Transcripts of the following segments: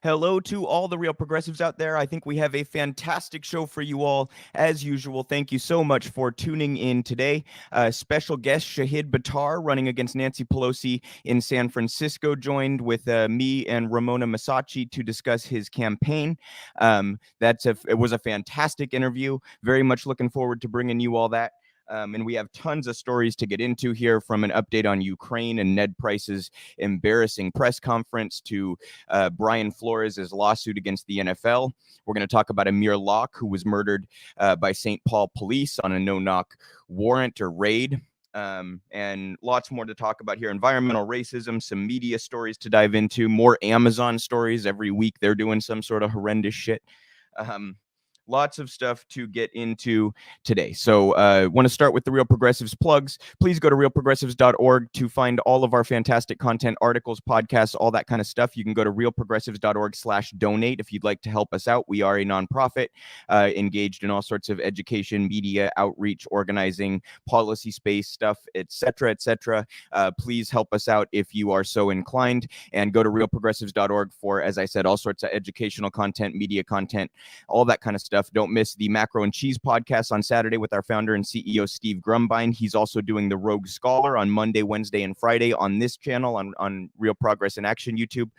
Hello to all the real progressives out there. I think we have a fantastic show for you all. As usual, thank you so much for tuning in today. Special guest Shahid Buttar, running against Nancy Pelosi in San Francisco, joined with me and Ramona Massachi to discuss his campaign. It was a fantastic interview. Very much looking forward to bringing you all that. And we have tons of stories to get into here, from an update on Ukraine and Ned Price's embarrassing press conference to Brian Flores' lawsuit against the NFL. We're going to talk about Amir Locke, who was murdered by St. Paul police on a no-knock warrant or raid. And lots more to talk about here. Environmental racism, some media stories to dive into, more Amazon stories. Every week they're doing some sort of horrendous shit. Lots of stuff to get into today. So want to start with the Real Progressives plugs. Please go to realprogressives.org to find all of our fantastic content, articles, podcasts, all that kind of stuff. You can go to realprogressives.org/donate if you'd like to help us out. We are a nonprofit engaged in all sorts of education, media, outreach, organizing, policy space stuff, etc., etc. Please help us out if you are so inclined, and go to realprogressives.org for, as I said, all sorts of educational content, media content, all that kind of stuff. Don't miss the Macro and Cheese podcast on Saturday with our founder and CEO, Steve Grumbine. He's also doing the Rogue Scholar on Monday, Wednesday, and Friday on this channel, on Real Progress in Action YouTube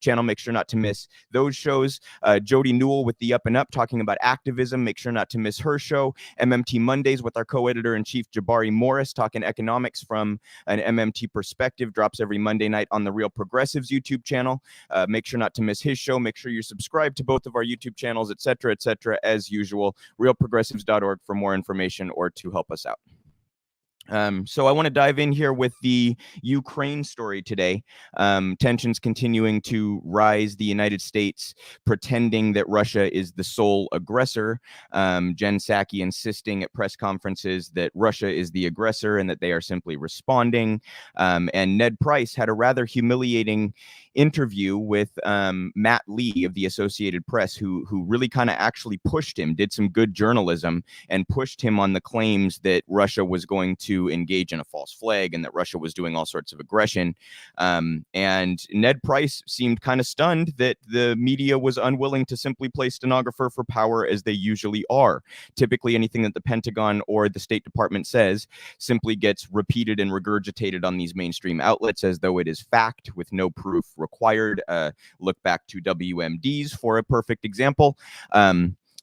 channel. Make sure not to miss those shows. Jody Newell with the Up and Up talking about activism. Make sure not to miss her show. MMT Mondays with our co-editor-in-chief Jabari Morris talking economics from an MMT perspective, drops every Monday night on the Real Progressives YouTube channel. Make sure not to miss his show. Make sure you're subscribed to both of our YouTube channels, etc., as usual. realprogressives.org for more information or to help us out. So I want to dive in here with the Ukraine story today. Tensions continuing to rise. The United States pretending that Russia is the sole aggressor. Jen Psaki insisting at press conferences that Russia is the aggressor and that they are simply responding. And Ned Price had a rather humiliating interview with Matt Lee of the Associated Press, who really kind of actually pushed him, did some good journalism, and pushed him on the claims that Russia was going to engage in a false flag and that Russia was doing all sorts of aggression. And Ned Price seemed kind of stunned that the media was unwilling to simply play stenographer for power, as they usually are. Typically, anything that the Pentagon or the State Department says simply gets repeated and regurgitated on these mainstream outlets as though it is fact, with no proof required. Look back to WMDs for a perfect example.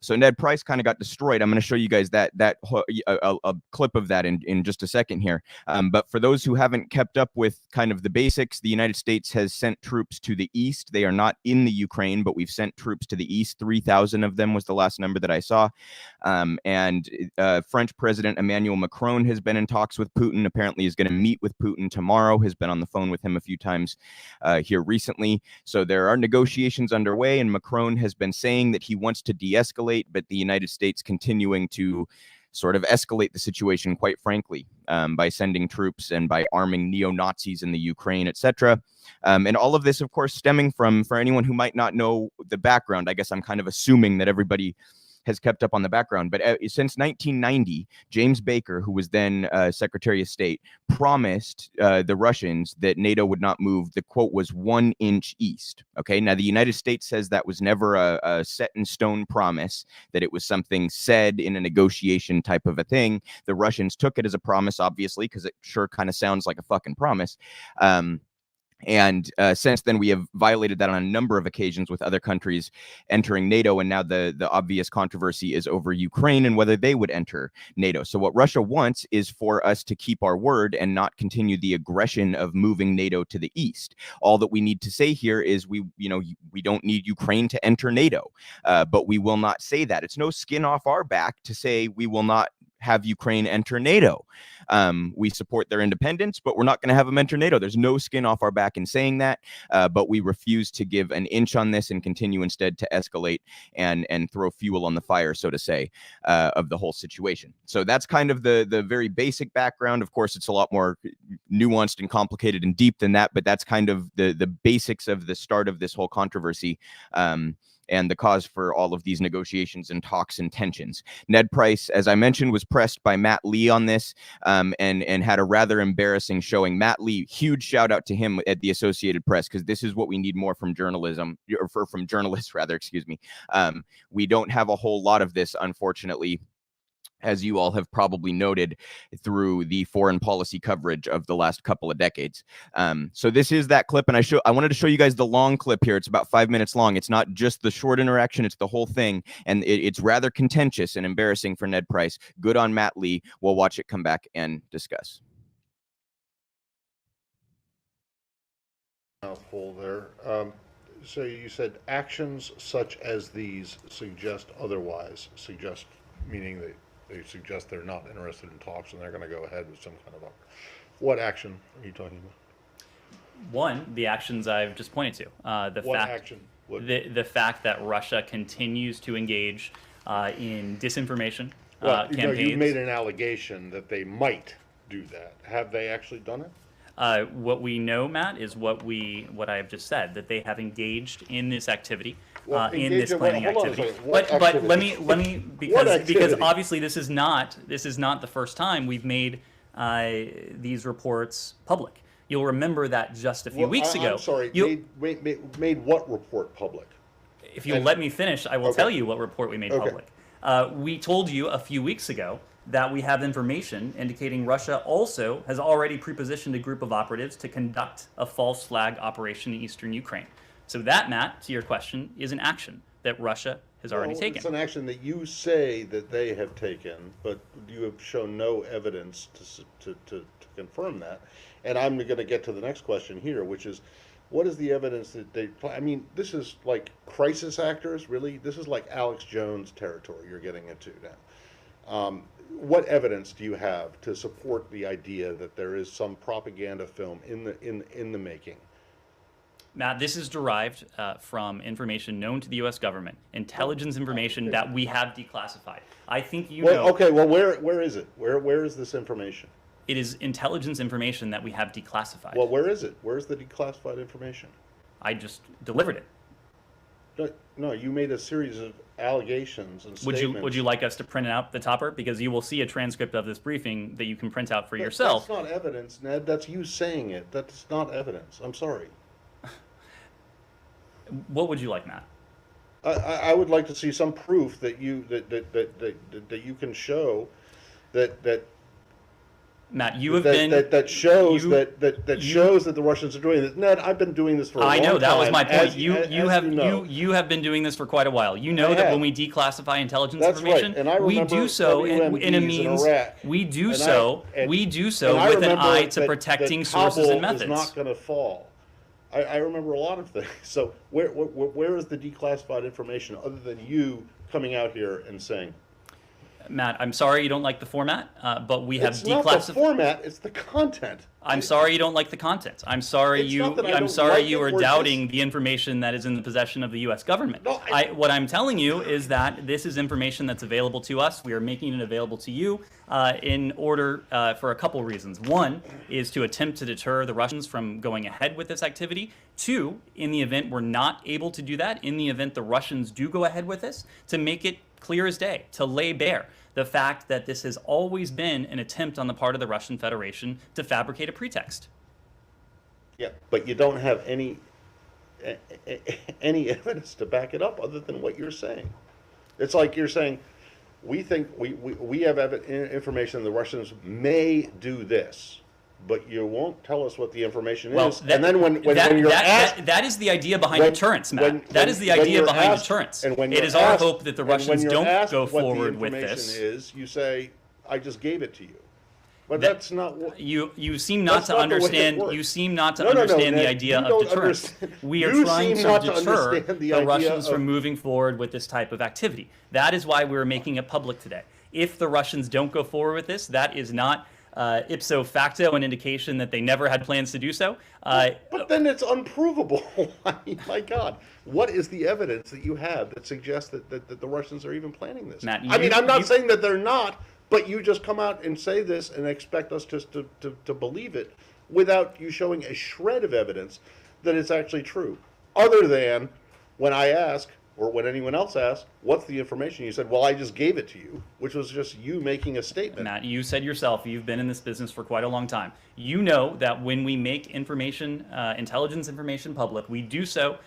So Ned Price kind of got destroyed. I'm going to show you guys a clip of that in just a second here. But for those who haven't kept up with kind of the basics, the United States has sent troops to the east. They are not in the Ukraine, but we've sent troops to the east. 3,000 of them was the last number that I saw. And French President Emmanuel Macron has been in talks with Putin. Apparently is going to meet with Putin tomorrow. Has been on the phone with him a few times here recently. So there are negotiations underway, and Macron has been saying that he wants to de-escalate, but the United States continuing to sort of escalate the situation, quite frankly, by sending troops and by arming neo-Nazis in the Ukraine, etc. And all of this, of course, stemming from, for anyone who might not know the background, I guess I'm kind of assuming that everybody has kept up on the background, but since 1990, James Baker, who was then Secretary of State, promised the Russians that NATO would not move. The quote was 1 inch east. Okay, now the United States says that was never a set in stone promise, that it was something said in a negotiation type of a thing. The Russians took it as a promise, obviously, because it sure kind of sounds like a fucking promise. And since then, we have violated that on a number of occasions with other countries entering NATO. And now the obvious controversy is over Ukraine and whether they would enter NATO. So what Russia wants is for us to keep our word and not continue the aggression of moving NATO to the east. All that we need to say here is we don't need Ukraine to enter NATO, but we will not say that. It's no skin off our back to say we will not have Ukraine enter NATO. We support their independence, but we're not going to have them enter NATO. There's no skin off our back in saying that, but we refuse to give an inch on this and continue instead to escalate and throw fuel on the fire, so to say, of the whole situation. So that's kind of the very basic background. Of course, it's a lot more nuanced and complicated and deep than that, but that's kind of the basics of the start of this whole controversy. and the cause for all of these negotiations and talks and tensions. Ned Price, as I mentioned, was pressed by Matt Lee on this, and had a rather embarrassing showing. Matt Lee, huge shout out to him at the Associated Press, because this is what we need more from journalism, or from journalists rather, excuse me. We don't have a whole lot of this, unfortunately, as you all have probably noted through the foreign policy coverage of the last couple of decades. So this is that clip, and I wanted to show you guys the long clip here. It's about 5 minutes long. It's not just the short interaction, it's the whole thing, and it's rather contentious and embarrassing for Ned Price. Good on Matt Lee. We'll watch it, come back, and discuss. Mouthful there. So you said actions such as these suggest otherwise, suggest meaning that they suggest they're not interested in talks and they're going to go ahead with some kind of what action are you talking about? One, the actions I've just pointed to. The fact that Russia continues to engage in disinformation campaigns. You've made an allegation that they might do that. Have they actually done it? What we know, Matt, is what I have just said, that they have engaged in this activity, in this planning activity. But let me because obviously this is not the first time we've made these reports public. You'll remember that just a few weeks ago. I'm sorry. Made what report public? If you'll let me finish, I will tell you what report we made public. We told you a few weeks ago that we have information indicating Russia also has already prepositioned a group of operatives to conduct a false flag operation in eastern Ukraine. So that, Matt, to your question, is an action that Russia has already taken. It's an action that you say that they have taken, but you have shown no evidence to confirm that. And I'm going to get to the next question here, which is, what is the evidence that they, I mean, this is like crisis actors, really? This is like Alex Jones territory you're getting into now. What evidence do you have to support the idea that there is some propaganda film in the making? Matt, this is derived from information known to the U.S. government, intelligence information that we have declassified. I think you know. Okay, well, where is it? Where is this information? It is intelligence information that we have declassified. Well, where is it? Where's the declassified information? I just delivered it. No, you made a series of allegations and statements. Would you like us to print out the topper? Because you will see a transcript of this briefing that you can print out for yourself. That's not evidence, Ned. That's you saying it. That's not evidence. I'm sorry. What would you like, Matt? I would like to see some proof that you you can show that Matt, you have been that shows that the Russians are doing this. Ned, I've been doing this for a long time. I know, that was my point. You have been doing this for quite a while. You know that when we declassify intelligence information, we do so in a means we do so with an eye to protecting sources and methods. Is not going to fall. I remember a lot of things. So where is the declassified information other than you coming out here and saying? Matt, I'm sorry you don't like the format, but we have declassified. It's not the format; it's the content. I'm sorry you don't like the content. I'm sorry you are doubting the information that is in the possession of the U.S. government. No, what I'm telling you is that this is information that's available to us. We are making it available to you in order for a couple reasons. One is to attempt to deter the Russians from going ahead with this activity. Two, in the event we're not able to do that, in the event the Russians do go ahead with this, to make it clear as day, to lay bare the fact that this has always been an attempt on the part of the Russian Federation to fabricate a pretext. Yeah, but you don't have any evidence to back it up other than what you're saying. It's like you're saying, we think we have information the Russians may do this, but you won't tell us what the information is. And then when you're asked, that is the idea behind deterrence, Matt. That is the idea behind deterrence. It is our hope that the Russians don't go forward with this. Is you say, I just gave it to you. But that's not what you seem not to understand. You seem not to understand the idea of deterrence. We are trying to deter the Russians from moving forward with this type of activity. That is why we're making it public today. If the Russians don't go forward with this, that is not ipso facto an indication that they never had plans to do so. But then it's unprovable. I mean, my God, what is the evidence that you have that suggests that the Russians are even planning this? Matt, I'm not saying that they're not. But you just come out and say this and expect us just to believe it without you showing a shred of evidence that it's actually true. Other than when I ask, or when anyone else asked, what's the information? You said, well, I just gave it to you, which was just you making a statement. Matt, you said yourself, you've been in this business for quite a long time. You know that when we make information, intelligence information public, we do so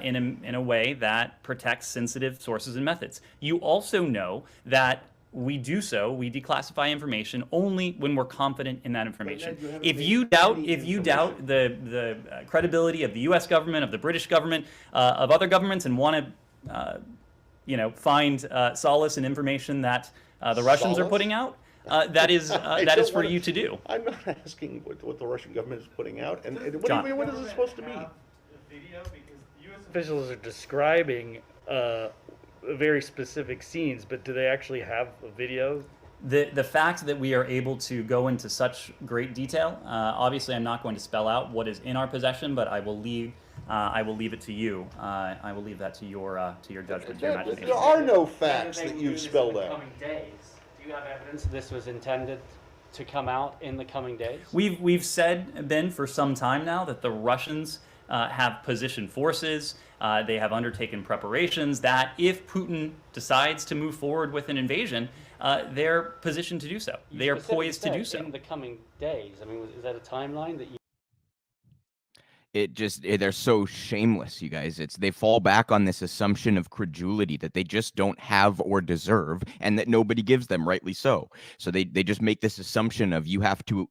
in a way that protects sensitive sources and methods. You also know that we declassify information only when we're confident in that information. If you doubt the credibility of the U.S. government, of the British government, of other governments, and want to find solace in information that the Russians are putting out, that is for you to do. I'm not asking what the Russian government is putting out, and what is it supposed to mean? Video, because U.S. officials are describing very specific scenes, but do they actually have a video? The fact that we are able to go into such great detail, obviously, I'm not going to spell out what is in our possession, but I will leave it to you. I will leave that to your judgment, to your imagination. There are no facts that you've spelled out. Coming days. Do you have evidence this was intended to come out in the coming days? We've said, Ben, for some time now that the Russians have positioned forces. They have undertaken preparations that if Putin decides to move forward with an invasion, they're positioned to do so. They are poised to do so. In the coming days. I mean, is that a timeline that you... They're so shameless, you guys. They fall back on this assumption of credulity that they just don't have or deserve, and that nobody gives them, rightly so. So they just make this assumption of you have to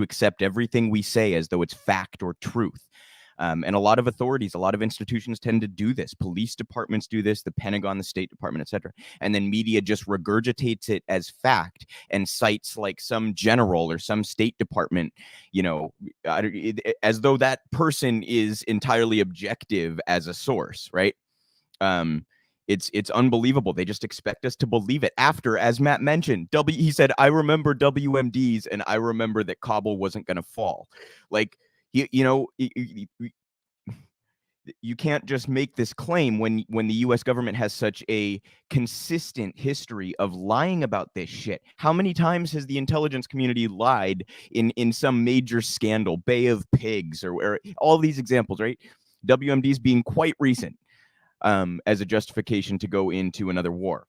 accept everything we say as though it's fact or truth. And a lot of authorities, a lot of institutions tend to do this. Police departments do this, the Pentagon, the State Department, etc. And then media just regurgitates it as fact and cites like some general or some State Department, as though that person is entirely objective as a source, right? It's unbelievable. They just expect us to believe it after, as Matt mentioned, he said, I remember WMDs and I remember that Kabul wasn't going to fall. Like, you can't just make this claim when the U.S. government has such a consistent history of lying about this shit. How many times has the intelligence community lied in some major scandal, Bay of Pigs, or all these examples, right? WMDs being quite recent as a justification to go into another war.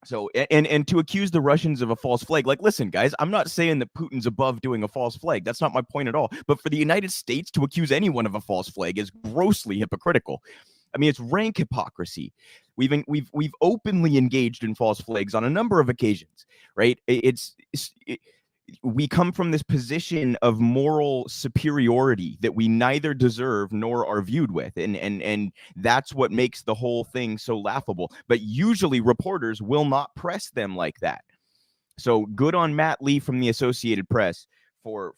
So, and to accuse the Russians of a false flag, like, listen, guys, I'm not saying that Putin's above doing a false flag. That's not my point at all. But for the United States to accuse anyone of a false flag is grossly hypocritical. I mean, it's rank hypocrisy. We've openly engaged in false flags on a number of occasions, right? We come from this position of moral superiority that we neither deserve nor are viewed with. And that's what makes the whole thing so laughable. But usually reporters will not press them like that. So good on Matt Lee from the Associated Press for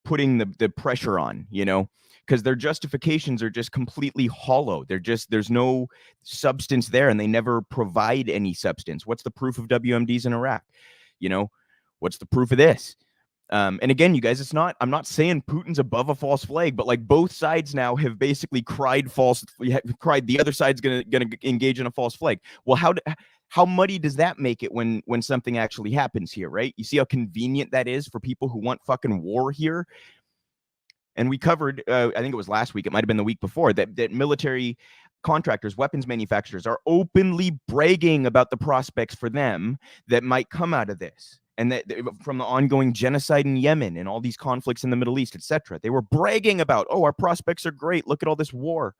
putting the pressure on, because their justifications are just completely hollow. There's no substance there, and they never provide any substance. What's the proof of WMDs in Iraq? What's the proof of this? And again, you guys, I'm not saying Putin's above a false flag, but like both sides now have basically cried the other side's gonna engage in a false flag. Well, how muddy does that make it when something actually happens here, right? You see how convenient that is for people who want fucking war here? And we covered, I think it was last week, it might have been the week before, that military contractors, weapons manufacturers are openly bragging about the prospects for them that might come out of this. And that from the ongoing genocide in Yemen and all these conflicts in the Middle East, etc. They were bragging about, our prospects are great. Look at all this war.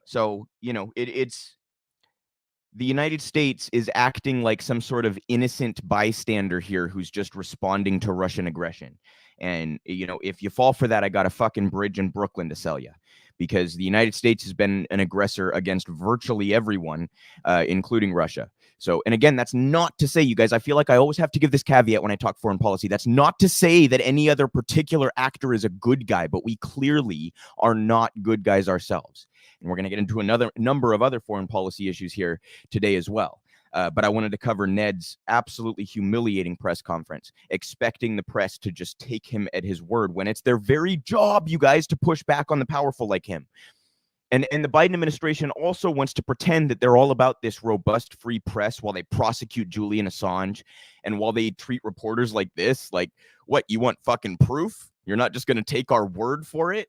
So, it's the United States is acting like some sort of innocent bystander here who's just responding to Russian aggression. And, if you fall for that, I got a fucking bridge in Brooklyn to sell you. Because the United States has been an aggressor against virtually everyone, including Russia. So, and again, that's not to say, you guys, I feel like I always have to give this caveat when I talk foreign policy. That's not to say that any other particular actor is a good guy, but we clearly are not good guys ourselves. And we're going to get into another number of other foreign policy issues here today as well. But I wanted to cover Ned's absolutely humiliating press conference, expecting the press to just take him at his word when it's their very job, you guys, to push back on the powerful like him. And the Biden administration also wants to pretend that they're all about this robust free press while they prosecute Julian Assange and while they treat reporters like this. Like, what, you want fucking proof? You're not just going to take our word for it?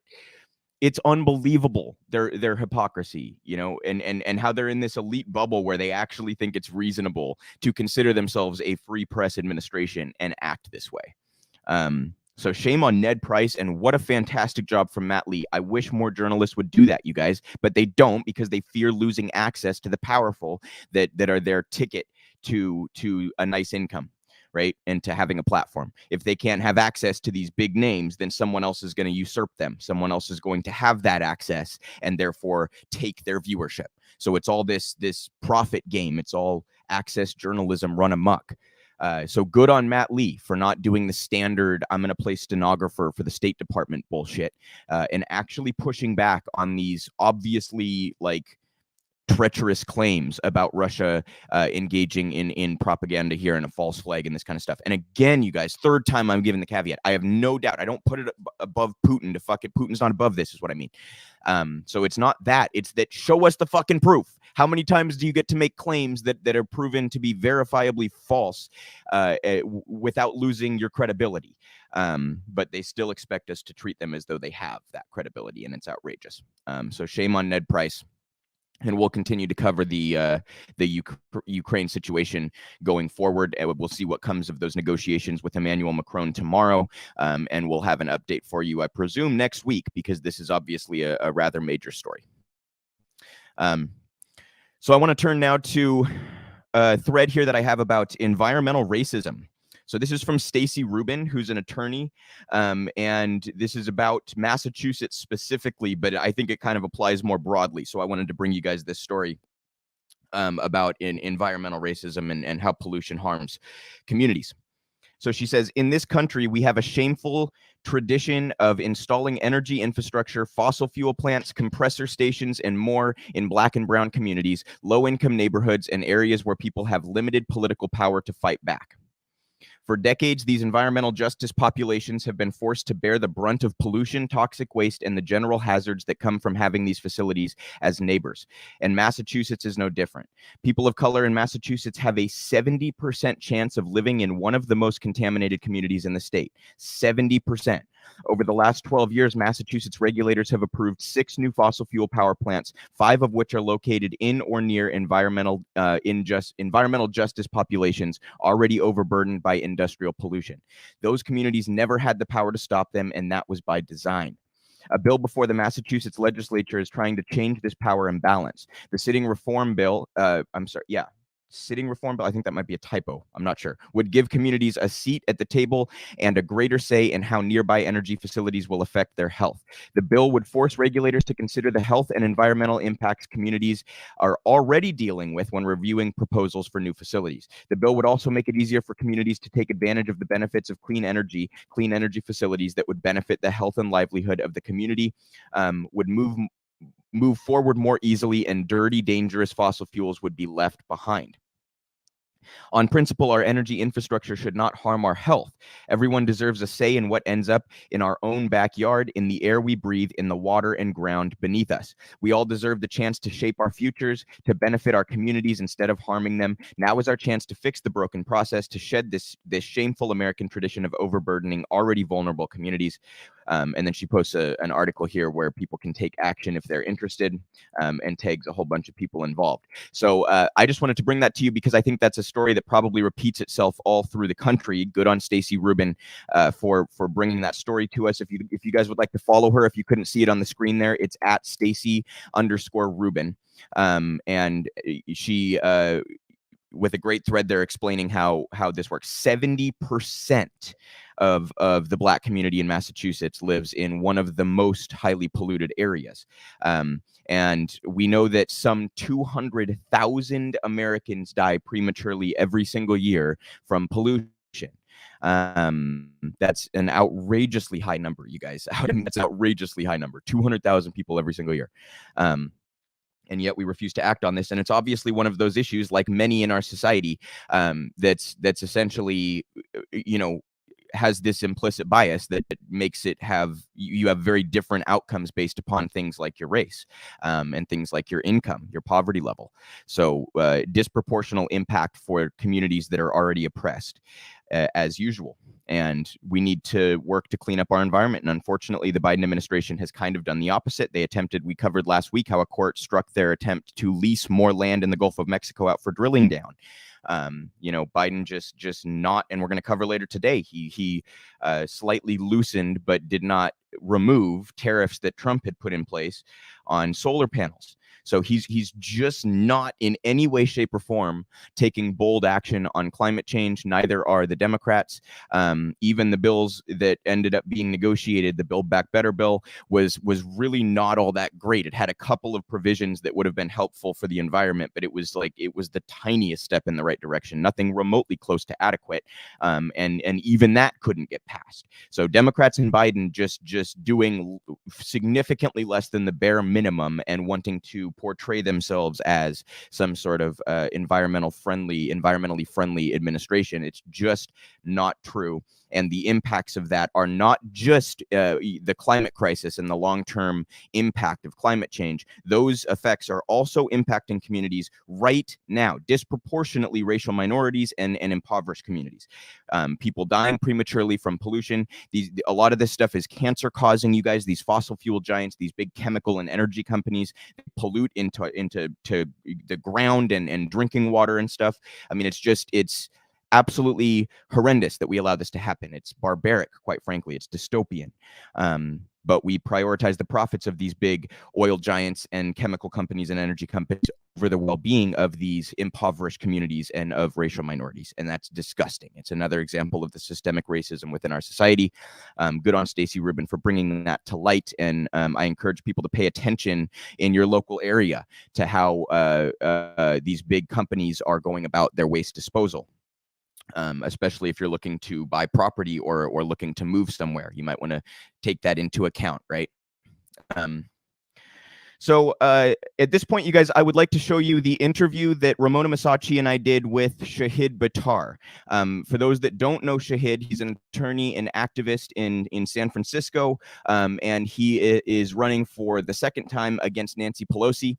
it's unbelievable, their hypocrisy, you know, and how they're in this elite bubble where they actually think it's reasonable to consider themselves a free press administration and act this way. So shame on Ned Price, and what a fantastic job from Matt Lee. I wish more journalists would do that, you guys, but they don't, because they fear losing access to the powerful that are their ticket to a nice income, right? And to having a platform. If they can't have access to these big names, then someone else is going to usurp them. Someone else is going to have that access and therefore take their viewership. So it's all this profit game. It's all access journalism run amok. So good on Matt Lee for not doing the standard, I'm going to play stenographer for the State Department bullshit, and actually pushing back on these obviously like treacherous claims about Russia engaging in propaganda here and a false flag and this kind of stuff. And again, you guys, third time I'm giving the caveat. I have no doubt. I don't put it above Putin to fuck it. Putin's not above this is what I mean. So it's not that. It's that show us the fucking proof. How many times do you get to make claims that are proven to be verifiably false without losing your credibility? But they still expect us to treat them as though they have that credibility, and it's outrageous. So shame on Ned Price. And we'll continue to cover the Ukraine situation going forward. And we'll see what comes of those negotiations with Emmanuel Macron tomorrow. And we'll have an update for you, I presume, next week, because this is obviously a rather major story. So I want to turn now to a thread here that I have about environmental racism. So this is from Stacey Rubin, who's an attorney, and this is about Massachusetts specifically, but I think it kind of applies more broadly. So I wanted to bring you guys this story about environmental racism and how pollution harms communities. So she says, in this country, we have a shameful tradition of installing energy infrastructure, fossil fuel plants, compressor stations, and more in Black and brown communities, low-income neighborhoods, and areas where people have limited political power to fight back. For decades, these environmental justice populations have been forced to bear the brunt of pollution, toxic waste, and the general hazards that come from having these facilities as neighbors. And Massachusetts is no different. People of color in Massachusetts have a 70% chance of living in one of the most contaminated communities in the state. 70%. Over the last 12 years, Massachusetts regulators have approved 6 new fossil fuel power plants, 5 of which are located in or near environmental justice populations already overburdened by industrial pollution. Those communities never had the power to stop them, and that was by design. A bill before the Massachusetts legislature is trying to change this power imbalance. The sitting reform bill, sitting reform bill, I think that might be a typo, I'm not sure, would give communities a seat at the table and a greater say in how nearby energy facilities will affect their health. The bill would force regulators to consider the health and environmental impacts communities are already dealing with when reviewing proposals for new facilities. The bill would also make it easier for communities to take advantage of the benefits of clean energy facilities that would benefit the health and livelihood of the community, would move forward more easily, and dirty, dangerous fossil fuels would be left behind. On principle, our energy infrastructure should not harm our health. Everyone deserves a say in what ends up in our own backyard, in the air we breathe, in the water and ground beneath us. We all deserve the chance to shape our futures, to benefit our communities instead of harming them. Now is our chance to fix the broken process, to shed this shameful American tradition of overburdening already vulnerable communities. And then she posts an article here where people can take action if they're interested, and tags a whole bunch of people involved. So I just wanted to bring that to you because I think that's a story that probably repeats itself all through the country. Good on Stacey Rubin for bringing that story to us. If you guys would like to follow her, if you couldn't see it on the screen there, it's at Stacey_Rubin. And she with a great thread there explaining how this works. 70% of the Black community in Massachusetts lives in one of the most highly polluted areas. And we know that some 200,000 Americans die prematurely every single year from pollution. That's an outrageously high number, you guys. That's an outrageously high number. 200,000 people every single year. And yet we refuse to act on this. And it's obviously one of those issues, like many in our society, that's essentially, has this implicit bias that makes it you have very different outcomes based upon things like your race, and things like your income, your poverty level. So disproportional impact for communities that are already oppressed. as usual. And we need to work to clean up our environment. And unfortunately, the Biden administration has kind of done the opposite. They attempted, we covered last week how a court struck their attempt to lease more land in the Gulf of Mexico out for drilling down. Biden just not, and we're going to cover later today, he slightly loosened but did not remove tariffs that Trump had put in place on solar panels. So he's just not in any way, shape, or form taking bold action on climate change. Neither are the Democrats. Even the bills that ended up being negotiated, the Build Back Better bill, was really not all that great. It had a couple of provisions that would have been helpful for the environment, but it was the tiniest step in the right direction, nothing remotely close to adequate. And even that couldn't get passed. So Democrats and Biden just doing significantly less than the bare minimum and wanting to portray themselves as some sort of environmentally friendly administration. It's just not true. And the impacts of that are not just the climate crisis and the long-term impact of climate change. Those effects are also impacting communities right now, disproportionately racial minorities and impoverished communities. People dying prematurely from pollution. A lot of this stuff is cancer causing, you guys. These fossil fuel giants, these big chemical and energy companies pollute into the ground and drinking water and stuff. I mean, it's absolutely horrendous that we allow this to happen. It's barbaric, quite frankly. It's dystopian. But we prioritize the profits of these big oil giants and chemical companies and energy companies over the well-being of these impoverished communities and of racial minorities. And that's disgusting. It's another example of the systemic racism within our society. Good on Stacey Rubin for bringing that to light. And I encourage people to pay attention in your local area to how these big companies are going about their waste disposal. Especially if you're looking to buy property or looking to move somewhere. You might want to take that into account, right? So at this point, you guys, I would like to show you the interview that Ramona Massachi and I did with Shahid Buttar. For those that don't know Shahid, he's an attorney and activist in San Francisco, and he is running for the second time against Nancy Pelosi.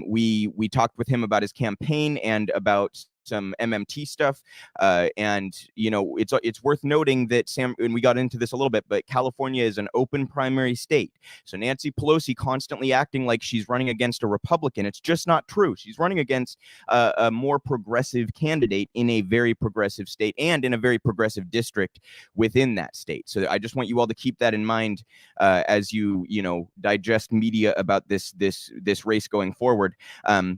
We talked with him about his campaign and about some MMT stuff, and it's worth noting that and we got into this a little bit, but California is an open primary state. So Nancy Pelosi constantly acting like she's running against a Republican. It's just not true. She's running against a more progressive candidate in a very progressive state and in a very progressive district within that state. So I just want you all to keep that in mind as you digest media about this race going forward.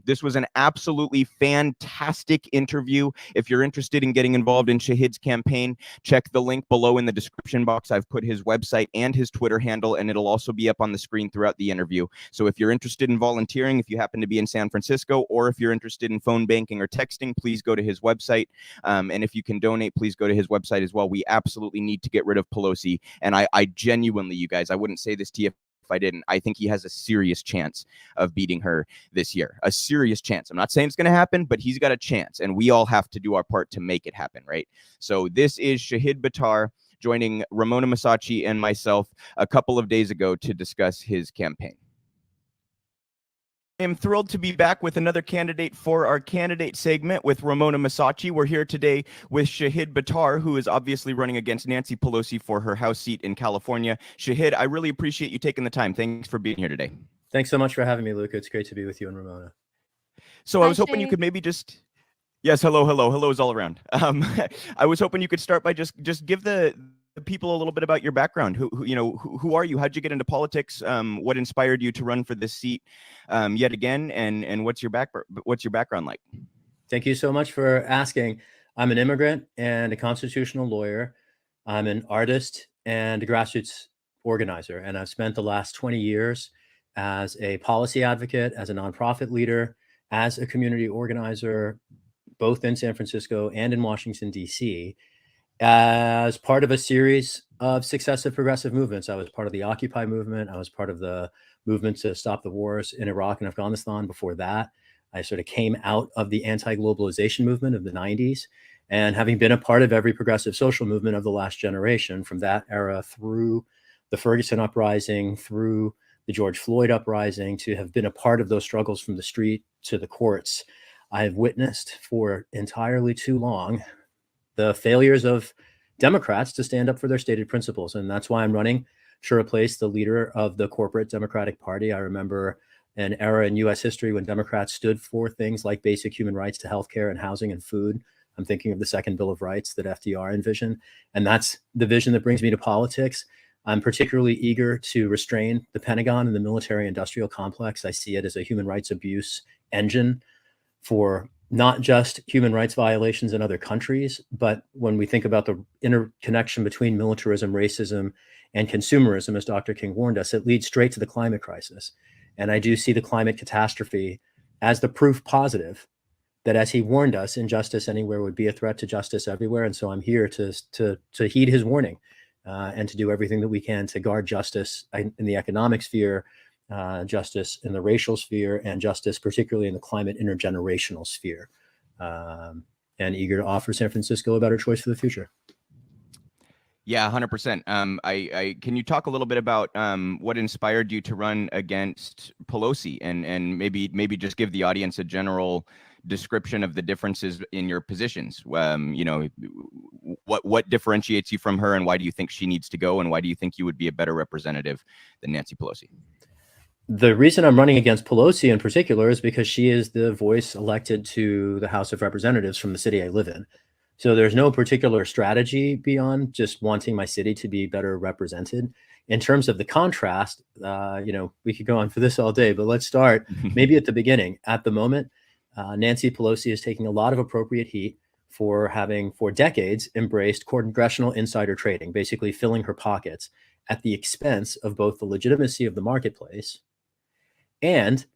This was an absolutely fantastic interview. If you're interested in getting involved in Shahid's campaign, check the link below in the description box. I've put his website and his Twitter handle, and it'll also be up on the screen throughout the interview. So if you're interested in volunteering, if you happen to be in San Francisco, or if you're interested in phone banking or texting, please go to his website. And if you can donate, please go to his website as well. We absolutely need to get rid of Pelosi. And I genuinely, you guys, I wouldn't say this to you if I didn't. I think he has a serious chance of beating her this year. A serious chance. I'm not saying it's going to happen, but he's got a chance, and we all have to do our part to make it happen, right? So this is Shahid Buttar joining Ramona Massachi and myself a couple of days ago to discuss his campaign. I am thrilled to be back with another candidate for our candidate segment with Ramona Massachi. We're here today with Shahid Buttar, who is obviously running against Nancy Pelosi for her House seat in California. Shahid, I really appreciate you taking the time. Thanks for being here today. Thanks so much for having me, Luca. It's great to be with you and Ramona. So I was hoping you could maybe just... Yes, hello's all around. I was hoping you could start by just give the people a little bit about your background. Who are you? How'd you get into politics? What inspired you to run for this seat yet again? And what's your background like? Thank you so much for asking. I'm an immigrant and a constitutional lawyer. I'm an artist and a grassroots organizer, and I've spent the last 20 years as a policy advocate, as a nonprofit leader, as a community organizer, both in San Francisco and in Washington, D.C., as part of a series of successive progressive movements. I was part of the Occupy movement. I was part of the movement to stop the wars in Iraq and Afghanistan. Before that, I sort of came out of the anti-globalization movement of the 90s. And having been a part of every progressive social movement of the last generation, from that era through the Ferguson uprising, through the George Floyd uprising, to have been a part of those struggles from the street to the courts, I have witnessed for entirely too long the failures of Democrats to stand up for their stated principles. And that's why I'm running to replace the leader of the corporate Democratic Party. I remember an era in US history when Democrats stood for things like basic human rights to healthcare and housing and food. I'm thinking of the Second Bill of Rights that FDR envisioned. And that's the vision that brings me to politics. I'm particularly eager to restrain the Pentagon and the military industrial complex. I see it as a human rights abuse engine for not just human rights violations in other countries, but when we think about the interconnection between militarism, racism, and consumerism, as Dr. King warned us, it leads straight to the climate crisis. And I do see the climate catastrophe as the proof positive that, as he warned us, injustice anywhere would be a threat to justice everywhere. And so I'm here to heed his warning and to do everything that we can to guard justice in the economic sphere, justice in the racial sphere, and justice particularly in the climate intergenerational sphere. And eager to offer San Francisco a better choice for the future. Yeah, 100%. Can you talk a little bit about what inspired you to run against Pelosi, and maybe just give the audience a general description of the differences in your positions? What differentiates you from her, and why do you think she needs to go, and why do you think you would be a better representative than Nancy Pelosi? The reason I'm running against Pelosi in particular is because she is the voice elected to the House of Representatives from the city I live in. So there's no particular strategy beyond just wanting my city to be better represented. In terms of the contrast, we could go on for this all day, but let's start maybe at the beginning. At the moment, Nancy Pelosi is taking a lot of appropriate heat for having, for decades, embraced congressional insider trading, basically filling her pockets at the expense of both the legitimacy of the marketplace and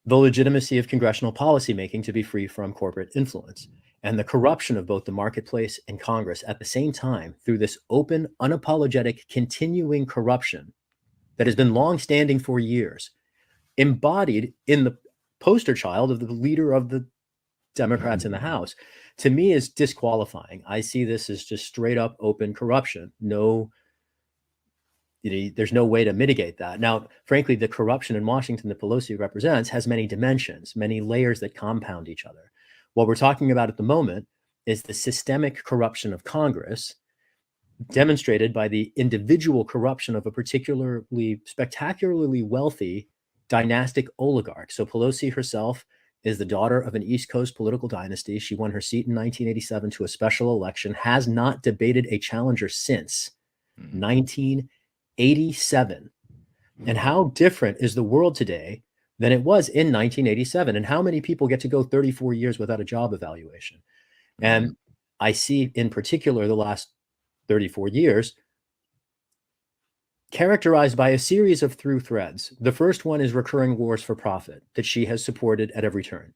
the legitimacy of congressional policymaking to be free from corporate influence. And the corruption of both the marketplace and Congress at the same time through this open, unapologetic, continuing corruption that has been longstanding for years, embodied in the poster child of the leader of the Democrats in the House, to me is disqualifying. I see this as just straight up open corruption. There's no way to mitigate that. Now, frankly, the corruption in Washington that Pelosi represents has many dimensions, many layers that compound each other. What we're talking about at the moment is the systemic corruption of Congress, demonstrated by the individual corruption of a particularly spectacularly wealthy dynastic oligarch. So Pelosi herself is the daughter of an East Coast political dynasty. She won her seat in 1987 to a special election, has not debated a challenger since 1987. And how different is the world today than it was in 1987? And how many people get to go 34 years without a job evaluation? And I see in particular the last 34 years characterized by a series of through threads. The first one is recurring wars for profit that she has supported at every turn.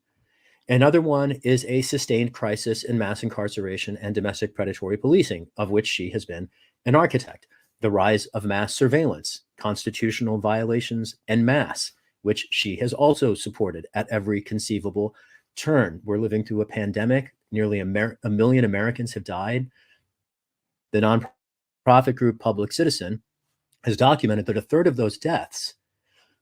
Another one is a sustained crisis in mass incarceration and domestic predatory policing, of which she has been an architect. The rise of mass surveillance, constitutional violations en masse, which she has also supported at every conceivable turn. We're living through a pandemic. Nearly a million Americans have died. The nonprofit group Public Citizen has documented that a third of those deaths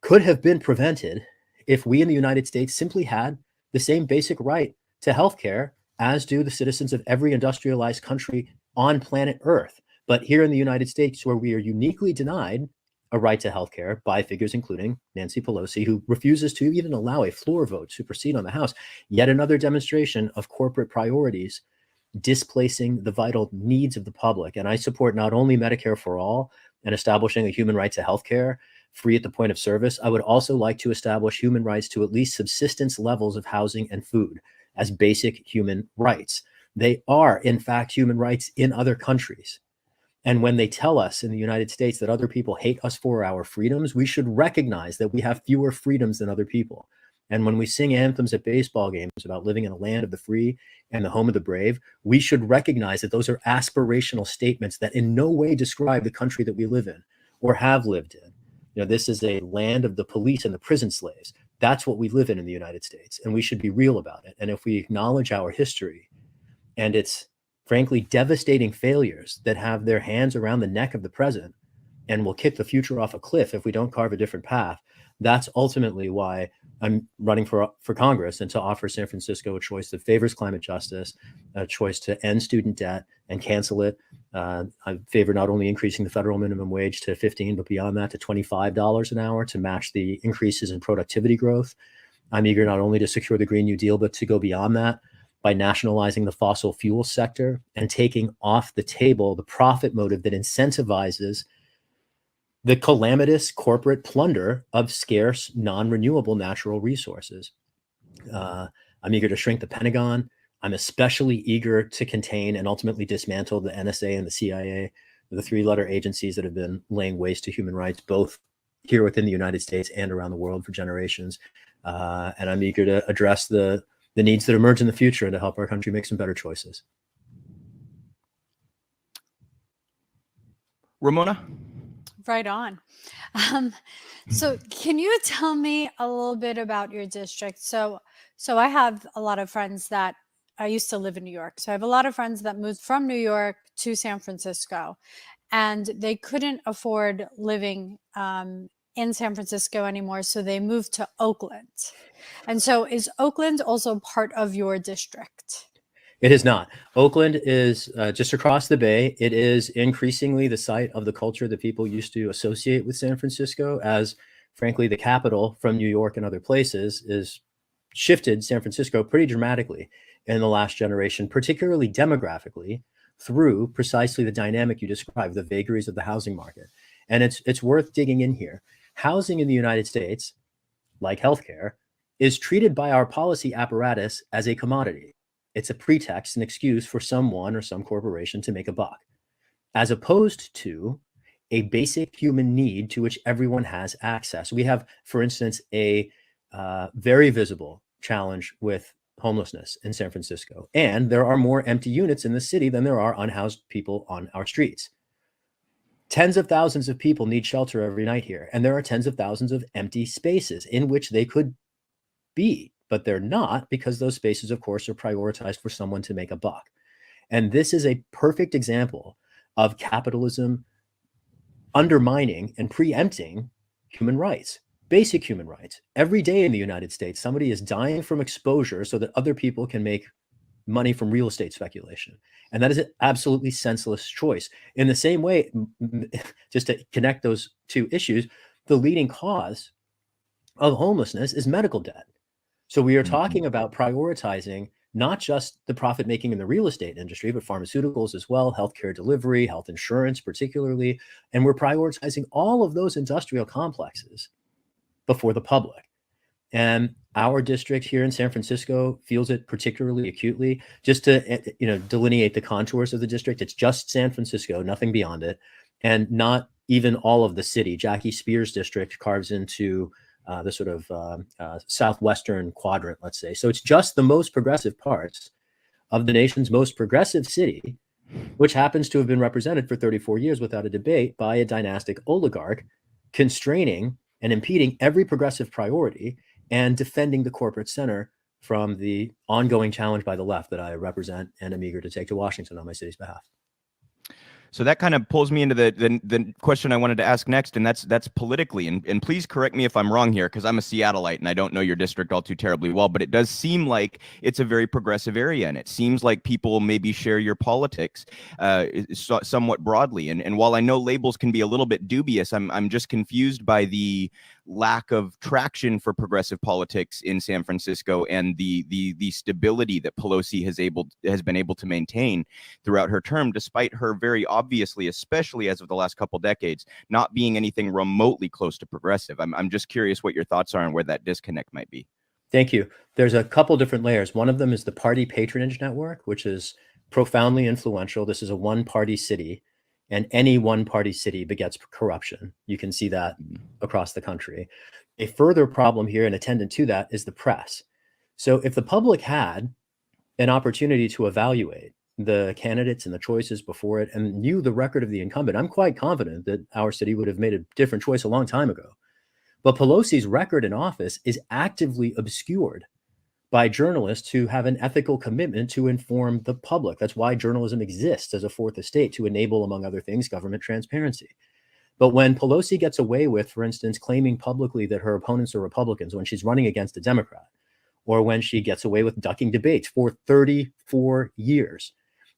could have been prevented if we in the United States simply had the same basic right to healthcare as do the citizens of every industrialized country on planet Earth. But here in the United States, where we are uniquely denied a right to healthcare by figures including Nancy Pelosi, who refuses to even allow a floor vote to proceed on the House, yet another demonstration of corporate priorities displacing the vital needs of the public. And I support not only Medicare for all and establishing a human right to healthcare free at the point of service, I would also like to establish human rights to at least subsistence levels of housing and food as basic human rights. They are, in fact, human rights in other countries. And when they tell us in the United States that other people hate us for our freedoms, we should recognize that we have fewer freedoms than other people. And when we sing anthems at baseball games about living in a land of the free and the home of the brave, we should recognize that those are aspirational statements that in no way describe the country that we live in or have lived in. This is a land of the police and the prison slaves. That's what we live in the United States, and we should be real about it. And if we acknowledge our history and its frankly devastating failures that have their hands around the neck of the present and will kick the future off a cliff if we don't carve a different path, that's ultimately why I'm running for Congress, and to offer San Francisco a choice that favors climate justice, a choice to end student debt and cancel it. I favor not only increasing the federal minimum wage to 15, but beyond that to $25 an hour to match the increases in productivity growth. I'm eager not only to secure the Green New Deal, but to go beyond that by nationalizing the fossil fuel sector and taking off the table the profit motive that incentivizes the calamitous corporate plunder of scarce, non-renewable natural resources. I'm eager to shrink the Pentagon. I'm especially eager to contain and ultimately dismantle the NSA and the CIA, the three-letter agencies that have been laying waste to human rights, both here within the United States and around the world for generations. And I'm eager to address the needs that emerge in the future and to help our country make some better choices. Ramona? Right on. So can you tell me a little bit about your district? So I have a lot of friends that I used to live in New York. So I have a lot of friends that moved from New York to San Francisco, and they couldn't afford living in San Francisco anymore. So they moved to Oakland. And so is Oakland also part of your district? It is not. Oakland is just across the bay. It is increasingly the site of the culture that people used to associate with San Francisco, as frankly, the capital from New York and other places is shifted San Francisco pretty dramatically in the last generation, particularly demographically, through precisely the dynamic you described, the vagaries of the housing market. And it's worth digging in here. Housing in the United States, like healthcare, is treated by our policy apparatus as a commodity. It's a pretext, an excuse for someone or some corporation to make a buck, as opposed to a basic human need to which everyone has access. We have, for instance, a very visible challenge with homelessness in San Francisco. And there are more empty units in the city than there are unhoused people on our streets. Tens of thousands of people need shelter every night here. And there are tens of thousands of empty spaces in which they could be, but they're not, because those spaces, of course, are prioritized for someone to make a buck. And this is a perfect example of capitalism undermining and preempting human rights, basic human rights. Every day in the United States, somebody is dying from exposure so that other people can make money from real estate speculation. And that is an absolutely senseless choice. In the same way, just to connect those two issues, the leading cause of homelessness is medical debt. So we are talking about prioritizing not just the profit making in the real estate industry, but pharmaceuticals as well, healthcare delivery, health insurance particularly. And we're prioritizing all of those industrial complexes before the public. And our district here in San Francisco feels it particularly acutely. Just to delineate the contours of the district, it's just San Francisco, nothing beyond it, and not even all of the city. Jackie Spears district carves into the sort of southwestern quadrant, let's say. So it's just the most progressive parts of the nation's most progressive city, which happens to have been represented for 34 years without a debate by a dynastic oligarch, constraining and impeding every progressive priority and defending the corporate center from the ongoing challenge by the left that I represent and am eager to take to Washington on my city's behalf. So that kind of pulls me into the question I wanted to ask next, and that's politically. And please correct me if I'm wrong here, because I'm a Seattleite and I don't know your district all too terribly well, but it does seem like it's a very progressive area, and it seems like people maybe share your politics somewhat broadly. And while I know labels can be a little bit dubious, I'm just confused by the lack of traction for progressive politics in San Francisco and the stability that Pelosi has been able to maintain throughout her term, despite her very obviously, especially as of the last couple decades, not being anything remotely close to progressive. I'm just curious what your thoughts are on where that disconnect might be. Thank you. There's a couple different layers. One of them is the party patronage network, which is profoundly influential. This is a one-party city, and any one-party city begets corruption. You can see that across the country. A further problem here, and attendant to that, is the press. So if the public had an opportunity to evaluate the candidates and the choices before it and knew the record of the incumbent, I'm quite confident that our city would have made a different choice a long time ago. But Pelosi's record in office is actively obscured by journalists who have an ethical commitment to inform the public. That's why journalism exists as a fourth estate, to enable, among other things, government transparency. But when Pelosi gets away with, for instance, claiming publicly that her opponents are Republicans when she's running against a Democrat, or when she gets away with ducking debates for 34 years,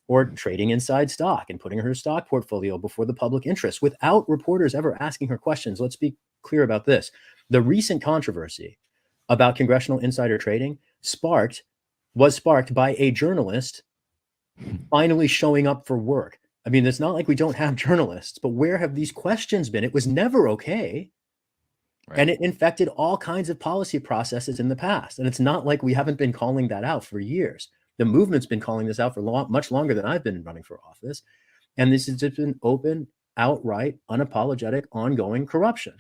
or trading inside stock and putting her stock portfolio before the public interest without reporters ever asking her questions. Let's be clear about this. The recent controversy about congressional insider trading was sparked by a journalist finally showing up for work. I mean, it's not like we don't have journalists, but where have these questions been? It was never okay. Right. And it infected all kinds of policy processes in the past. And it's not like we haven't been calling that out for years. The movement's been calling this out for much longer than I've been running for office. And this has just been open, outright, unapologetic, ongoing corruption.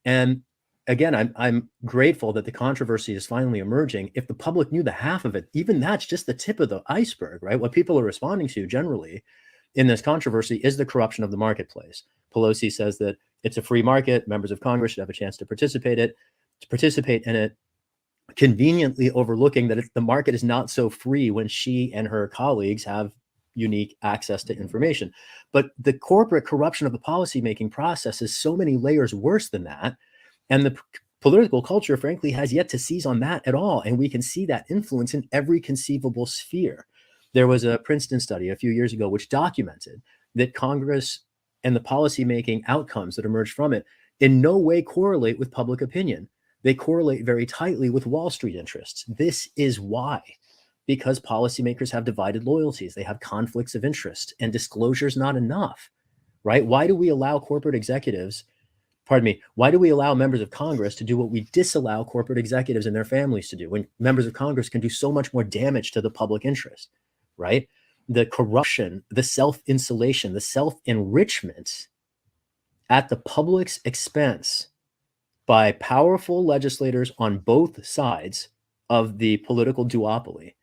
And again, I'm grateful that the controversy is finally emerging. If the public knew the half of it, even that's just the tip of the iceberg, right? What people are responding to generally in this controversy is the corruption of the marketplace. Pelosi says that it's a free market. Members of Congress should have a chance to participate in it, conveniently overlooking that the market is not so free when she and her colleagues have unique access to information. But the corporate corruption of the policymaking process is so many layers worse than that. And the political culture, frankly, has yet to seize on that at all. And we can see that influence in every conceivable sphere. There was a Princeton study a few years ago which documented that Congress and the policymaking outcomes that emerge from it in no way correlate with public opinion. They correlate very tightly with Wall Street interests. This is why, because policymakers have divided loyalties. They have conflicts of interest, and disclosure is not enough, right? Why do we allow why do we allow members of Congress to do what we disallow corporate executives and their families to do when members of Congress can do so much more damage to the public interest, right? The corruption, the self-insulation, the self-enrichment at the public's expense by powerful legislators on both sides of the political duopoly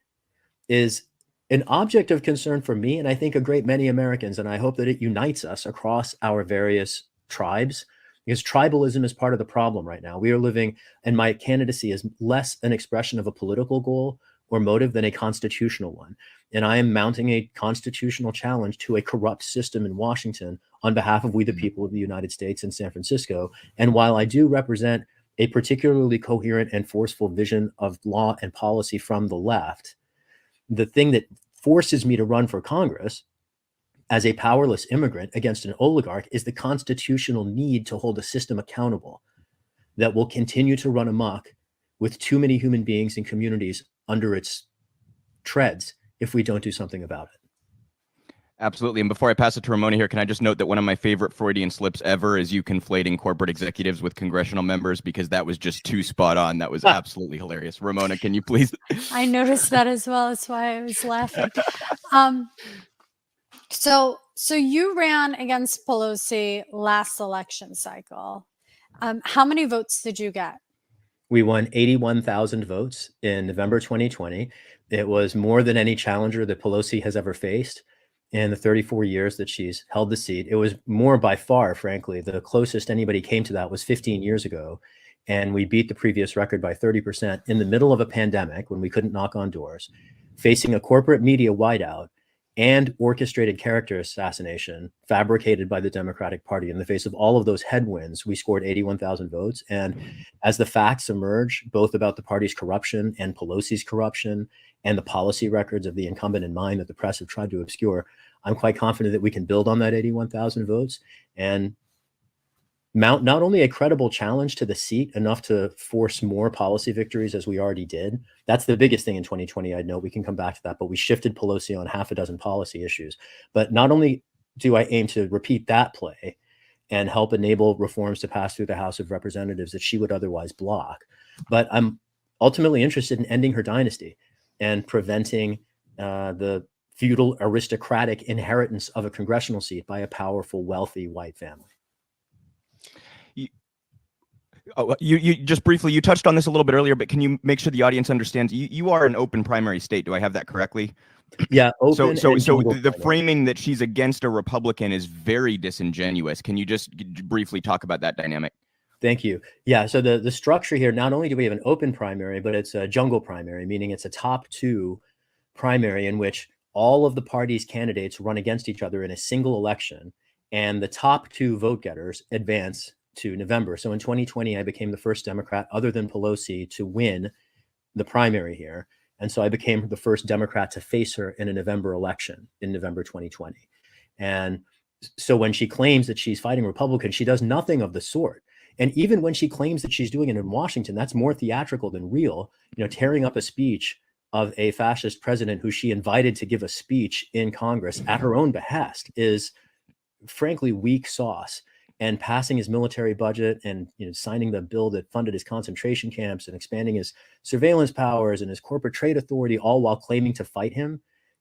is an object of concern for me, and I think a great many Americans, and I hope that it unites us across our various tribes, because tribalism is part of the problem right now. We are living, and my candidacy is less an expression of a political goal or motive than a constitutional one. And I am mounting a constitutional challenge to a corrupt system in Washington on behalf of we the people of the United States in San Francisco. And while I do represent a particularly coherent and forceful vision of law and policy from the left, the thing that forces me to run for Congress as a powerless immigrant against an oligarch is the constitutional need to hold a system accountable that will continue to run amok with too many human beings and communities under its treads if we don't do something about it. Absolutely. And before I pass it to Ramona here, can I just note that one of my favorite Freudian slips ever is you conflating corporate executives with congressional members, because that was just too spot on. That was absolutely hilarious. Ramona, can you please? I noticed that as well. That's why I was laughing. So you ran against Pelosi last election cycle. How many votes did you get? We won 81,000 votes in November 2020. It was more than any challenger that Pelosi has ever faced in the 34 years that she's held the seat. It was more by far, frankly. The closest anybody came to that was 15 years ago. And we beat the previous record by 30% in the middle of a pandemic when we couldn't knock on doors, facing a corporate media whiteout and orchestrated character assassination fabricated by the Democratic Party. In the face of all of those headwinds, we scored 81,000 votes. And as the facts emerge, both about the party's corruption and Pelosi's corruption and the policy records of the incumbent in mind that the press have tried to obscure, I'm quite confident that we can build on that 81,000 votes and mount not only a credible challenge to the seat enough to force more policy victories as we already did. That's the biggest thing in 2020. I'd note we can come back to that, but we shifted Pelosi on half a dozen policy issues. But not only do I aim to repeat that play and help enable reforms to pass through the House of Representatives that she would otherwise block, but I'm ultimately interested in ending her dynasty and preventing the feudal aristocratic inheritance of a congressional seat by a powerful, wealthy white family. You just briefly, you touched on this a little bit earlier, but can you make sure the audience understands you are an open primary state? Do I have that correctly? Yeah. Open so the framing that she's against a Republican is very disingenuous. Can you just briefly talk about that dynamic? Thank you. Yeah. So the structure here, not only do we have an open primary, but it's a jungle primary, meaning it's a top two primary in which all of the party's candidates run against each other in a single election. and the top 2 vote getters advance to November. So in 2020, I became the first Democrat other than Pelosi to win the primary here. And so I became the first Democrat to face her in a November election in November 2020. And so when she claims that she's fighting Republicans, she does nothing of the sort. And even when she claims that she's doing it in Washington, that's more theatrical than real. Tearing up a speech of a fascist president who she invited to give a speech in Congress at her own behest is frankly weak sauce. And passing his military budget and signing the bill that funded his concentration camps and expanding his surveillance powers and his corporate trade authority, all while claiming to fight him,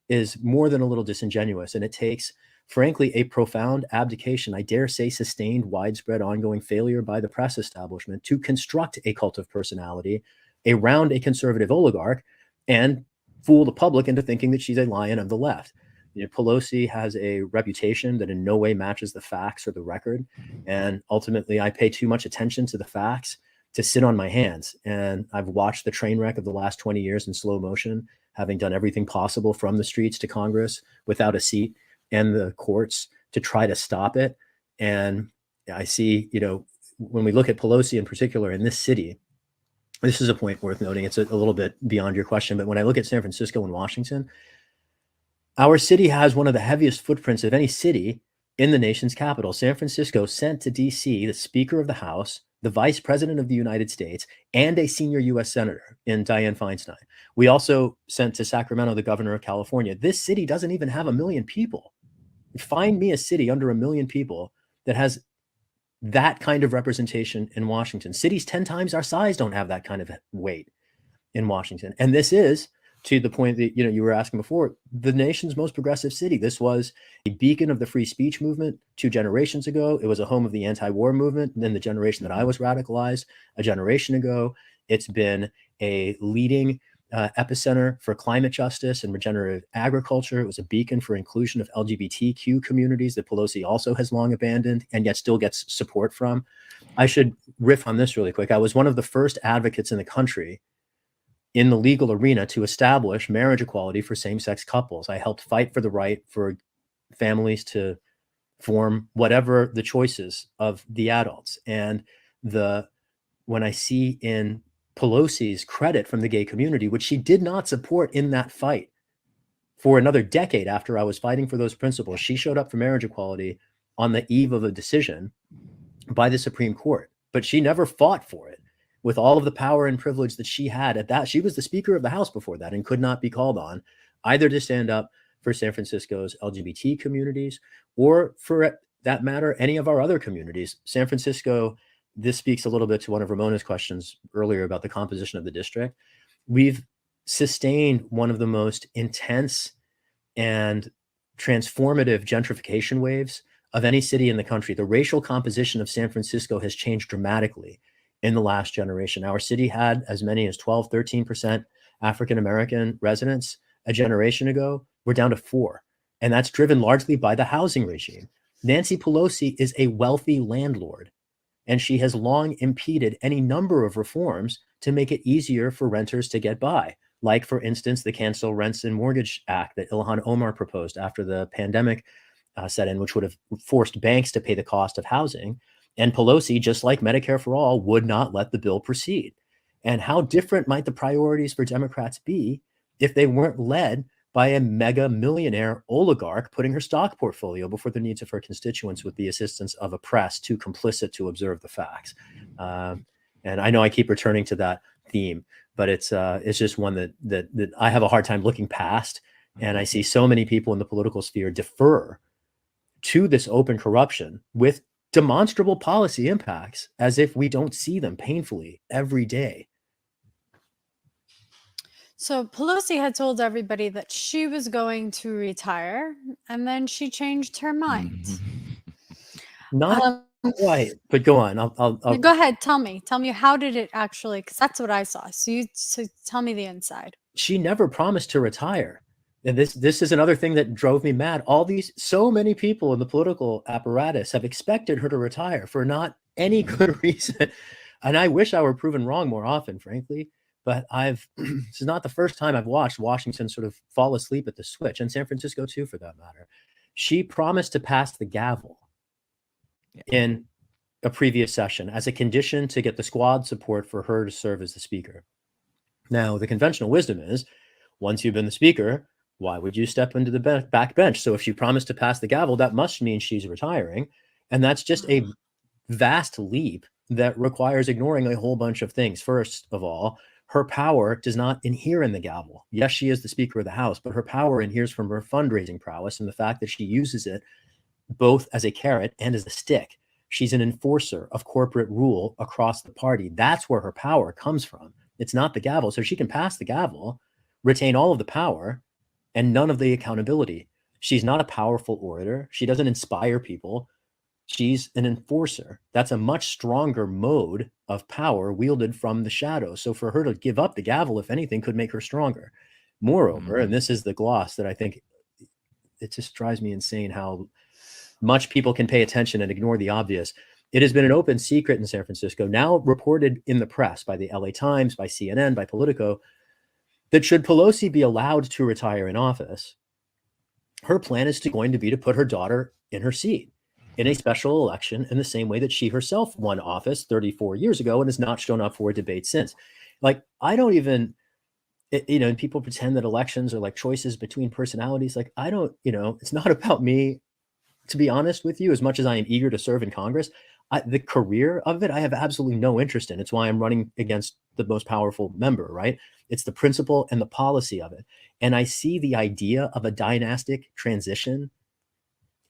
is more than a little disingenuous. And it takes, frankly, a profound abdication, I dare say sustained, widespread, ongoing failure by the press establishment to construct a cult of personality around a conservative oligarch and fool the public into thinking that she's a lion of the left. Pelosi has a reputation that in no way matches the facts or the record. And ultimately, I pay too much attention to the facts to sit on my hands. And I've watched the train wreck of the last 20 years in slow motion, having done everything possible from the streets to Congress without a seat and the courts to try to stop it. And I see, when we look at Pelosi in particular in this city, this is a point worth noting. It's a little bit beyond your question, but when I look at San Francisco and Washington, our city has one of the heaviest footprints of any city in the nation's capital. San Francisco sent to DC the Speaker of the House, the Vice President of the United States, and a senior U.S. Senator in Dianne Feinstein. We also sent to Sacramento the Governor of California. This city doesn't even have 1 million people. Find me a city under 1 million people that has that kind of representation in Washington. Cities 10 times our size don't have that kind of weight in Washington. And this is, to the point that you were asking before, the nation's most progressive city. This was a beacon of the free speech movement 2 generations ago. It was a home of the anti-war movement. And then the generation that I was radicalized a generation ago, it's been a leading epicenter for climate justice and regenerative agriculture. It was a beacon for inclusion of LGBTQ communities that Pelosi also has long abandoned and yet still gets support from. I should riff on this really quick. I was one of the first advocates in the country in the legal arena to establish marriage equality for same-sex couples. I helped fight for the right for families to form whatever the choices of the adults. And when I see in Pelosi's credit from the gay community, which she did not support in that fight for another decade after I was fighting for those principles, she showed up for marriage equality on the eve of a decision by the Supreme Court, but she never fought for it. With all of the power and privilege that she had at that, she was the Speaker of the House before that and could not be called on either to stand up for San Francisco's LGBT communities or, for that matter, any of our other communities. San Francisco, this speaks a little bit to one of Ramona's questions earlier about the composition of the district. We've sustained one of the most intense and transformative gentrification waves of any city in the country. The racial composition of San Francisco has changed dramatically in the last generation. Our city had as many as 12, 13% African-American residents a generation ago. We're down to 4%. And that's driven largely by the housing regime. Nancy Pelosi is a wealthy landlord, and she has long impeded any number of reforms to make it easier for renters to get by. Like, for instance, the Cancel Rents and Mortgage Act that Ilhan Omar proposed after the pandemic set in, which would have forced banks to pay the cost of housing. And Pelosi, just like Medicare for All, would not let the bill proceed. And how different might the priorities for Democrats be if they weren't led by a mega millionaire oligarch putting her stock portfolio before the needs of her constituents with the assistance of a press too complicit to observe the facts? And I know I keep returning to that theme, but it's just one that I have a hard time looking past. And I see so many people in the political sphere defer to this open corruption with demonstrable policy impacts as if we don't see them painfully every day. So Pelosi had told everybody that she was going to retire, and then she changed her mind. Not quite, but go on. I'll Go ahead. Tell me, how did it actually, because that's what I saw. So tell me the inside. She never promised to retire. And this is another thing that drove me mad. So many people in the political apparatus have expected her to retire for not any good reason. And I wish I were proven wrong more often, frankly. But this is not the first time I've watched Washington sort of fall asleep at the switch, and San Francisco too, for that matter. She promised to pass the gavel in a previous session as a condition to get the squad support for her to serve as the speaker. Now, the conventional wisdom is, once you've been the speaker, why would you step into the back bench? So if she promised to pass the gavel, that must mean she's retiring. And that's just a vast leap that requires ignoring a whole bunch of things. First of all, her power does not inhere in the gavel. Yes, she is the Speaker of the House, but her power inheres from her fundraising prowess and the fact that she uses it both as a carrot and as a stick. She's an enforcer of corporate rule across the party. That's where her power comes from. It's not the gavel. So she can pass the gavel, retain all of the power, and none of the accountability. She's not a powerful orator. She doesn't inspire people. She's an enforcer. That's a much stronger mode of power wielded from the shadows. So for her to give up the gavel, if anything, could make her stronger. Moreover, and this is the gloss that I think it just drives me insane how much people can pay attention and ignore the obvious. It has been an open secret in San Francisco, now reported in the press by the LA Times, by CNN, by Politico, that should Pelosi be allowed to retire in office, her plan is going to be to put her daughter in her seat in a special election in the same way that she herself won office 34 years ago and has not shown up for a debate since. Like, I don't even, and people pretend that elections are like choices between personalities. Like, I don't, it's not about me, to be honest with you, as much as I am eager to serve in Congress. The career of it, I have absolutely no interest in. It's why I'm running against the most powerful member, right? It's the principle and the policy of it. And I see the idea of a dynastic transition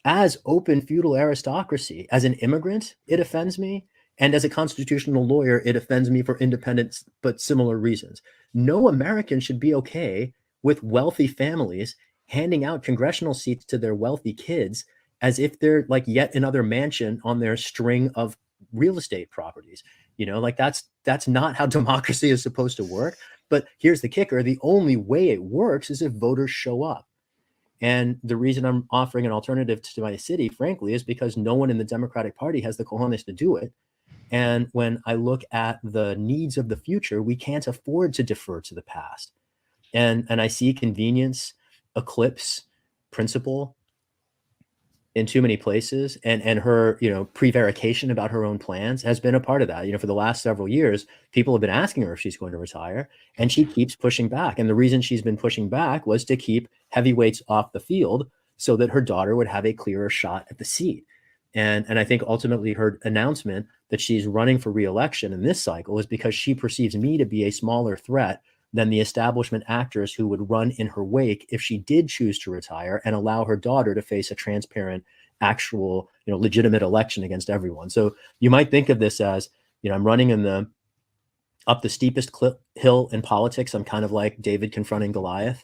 as open feudal aristocracy. As an immigrant, it offends me. And as a constitutional lawyer, it offends me for independent but similar reasons. No American should be okay with wealthy families handing out congressional seats to their wealthy kids as if they're like yet another mansion on their string of real estate properties. Like that's not how democracy is supposed to work. But here's the kicker. The only way it works is if voters show up. And the reason I'm offering an alternative to my city, frankly, is because no one in the Democratic Party has the cojones to do it. And when I look at the needs of the future, we can't afford to defer to the past. And I see convenience eclipse principle in too many places, and her, prevarication about her own plans has been a part of that. For the last several years, people have been asking her if she's going to retire, and she keeps pushing back. And the reason she's been pushing back was to keep heavyweights off the field so that her daughter would have a clearer shot at the seat. And I think ultimately her announcement that she's running for re-election in this cycle is because she perceives me to be a smaller threat than the establishment actors who would run in her wake if she did choose to retire and allow her daughter to face a transparent, actual, legitimate election against everyone. So you might think of this as, I'm running up the steepest hill in politics. I'm kind of like David confronting Goliath.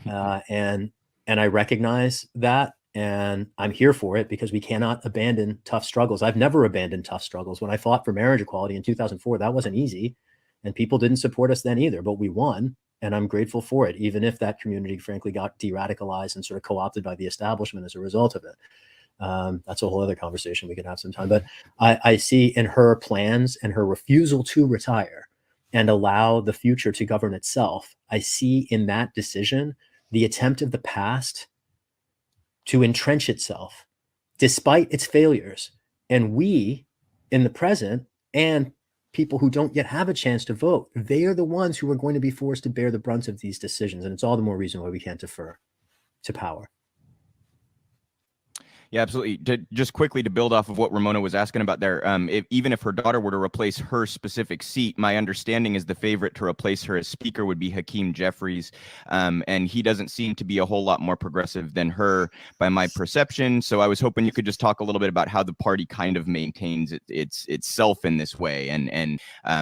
And I recognize that, and I'm here for it because we cannot abandon tough struggles. I've never abandoned tough struggles. When I fought for marriage equality in 2004, that wasn't easy. And people didn't support us then either, but we won, and I'm grateful for it, even if that community, frankly, got de-radicalized and sort of co-opted by the establishment as a result of it. That's a whole other conversation we could have sometime. But I see in her plans and her refusal to retire and allow the future to govern itself, I see in that decision the attempt of the past to entrench itself despite its failures. And we, in the present, and people who don't yet have a chance to vote, they are the ones who are going to be forced to bear the brunt of these decisions. And it's all the more reason why we can't defer to power. Yeah, absolutely. Just quickly to build off of what Ramona was asking about there, even if her daughter were to replace her specific seat, my understanding is the favorite to replace her as speaker would be Hakeem Jeffries, and he doesn't seem to be a whole lot more progressive than her by my perception. So I was hoping you could just talk a little bit about how the party kind of maintains itself in this way, and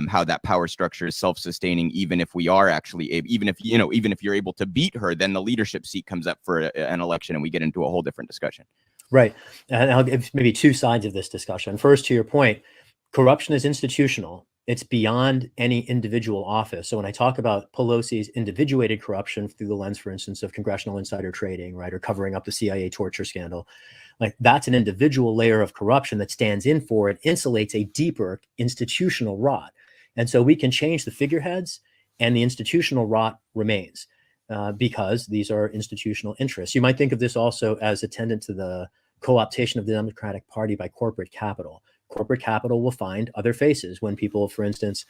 how that power structure is self-sustaining. Even if we are actually, even if you're able to beat her, then the leadership seat comes up for an election, and we get into a whole different discussion. Right. And I'll give maybe two sides of this discussion. First, to your point, corruption is institutional. It's beyond any individual office. So when I talk about Pelosi's individuated corruption through the lens, for instance, of congressional insider trading, right, or covering up the CIA torture scandal, like that's an individual layer of corruption that stands in for it, insulates a deeper institutional rot. And so we can change the figureheads and the institutional rot remains. Because these are institutional interests. You might think of this also as attendant to the co-optation of the Democratic Party by corporate capital. Corporate capital will find other faces when people, for instance,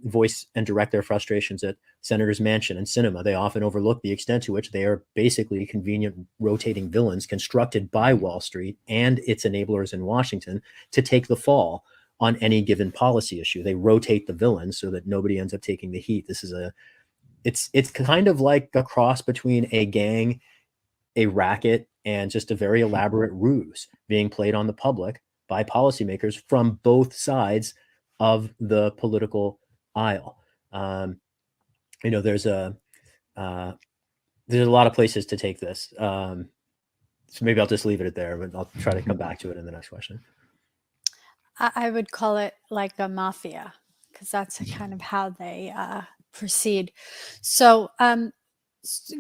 voice and direct their frustrations at Senator's Mansion and Cinema. They often overlook the extent to which they are basically convenient rotating villains constructed by Wall Street and its enablers in Washington to take the fall on any given policy issue. They rotate the villains so that nobody ends up taking the heat. This is it's kind of like a cross between a gang, a racket, and just a very elaborate ruse being played on the public by policymakers from both sides of the political aisle. There's a lot of places to take this. So maybe I'll just leave it at there, but I'll try to come back to it in the next question. I would call it like a mafia, because that's kind of how they proceed. So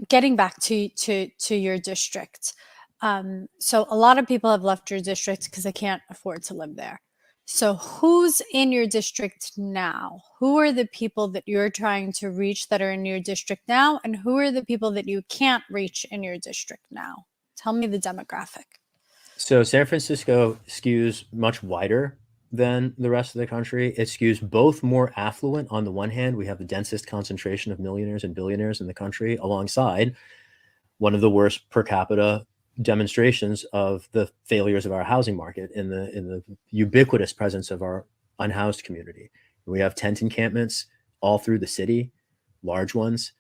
getting back to your district. So a lot of people have left your district because they can't afford to live there. So who's in your district now? Who are the people that you're trying to reach that are in your district now? And who are the people that you can't reach in your district now? Tell me the demographic. So San Francisco skews much wider than the rest of the country. It skews both more affluent. On the one hand, we have the densest concentration of millionaires and billionaires in the country, alongside one of the worst per capita demonstrations of the failures of our housing market in the ubiquitous presence of our unhoused community. We have tent encampments all through the city, large ones,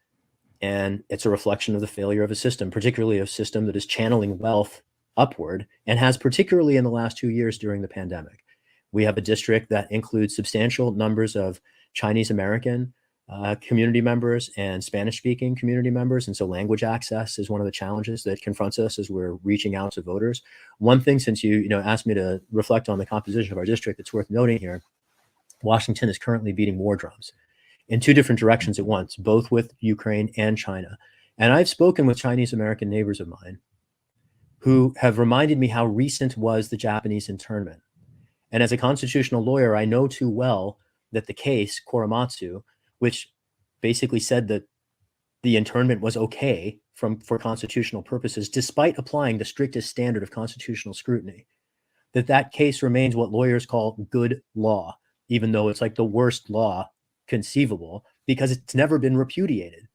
and it's a reflection of the failure of a system, particularly a system that is channeling wealth upward, and has, particularly in the last 2 years during the pandemic. We have a district that includes substantial numbers of Chinese American community members and Spanish-speaking community members. And so language access is one of the challenges that confronts us as we're reaching out to voters. One thing, since you asked me to reflect on the composition of our district, it's worth noting here, Washington is currently beating war drums in two different directions at once, both with Ukraine and China. And I've spoken with Chinese American neighbors of mine who have reminded me how recent was the Japanese internment. And as a constitutional lawyer, I know too well that the case, Korematsu, which basically said that the internment was okay for constitutional purposes, despite applying the strictest standard of constitutional scrutiny, that case remains what lawyers call good law, even though it's like the worst law conceivable, because it's never been repudiated.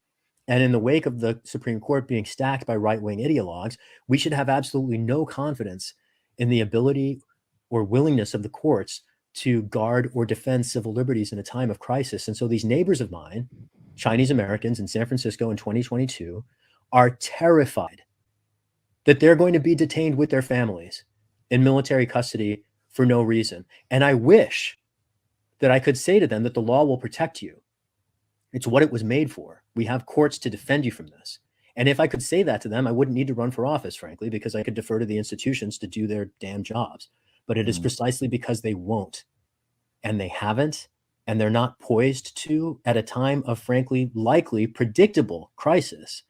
And in the wake of the Supreme Court being stacked by right-wing ideologues, we should have absolutely no confidence in the ability or willingness of the courts to guard or defend civil liberties in a time of crisis. And so these neighbors of mine, Chinese Americans in San Francisco in 2022, are terrified that they're going to be detained with their families in military custody for no reason. And I wish that I could say to them that the law will protect you. It's what it was made for. We have courts to defend you from this. And if I could say that to them, I wouldn't need to run for office, frankly, because I could defer to the institutions to do their damn jobs. But it is precisely because they won't, and they haven't, and they're not poised to at a time of, frankly, likely predictable crisis.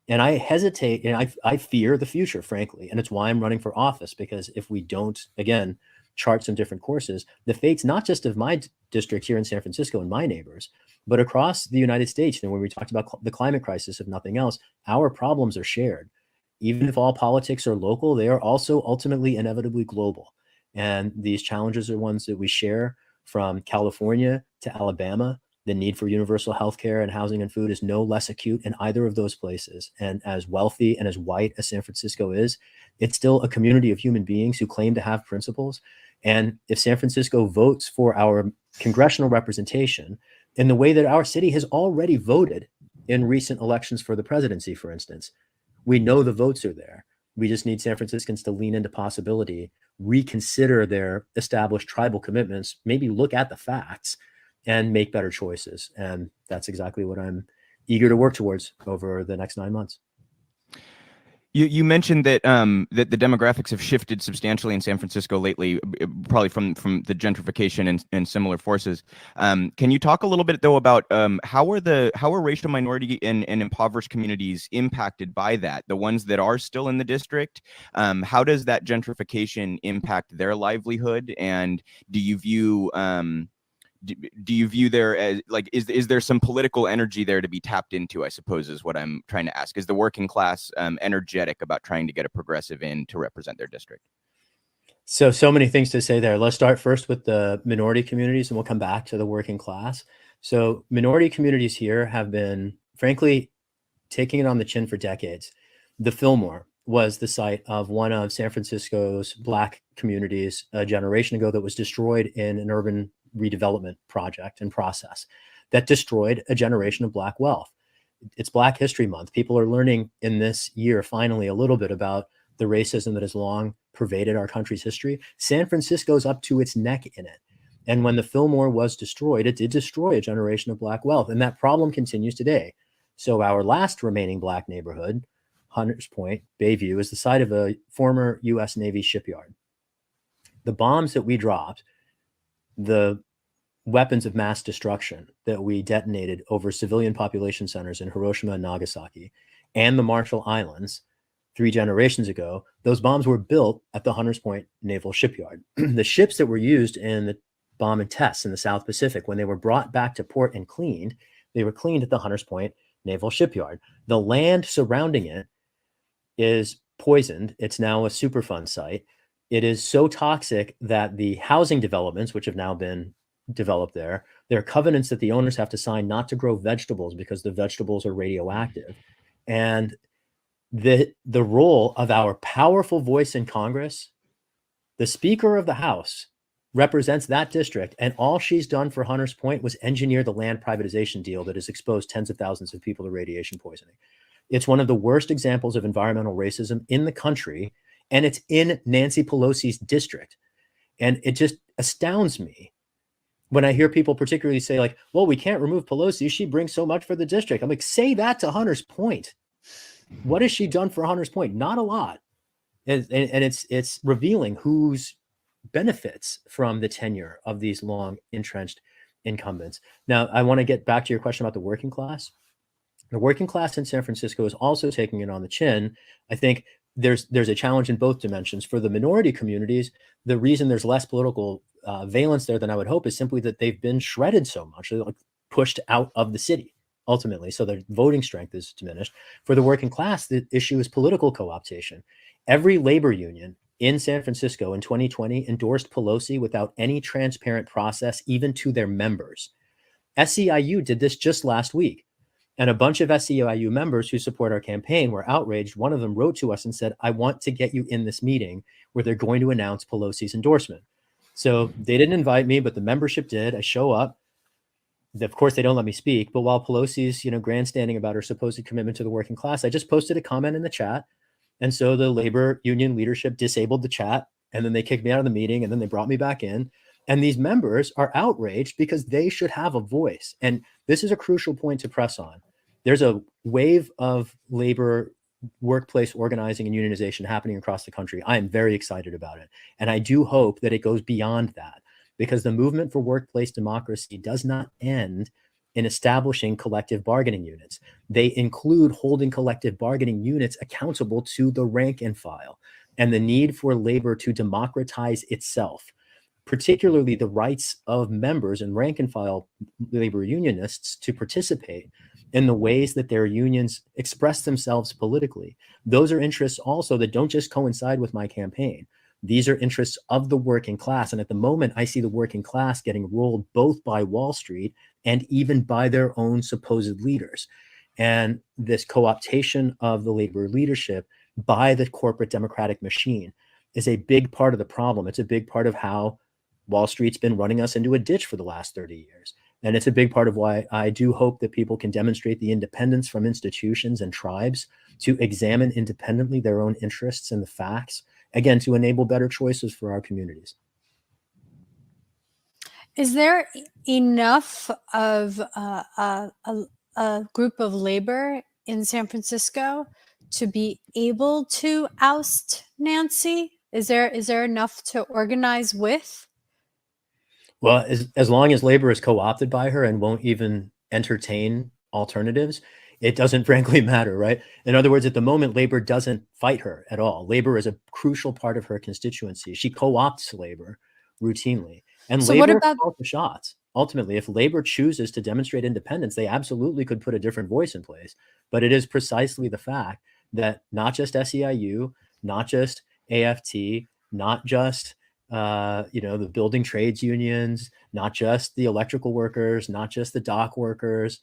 And I hesitate, and I fear the future, frankly. And it's why I'm running for office, because if we don't, again, chart some different courses, the fates, not just of my district here in San Francisco and my neighbors, but across the United States, when we talked about the climate crisis, if nothing else, our problems are shared. Even if all politics are local, they are also ultimately inevitably global. And these challenges are ones that we share from California to Alabama. The need for universal healthcare and housing and food is no less acute in either of those places. And as wealthy and as white as San Francisco is, it's still a community of human beings who claim to have principles. And if San Francisco votes for our congressional representation in the way that our city has already voted in recent elections for the presidency, for instance, we know the votes are there. We just need San Franciscans to lean into possibility, reconsider their established tribal commitments, maybe look at the facts and make better choices. And that's exactly what I'm eager to work towards over the next 9 months. You mentioned that that the demographics have shifted substantially in San Francisco lately, probably from the gentrification and similar forces. Can you talk a little bit though about how are racial minority and impoverished communities impacted by that? The ones that are still in the district, how does that gentrification impact their livelihood? And do you view do you view there as like, is there some political energy there to be tapped into, I suppose, is what I'm trying to ask. Is the working class energetic about trying to get a progressive in to represent their district? So many things to say there. Let's start first with the minority communities, and we'll come back to the working class. So minority communities here have been, frankly, taking it on the chin for decades. The Fillmore was the site of one of San Francisco's Black communities a generation ago that was destroyed in an urban redevelopment project and process that destroyed a generation of Black wealth. It's Black History Month. People are learning in this year, finally, a little bit about the racism that has long pervaded our country's history. San Francisco's up to its neck in it. And when the Fillmore was destroyed, it did destroy a generation of Black wealth. And that problem continues today. So our last remaining Black neighborhood, Hunters Point, Bayview, is the site of a former U.S. Navy shipyard. The bombs that we dropped, the weapons of mass destruction that we detonated over civilian population centers in Hiroshima and Nagasaki and the Marshall Islands 3 generations ago, those bombs were built at the Hunters Point Naval Shipyard. The ships that were used in the bombing tests in the South Pacific, when they were brought back to port and cleaned, they were cleaned at the Hunters Point Naval Shipyard. The land surrounding it is poisoned. It's now a Superfund site. It is so toxic that the housing developments, which have now been developed there are covenants that the owners have to sign not to grow vegetables because the vegetables are radioactive. And the role of our powerful voice in Congress, the Speaker of the House represents that district, and all she's done for Hunters Point was engineer the land privatization deal that has exposed tens of thousands of people to radiation poisoning. It's one of the worst examples of environmental racism in the country, and it's in Nancy Pelosi's district. And it just astounds me when I hear people particularly say, like, well, we can't remove Pelosi, she brings so much for the district. I'm like, say that to Hunters Point. What has she done for Hunters Point? Not a lot. And it's revealing who's benefits from the tenure of these long entrenched incumbents. Now, I want to get back to your question about the working class. The working class in San Francisco is also taking it on the chin. I think there's a challenge in both dimensions. For the minority communities, the reason there's less political valence there than I would hope is simply that they've been shredded so much, they're like pushed out of the city ultimately, so their voting strength is diminished. For the working class, the issue is political co-optation. Every labor union in San Francisco in 2020 endorsed Pelosi without any transparent process, even to their members. SEIU did this just last week. And a bunch of SEIU members who support our campaign were outraged. One of them wrote to us and said, I want to get you in this meeting where they're going to announce Pelosi's endorsement. So they didn't invite me, but the membership did. I show up. Of course, they don't let me speak. But while Pelosi's, grandstanding about her supposed commitment to the working class, I just posted a comment in the chat. And so the labor union leadership disabled the chat. And then they kicked me out of the meeting. And then they brought me back in. And these members are outraged because they should have a voice. And this is a crucial point to press on. There's a wave of labor workplace organizing and unionization happening across the country. I am very excited about it. And I do hope that it goes beyond that, because the movement for workplace democracy does not end in establishing collective bargaining units. They include holding collective bargaining units accountable to the rank and file, and the need for labor to democratize itself, particularly the rights of members and rank and file labor unionists to participate in the ways that their unions express themselves politically. Those are interests also that don't just coincide with my campaign. These are interests of the working class. And at the moment, I see the working class getting rolled both by Wall Street and even by their own supposed leaders. And this co-optation of the labor leadership by the corporate democratic machine is a big part of the problem. It's a big part of how Wall Street's been running us into a ditch for the last 30 years. And it's a big part of why I do hope that people can demonstrate the independence from institutions and tribes to examine independently their own interests and the facts, again, to enable better choices for our communities. Is there enough of a group of labor in San Francisco to be able to oust Nancy? Is there enough to organize with? Well, as long as labor is co-opted by her and won't even entertain alternatives, it doesn't frankly matter, right? In other words, at the moment, labor doesn't fight her at all. Labor is a crucial part of her constituency. She co-opts labor routinely. And So labor what about calls the shots. ultimately, if labor chooses to demonstrate independence, they absolutely could put a different voice in place. But it is precisely the fact that not just SEIU, not just AFT, not just the building trades unions, not just the electrical workers, not just the dock workers,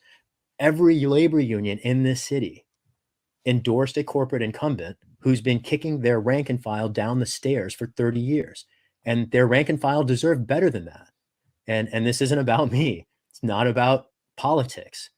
every labor union in this city endorsed a corporate incumbent who's been kicking their rank and file down the stairs for 30 years. And their rank and file deserve better than that. And this isn't about me. It's not about politics,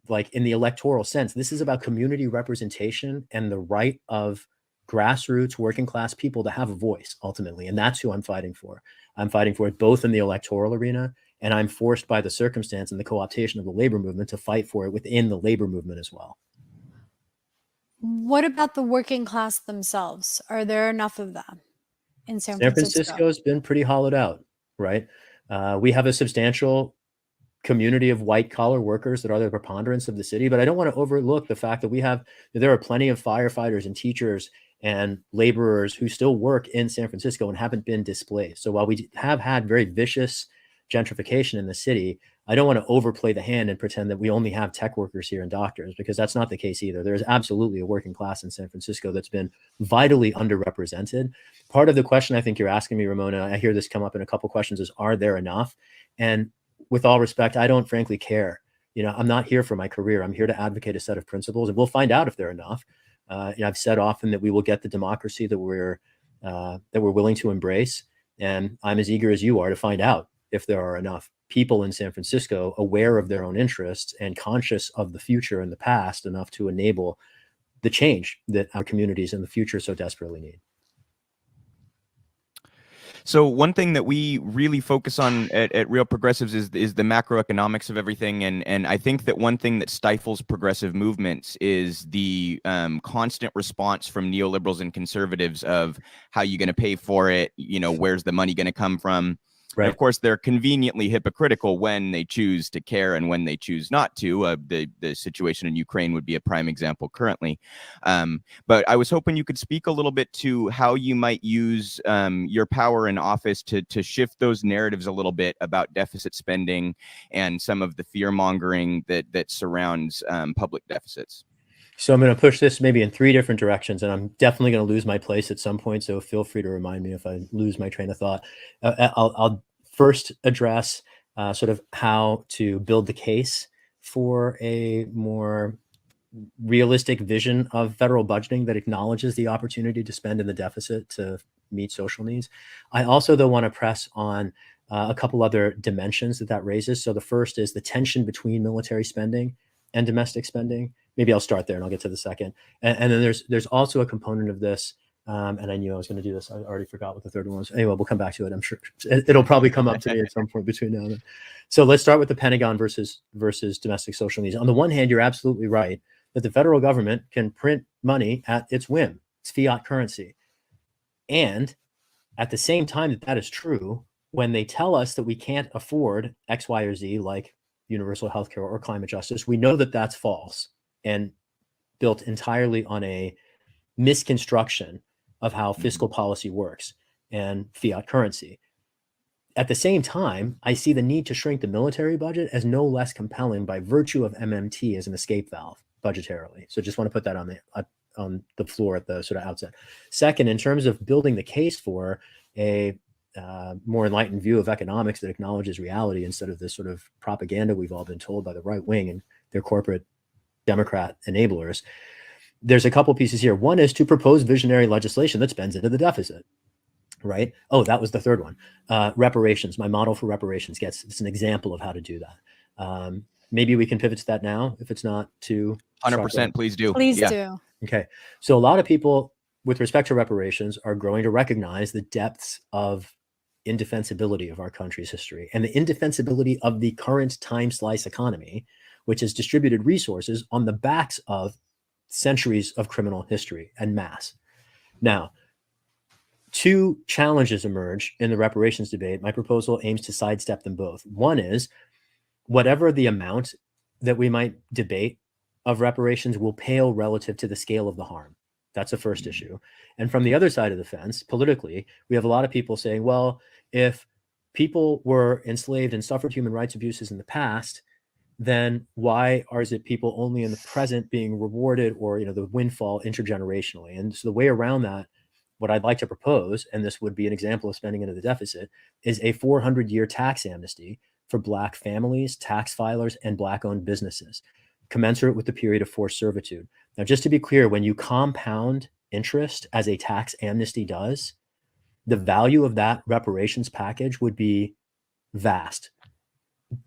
like in the electoral sense. This is about community representation and the right of grassroots working class people to have a voice ultimately. And that's who I'm fighting for. I'm fighting for it both in the electoral arena, and I'm forced by the circumstance and the co-optation of the labor movement to fight for it within the labor movement as well. What about the working class themselves? Are there enough of them in San Francisco has been pretty hollowed out, right? We have a substantial community of white collar workers that are the preponderance of the city, but I don't want to overlook the fact that there are plenty of firefighters and teachers and laborers who still work in San Francisco and haven't been displaced. So while we have had very vicious gentrification in the city, I don't want to overplay the hand and pretend that we only have tech workers here and doctors, because that's not the case either. There's absolutely a working class in San Francisco that's been vitally underrepresented. Part of the question I think you're asking me, Ramona, I hear this come up in a couple questions, is, are there enough? And with all respect, I don't frankly care. I'm not here for my career. I'm here to advocate a set of principles, and we'll find out if they're enough. I've said often that we will get the democracy that we're willing to embrace, and I'm as eager as you are to find out if there are enough people in San Francisco aware of their own interests and conscious of the future and the past enough to enable the change that our communities in the future so desperately need. So one thing that we really focus on at Real Progressives is the macroeconomics of everything, and I think that one thing that stifles progressive movements is the constant response from neoliberals and conservatives of how you're going to pay for it, where's the money going to come from. Right. And of course, they're conveniently hypocritical when they choose to care and when they choose not to. The situation in Ukraine would be a prime example currently. But I was hoping you could speak a little bit to how you might use your power in office to shift those narratives a little bit about deficit spending and some of the fear mongering that surrounds public deficits. So I'm going to push this maybe in 3 different directions, and I'm definitely going to lose my place at some point. So feel free to remind me if I lose my train of thought. I'll first address sort of how to build the case for a more realistic vision of federal budgeting that acknowledges the opportunity to spend in the deficit to meet social needs. I also, though, want to press on a couple other dimensions that raises. So the first is the tension between military spending and domestic spending. Maybe I'll start there and I'll get to the second. And then there's also a component of this, and I knew I was going to do this. I already forgot what the third one was. Anyway, we'll come back to it. I'm sure it'll probably come up to me at some point between now and then. So let's start with the Pentagon versus domestic social needs. On the one hand, you're absolutely right that the federal government can print money at its whim. It's fiat currency. And at the same time that is true, when they tell us that we can't afford X, Y, or Z, like universal healthcare or climate justice, we know that that's false and built entirely on a misconstruction of how fiscal policy works and fiat currency. At the same time, I see the need to shrink the military budget as no less compelling by virtue of MMT as an escape valve budgetarily. So just want to put that on the floor at the sort of outset. Second, in terms of building the case for a more enlightened view of economics that acknowledges reality instead of this sort of propaganda we've all been told by the right wing and their corporate Democrat enablers, there's a couple pieces here. One is to propose visionary legislation that spends into the deficit, right? Oh, that was the third one. Reparations. My model for reparations it's an example of how to do that. Maybe we can pivot to that now if it's not too 100%. Please do. Please do. Okay. So a lot of people with respect to reparations are growing to recognize the depths of indefensibility of our country's history and the indefensibility of the current time slice economy, which has distributed resources on the backs of centuries of criminal history and mass. Now, 2 challenges emerge in the reparations debate. My proposal aims to sidestep them both. One is whatever the amount that we might debate of reparations will pale relative to the scale of the harm. That's the first issue. And from the other side of the fence, politically, we have a lot of people saying, well, if people were enslaved and suffered human rights abuses in the past, then why is it people only in the present being rewarded, or, the windfall intergenerationally? And so the way around that, what I'd like to propose, and this would be an example of spending into the deficit, is a 400-year tax amnesty for Black families, tax filers, and Black-owned businesses, commensurate with the period of forced servitude. Now, just to be clear, when you compound interest as a tax amnesty does, the value of that reparations package would be vast.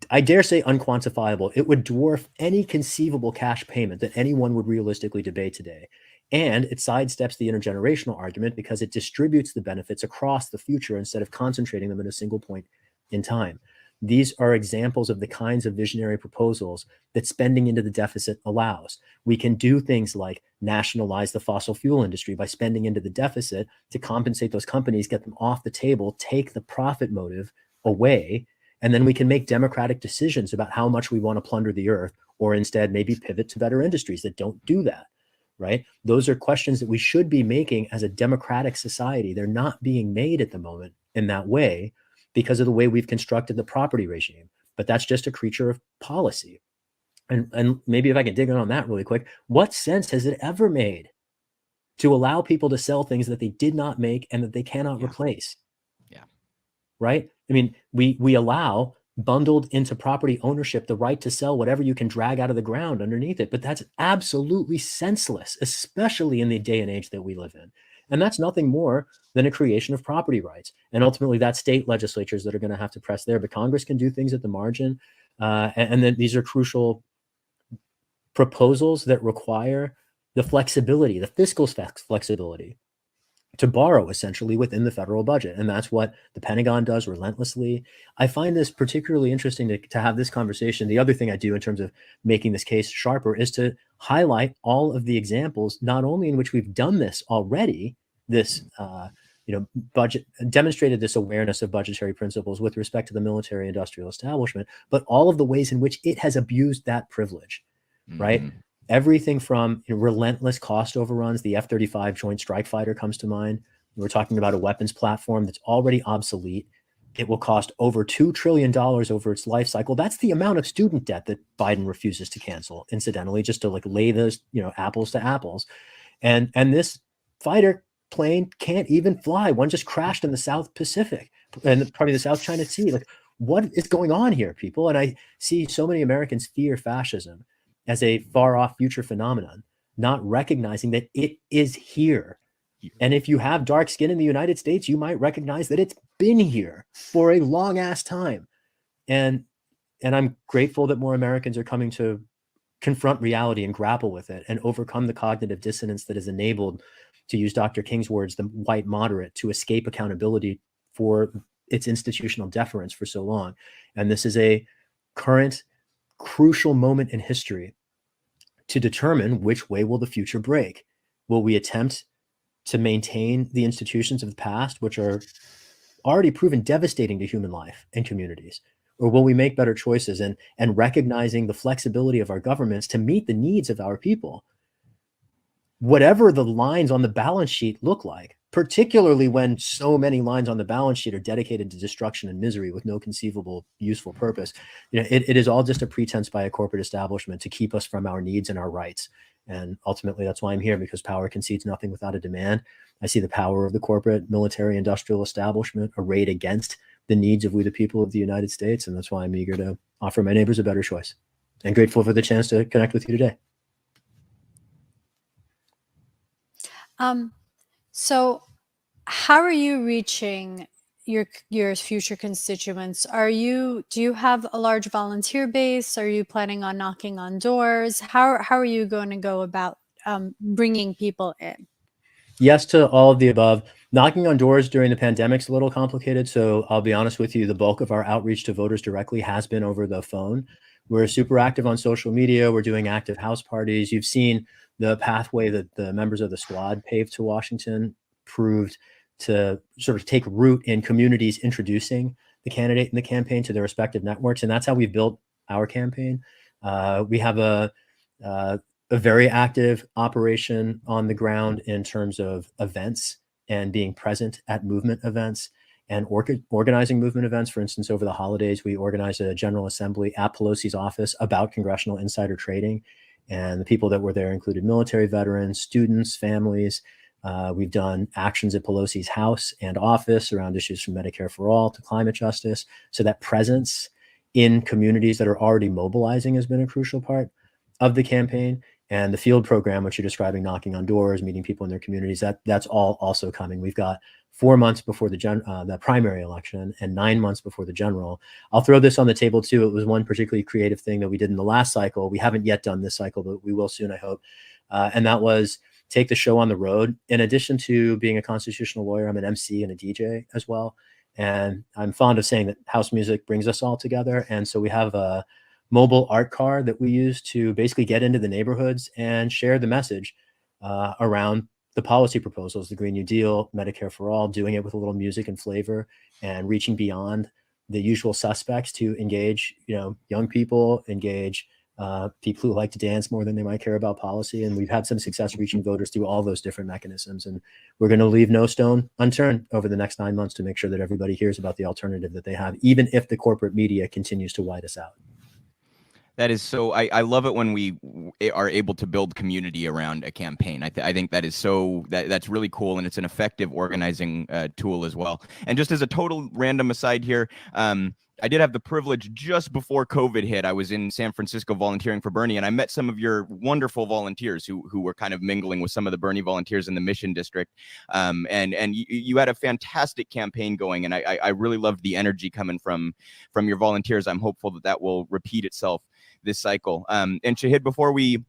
I dare say unquantifiable. It would dwarf any conceivable cash payment that anyone would realistically debate today. And it sidesteps the intergenerational argument because it distributes the benefits across the future instead of concentrating them at a single point in time. These are examples of the kinds of visionary proposals that spending into the deficit allows. We can do things like nationalize the fossil fuel industry by spending into the deficit to compensate those companies, get them off the table, take the profit motive away, and then we can make democratic decisions about how much we want to plunder the earth, or instead maybe pivot to better industries that don't do that, right? Those are questions that we should be making as a democratic society. They're not being made at the moment in that way because of the way we've constructed the property regime. But that's just a creature of policy. And maybe if I can dig in on that really quick, what sense has it ever made to allow people to sell things that they did not make and that they cannot replace? Yeah. Right? I mean, we allow bundled into property ownership the right to sell whatever you can drag out of the ground underneath it. But that's absolutely senseless, especially in the day and age that we live in. And that's nothing more than a creation of property rights. And ultimately, that's state legislatures that are going to have to press there. But Congress can do things at the margin. And then these are crucial proposals that require the flexibility, the fiscal flexibility, to borrow essentially within the federal budget. And that's what the Pentagon does relentlessly. I find this particularly interesting to have this conversation. The other thing I do in terms of making this case sharper is to highlight all of the examples, not only in which we've done this already, this budget demonstrated this awareness of budgetary principles with respect to the military industrial establishment, but all of the ways in which it has abused that privilege, right? Everything from relentless cost overruns. The F-35 Joint Strike Fighter comes to mind. We're talking about a weapons platform that's already obsolete. It will cost over $2 trillion over its life cycle. That's the amount of student debt that Biden refuses to cancel, incidentally, just to lay those, apples to apples. And this fighter plane can't even fly. One just crashed in the South Pacific and probably the South China Sea. What is going on here, people? And I see so many Americans fear fascism as a far-off future phenomenon, not recognizing that it is here. And if you have dark skin in the United States, you might recognize that it's been here for a long-ass time. And I'm grateful that more Americans are coming to confront reality and grapple with it and overcome the cognitive dissonance that is enabled, to use Dr. King's words, the white moderate to escape accountability for its institutional deference for so long. And this is a current crucial moment in history to determine which way will the future break. Will we attempt to maintain the institutions of the past, which are already proven devastating to human life and communities? Or will we make better choices and recognizing the flexibility of our governments to meet the needs of our people, whatever the lines on the balance sheet look like, particularly when so many lines on the balance sheet are dedicated to destruction and misery with no conceivable useful purpose? It is all just a pretense by a corporate establishment to keep us from our needs and our rights. And ultimately, that's why I'm here, because power concedes nothing without a demand. I see the power of the corporate military industrial establishment arrayed against the needs of we the people of the United States. And that's why I'm eager to offer my neighbors a better choice, and grateful for the chance to connect with you today. So how are you reaching your future constituents? Do you have a large volunteer base? Are you planning on knocking on doors? How are you going to go about bringing people in? Yes to all of the above. Knocking on doors during the pandemic's a little complicated, so I'll be honest with you, the bulk of our outreach to voters directly has been over the phone. We're super active on social media. We're doing active house parties. You've seen the pathway that the members of the squad paved to Washington proved to sort of take root in communities introducing the candidate and the campaign to their respective networks. And that's how we've built our campaign. We have a very active operation on the ground in terms of events and being present at movement events. and organizing movement events. For instance, over the holidays, we organized a General Assembly at Pelosi's office about congressional insider trading. And the people that were there included military veterans, students, families. We've done actions at Pelosi's house and office around issues from Medicare for All to climate justice. So that presence in communities that are already mobilizing has been a crucial part of the campaign. And the field program, which you're describing, knocking on doors, meeting people in their communities, that's all also coming. We've got 4 months before the primary election and 9 months before the general. I'll throw this on the table too. It was one particularly creative thing that we did in the last cycle. We haven't yet done this cycle, but we will soon, I hope. And that was take the show on the road. In addition to being a constitutional lawyer, I'm an MC and a DJ as well. And I'm fond of saying that house music brings us all together. And so we have a mobile art car that we use to basically get into the neighborhoods and share the message around the policy proposals, the Green New Deal, Medicare for All, doing it with a little music and flavor and reaching beyond the usual suspects to engage, young people, engage people who like to dance more than they might care about policy. And we've had some success reaching voters through all those different mechanisms. And we're going to leave no stone unturned over the next 9 months to make sure that everybody hears about the alternative that they have, even if the corporate media continues to white us out. That is so. I love it when we are able to build community around a campaign. I think that is so. That's really cool, and it's an effective organizing tool as well. And just as a total random aside here, I did have the privilege just before COVID hit. I was in San Francisco volunteering for Bernie, and I met some of your wonderful volunteers who were kind of mingling with some of the Bernie volunteers in the Mission District. And you had a fantastic campaign going, and I really loved the energy coming from your volunteers. I'm hopeful that will repeat itself this cycle. And Shahid, before we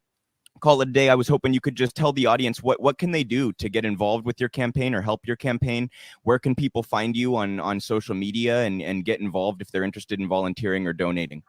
call it a day, I was hoping you could just tell the audience what can they do to get involved with your campaign or help your campaign? Where can people find you on social media and get involved if they're interested in volunteering or donating?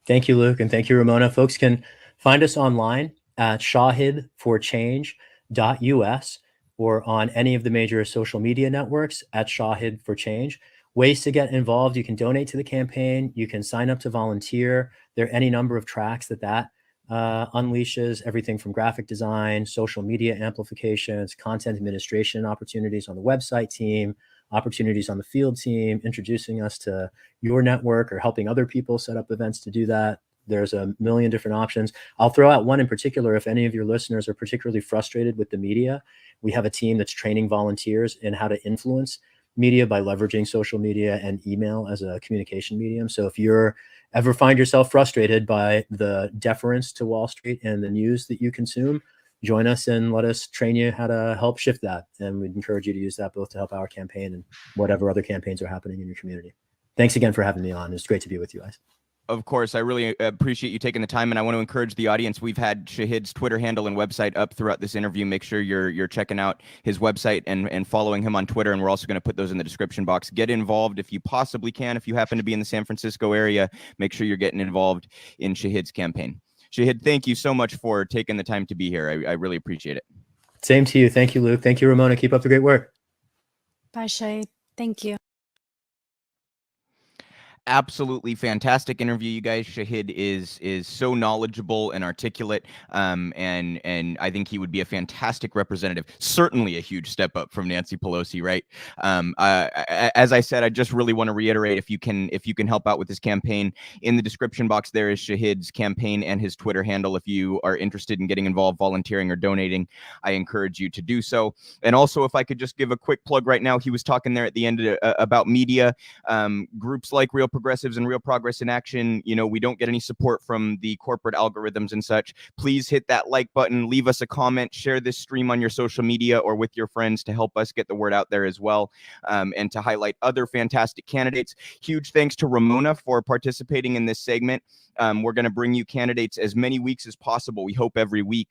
Thank you, Luke, and thank you, Ramona. Folks can find us online at shahidforchange.us or on any of the major social media networks at Shahid for Change. Ways to get involved: you can donate to the campaign, you can sign up to volunteer. There are any number of tracks that unleashes, everything from graphic design, social media amplifications, content administration opportunities on the website team, opportunities on the field team, introducing us to your network or helping other people set up events to do that. There's a million different options. I'll throw out one in particular. If any of your listeners are particularly frustrated with the media, we have a team that's training volunteers in how to influence media by leveraging social media and email as a communication medium. So if you're ever find yourself frustrated by the deference to Wall Street and the news that you consume, join us and let us train you how to help shift that. And we'd encourage you to use that both to help our campaign and whatever other campaigns are happening in your community. Thanks again for having me on. It's great to be with you guys. Of course, I really appreciate you taking the time, and I want to encourage the audience. We've had Shahid's Twitter handle and website up throughout this interview. Make sure you're checking out his website and following him on Twitter, and we're also going to put those in the description box. Get involved if you possibly can. If you happen to be in the San Francisco area, make sure you're getting involved in Shahid's campaign. Shahid, thank you so much for taking the time to be here. I really appreciate it. Same to you. Thank you, Luke. Thank you, Ramona. Keep up the great work. Bye, Shahid. Thank you. Absolutely fantastic interview, you guys. Shahid is so knowledgeable and articulate, and I think he would be a fantastic representative. Certainly a huge step up from Nancy Pelosi, right? As I said, I just really want to reiterate, if you can help out with this campaign, in the description box there is Shahid's campaign and his Twitter handle. If you are interested in getting involved, volunteering, or donating, I encourage you to do so. And also, if I could just give a quick plug right now, he was talking there at the end about media, groups like Real Progressives and Real Progress in Action. We don't get any support from the corporate algorithms and such. Please hit that like button, leave us a comment, share this stream on your social media or with your friends to help us get the word out there as well, and to highlight other fantastic candidates. Huge thanks to Ramona for participating in this segment. We're going to bring you candidates as many weeks as possible. We hope every week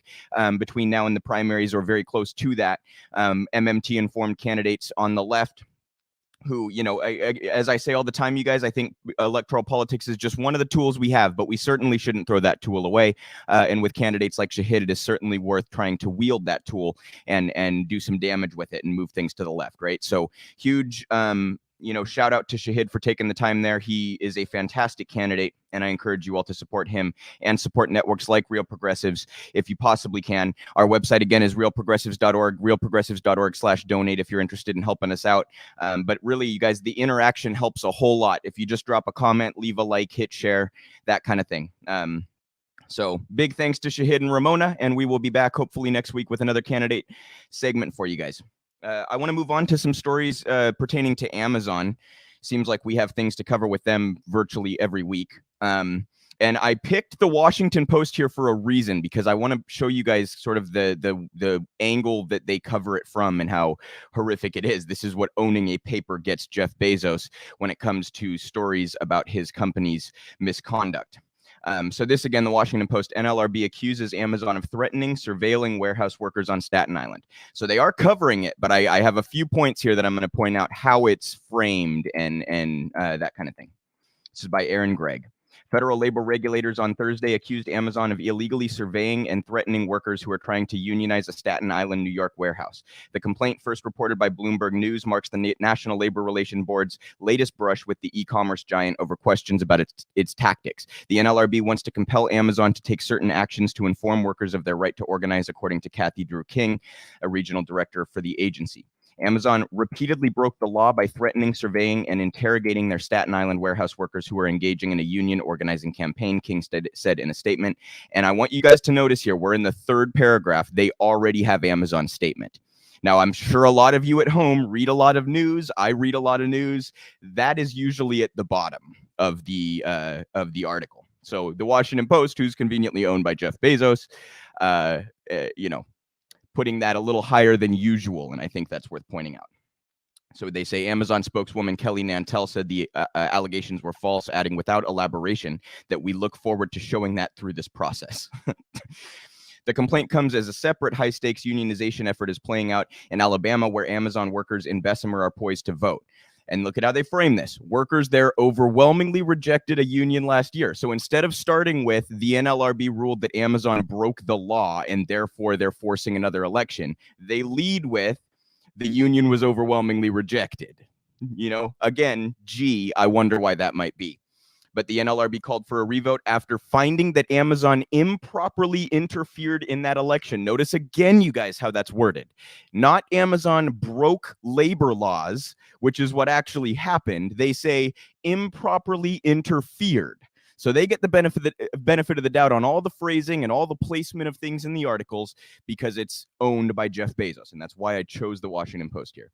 between now and the primaries, or very close to that. MMT informed candidates on the left, who, as I say all the time, you guys, I think electoral politics is just one of the tools we have, but we certainly shouldn't throw that tool away. And with candidates like Shahid, it is certainly worth trying to wield that tool and do some damage with it and move things to the left, right? So huge, shout out to Shahid for taking the time there. He is a fantastic candidate, and I encourage you all to support him and support networks like Real Progressives if you possibly can. Our website, again, is realprogressives.org, realprogressives.org/donate if you're interested in helping us out. But really, you guys, the interaction helps a whole lot. If you just drop a comment, leave a like, hit share, that kind of thing. So big thanks to Shahid and Ramona, and we will be back hopefully next week with another candidate segment for you guys. I want to move on to some stories pertaining to Amazon. Seems like we have things to cover with them virtually every week. And I picked the Washington Post here for a reason, because I want to show you guys sort of the angle that they cover it from and how horrific it is. This is what owning a paper gets Jeff Bezos when it comes to stories about his company's misconduct. So this, again, the Washington Post, NLRB accuses Amazon of threatening, surveilling warehouse workers on Staten Island. So they are covering it, but I have a few points here that I'm going to point out how it's framed and that kind of thing. This is by Aaron Gregg. Federal labor regulators on Thursday accused Amazon of illegally surveying and threatening workers who are trying to unionize a Staten Island, New York warehouse. The complaint, first reported by Bloomberg News, marks the National Labor Relations Board's latest brush with the e-commerce giant over questions about its tactics. The NLRB wants to compel Amazon to take certain actions to inform workers of their right to organize, according to Kathy Drew King, a regional director for the agency. Amazon repeatedly broke the law by threatening, surveying, and interrogating their Staten Island warehouse workers who were engaging in a union organizing campaign, King said in a statement. And I want you guys to notice here, we're in the third paragraph. They already have Amazon's statement. Now, I'm sure a lot of you at home read a lot of news. I read a lot of news. That is usually at the bottom of the article. So the Washington Post, who's conveniently owned by Jeff Bezos, putting that a little higher than usual, and I think that's worth pointing out. So they say Amazon spokeswoman Kelly Nantel said the allegations were false, adding without elaboration that we look forward to showing that through this process. The complaint comes as a separate high-stakes unionization effort is playing out in Alabama, where Amazon workers in Bessemer are poised to vote. And look at how they frame this. Workers there overwhelmingly rejected a union last year. So instead of starting with the NLRB ruled that Amazon broke the law and therefore they're forcing another election, they lead with the union was overwhelmingly rejected. Again, I wonder why that might be. But the NLRB called for a revote after finding that Amazon improperly interfered in that election. Notice again, you guys, how that's worded. Not Amazon broke labor laws, which is what actually happened. They say improperly interfered. So they get the benefit of the doubt on all the phrasing and all the placement of things in the articles because it's owned by Jeff Bezos. And that's why I chose the Washington Post here.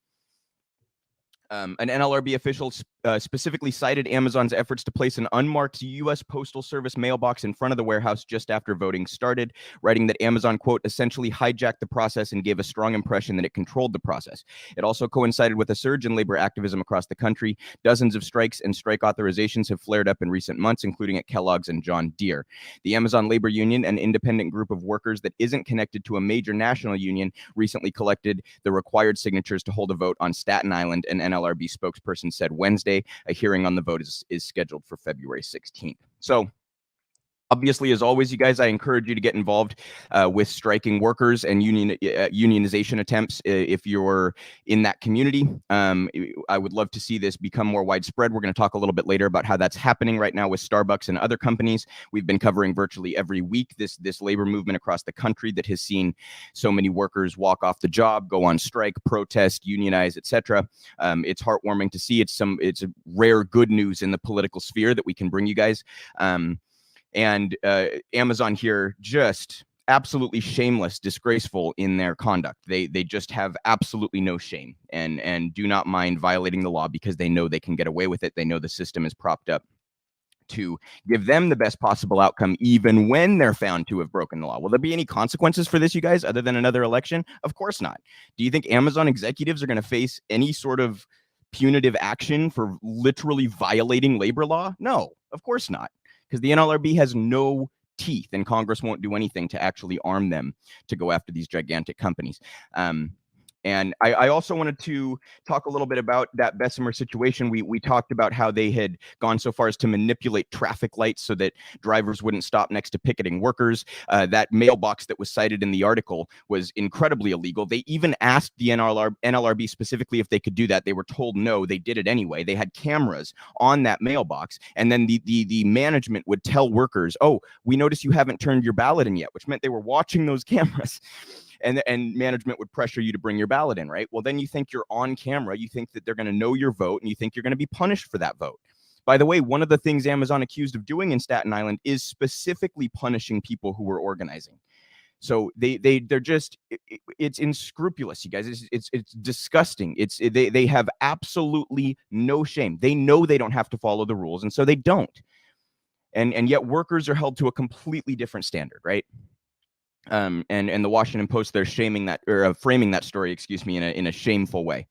An NLRB official specifically cited Amazon's efforts to place an unmarked U.S. Postal Service mailbox in front of the warehouse just after voting started, writing that Amazon, quote, essentially hijacked the process and gave a strong impression that it controlled the process. It also coincided with a surge in labor activism across the country. Dozens of strikes and strike authorizations have flared up in recent months, including at Kellogg's and John Deere. The Amazon Labor Union, an independent group of workers that isn't connected to a major national union, recently collected the required signatures to hold a vote on Staten Island, and NLRB spokesperson said Wednesday. A hearing on the vote is scheduled for February 16th. So obviously, as always, you guys, I encourage you to get involved with striking workers and unionization attempts if you're in that community. I would love to see this become more widespread. We're going to talk a little bit later about how that's happening right now with Starbucks and other companies. We've been covering virtually every week this labor movement across the country that has seen so many workers walk off the job, go on strike, protest, unionize, etc. It's heartwarming to see. It's rare good news in the political sphere that we can bring you guys. And Amazon here just absolutely shameless, disgraceful in their conduct. They just have absolutely no shame and do not mind violating the law because they know they can get away with it. They know the system is propped up to give them the best possible outcome, even when they're found to have broken the law. Will there be any consequences for this, you guys, other than another election? Of course not. Do you think Amazon executives are going to face any sort of punitive action for literally violating labor law? No, of course not. Because the NLRB has no teeth and Congress won't do anything to actually arm them to go after these gigantic companies. And I also wanted to talk a little bit about that Bessemer situation. We talked about how they had gone so far as to manipulate traffic lights so that drivers wouldn't stop next to picketing workers. That mailbox that was cited in the article was incredibly illegal. They even asked the NLRB specifically if they could do that. They were told no. They did it anyway. They had cameras on that mailbox, and then the management would tell workers, "Oh, we noticed you haven't turned your ballot in yet," which meant they were watching those cameras. And management would pressure you to bring your ballot in, right? Well, then you think you're on camera, you think that they're going to know your vote, and you think you're going to be punished for that vote. By the way, one of the things Amazon accused of doing in Staten Island is specifically punishing people who were organizing. So they're just, it's unscrupulous, you guys. It's disgusting. They have absolutely no shame. They know they don't have to follow the rules, and so they don't. And yet workers are held to a completely different standard, right? And the Washington Post, they're shaming that, or framing that story, excuse me, in a shameful way.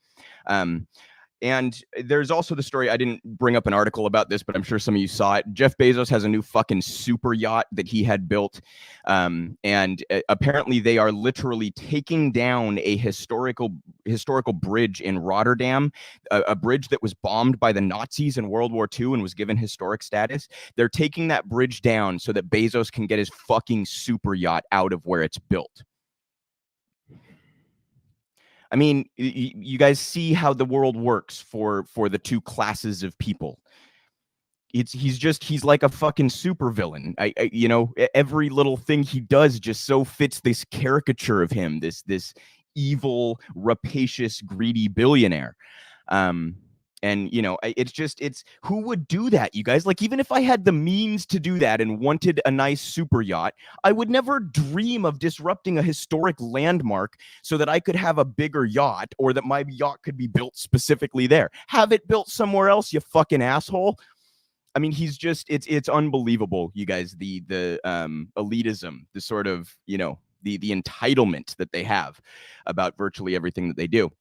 And there's also the story, I didn't bring up an article about this, but I'm sure some of you saw it. Jeff Bezos has a new fucking super yacht that he had built. And apparently they are literally taking down a historical bridge in Rotterdam, a bridge that was bombed by the Nazis in World War II and was given historic status. They're taking that bridge down so that Bezos can get his fucking super yacht out of where it's built. I mean, you guys see how the world works for the two classes of people. He's like a fucking supervillain. You know, every little thing he does just so fits this caricature of him, this evil, rapacious, greedy billionaire. And, you know, it's who would do that, you guys? Like, even if I had the means to do that and wanted a nice super yacht, I would never dream of disrupting a historic landmark so that I could have a bigger yacht, or that my yacht could be built specifically there. Have it built somewhere else, you fucking asshole. I mean, it's unbelievable, you guys, the elitism, the sort of, you know, the entitlement that they have about virtually everything that they do.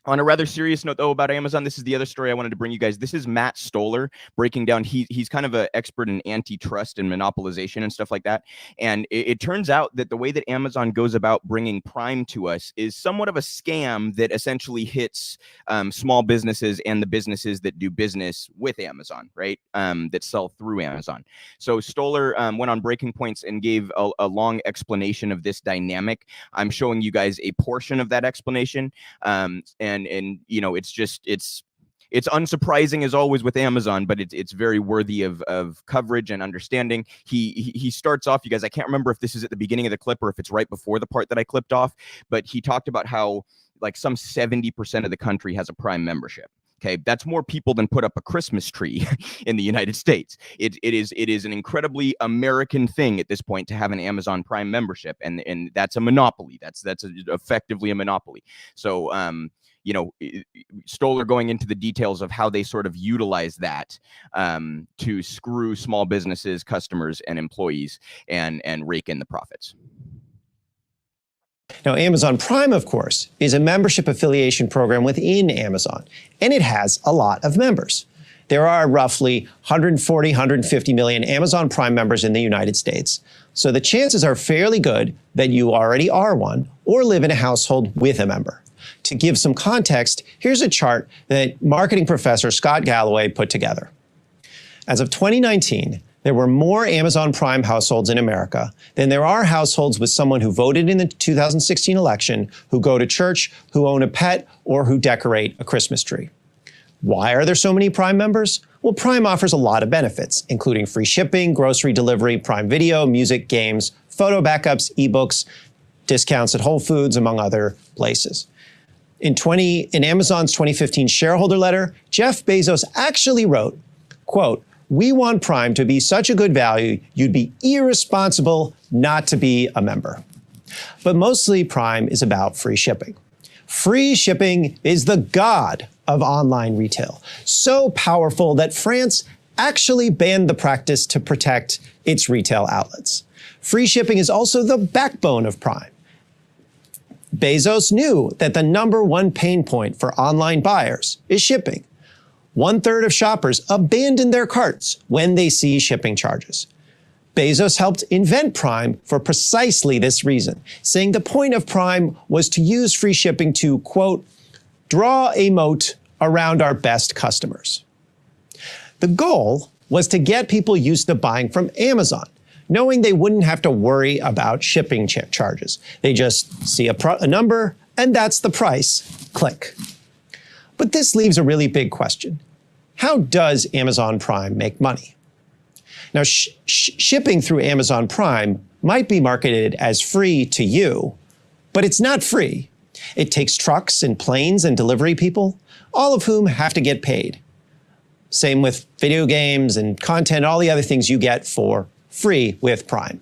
On a rather serious note, though, about Amazon, this is the other story I wanted to bring you guys. This is Matt Stoller breaking down. He's kind of an expert in antitrust and monopolization and stuff like that. And it turns out that the way that Amazon goes about bringing Prime to us is somewhat of a scam that essentially hits small businesses and the businesses that do business with Amazon, right? That sell through Amazon. So Stoller went on Breaking Points and gave a long explanation of this dynamic. I'm showing you guys a portion of that explanation. And you know, it's unsurprising as always with Amazon, but it's very worthy of coverage and understanding. He starts off, you guys, I can't remember if this is at the beginning of the clip or if it's right before the part that I clipped off, but he talked about how like some 70% of the country has a Prime membership. Okay, that's more people than put up a Christmas tree in the United States. It is an incredibly American thing at this point to have an Amazon Prime membership, and that's a monopoly. That's effectively a monopoly. So you know, Stoller going into the details of how they sort of utilize that to screw small businesses, customers, and employees, and rake in the profits. Now, Amazon Prime, of course, is a membership affiliation program within Amazon, and it has a lot of members. There are roughly 140, 150 million Amazon Prime members in the United States, so the chances are fairly good that you already are one or live in a household with a member. To give some context, here's a chart that marketing professor Scott Galloway put together. As of 2019, there were more Amazon Prime households in America than there are households with someone who voted in the 2016 election, who go to church, who own a pet, or who decorate a Christmas tree. Why are there so many Prime members? Well, Prime offers a lot of benefits, including free shipping, grocery delivery, Prime Video, music, games, photo backups, ebooks, discounts at Whole Foods, among other places. In Amazon's 2015 shareholder letter, Jeff Bezos actually wrote, quote, "We want Prime to be such a good value, you'd be irresponsible not to be a member." But mostly Prime is about free shipping. Free shipping is the god of online retail, so powerful that France actually banned the practice to protect its retail outlets. Free shipping is also the backbone of Prime. Bezos knew that the #1 pain point for online buyers is shipping. 1/3 of shoppers abandon their carts when they see shipping charges. Bezos helped invent Prime for precisely this reason, saying the point of Prime was to use free shipping to, quote, draw a moat around our best customers. The goal was to get people used to buying from Amazon, knowing they wouldn't have to worry about shipping charges. They just see a number, and that's the price. Click. But this leaves a really big question. How does Amazon Prime make money? Now, shipping through Amazon Prime might be marketed as free to you, but it's not free. It takes trucks and planes and delivery people, all of whom have to get paid. Same with video games and content, all the other things you get for free with Prime.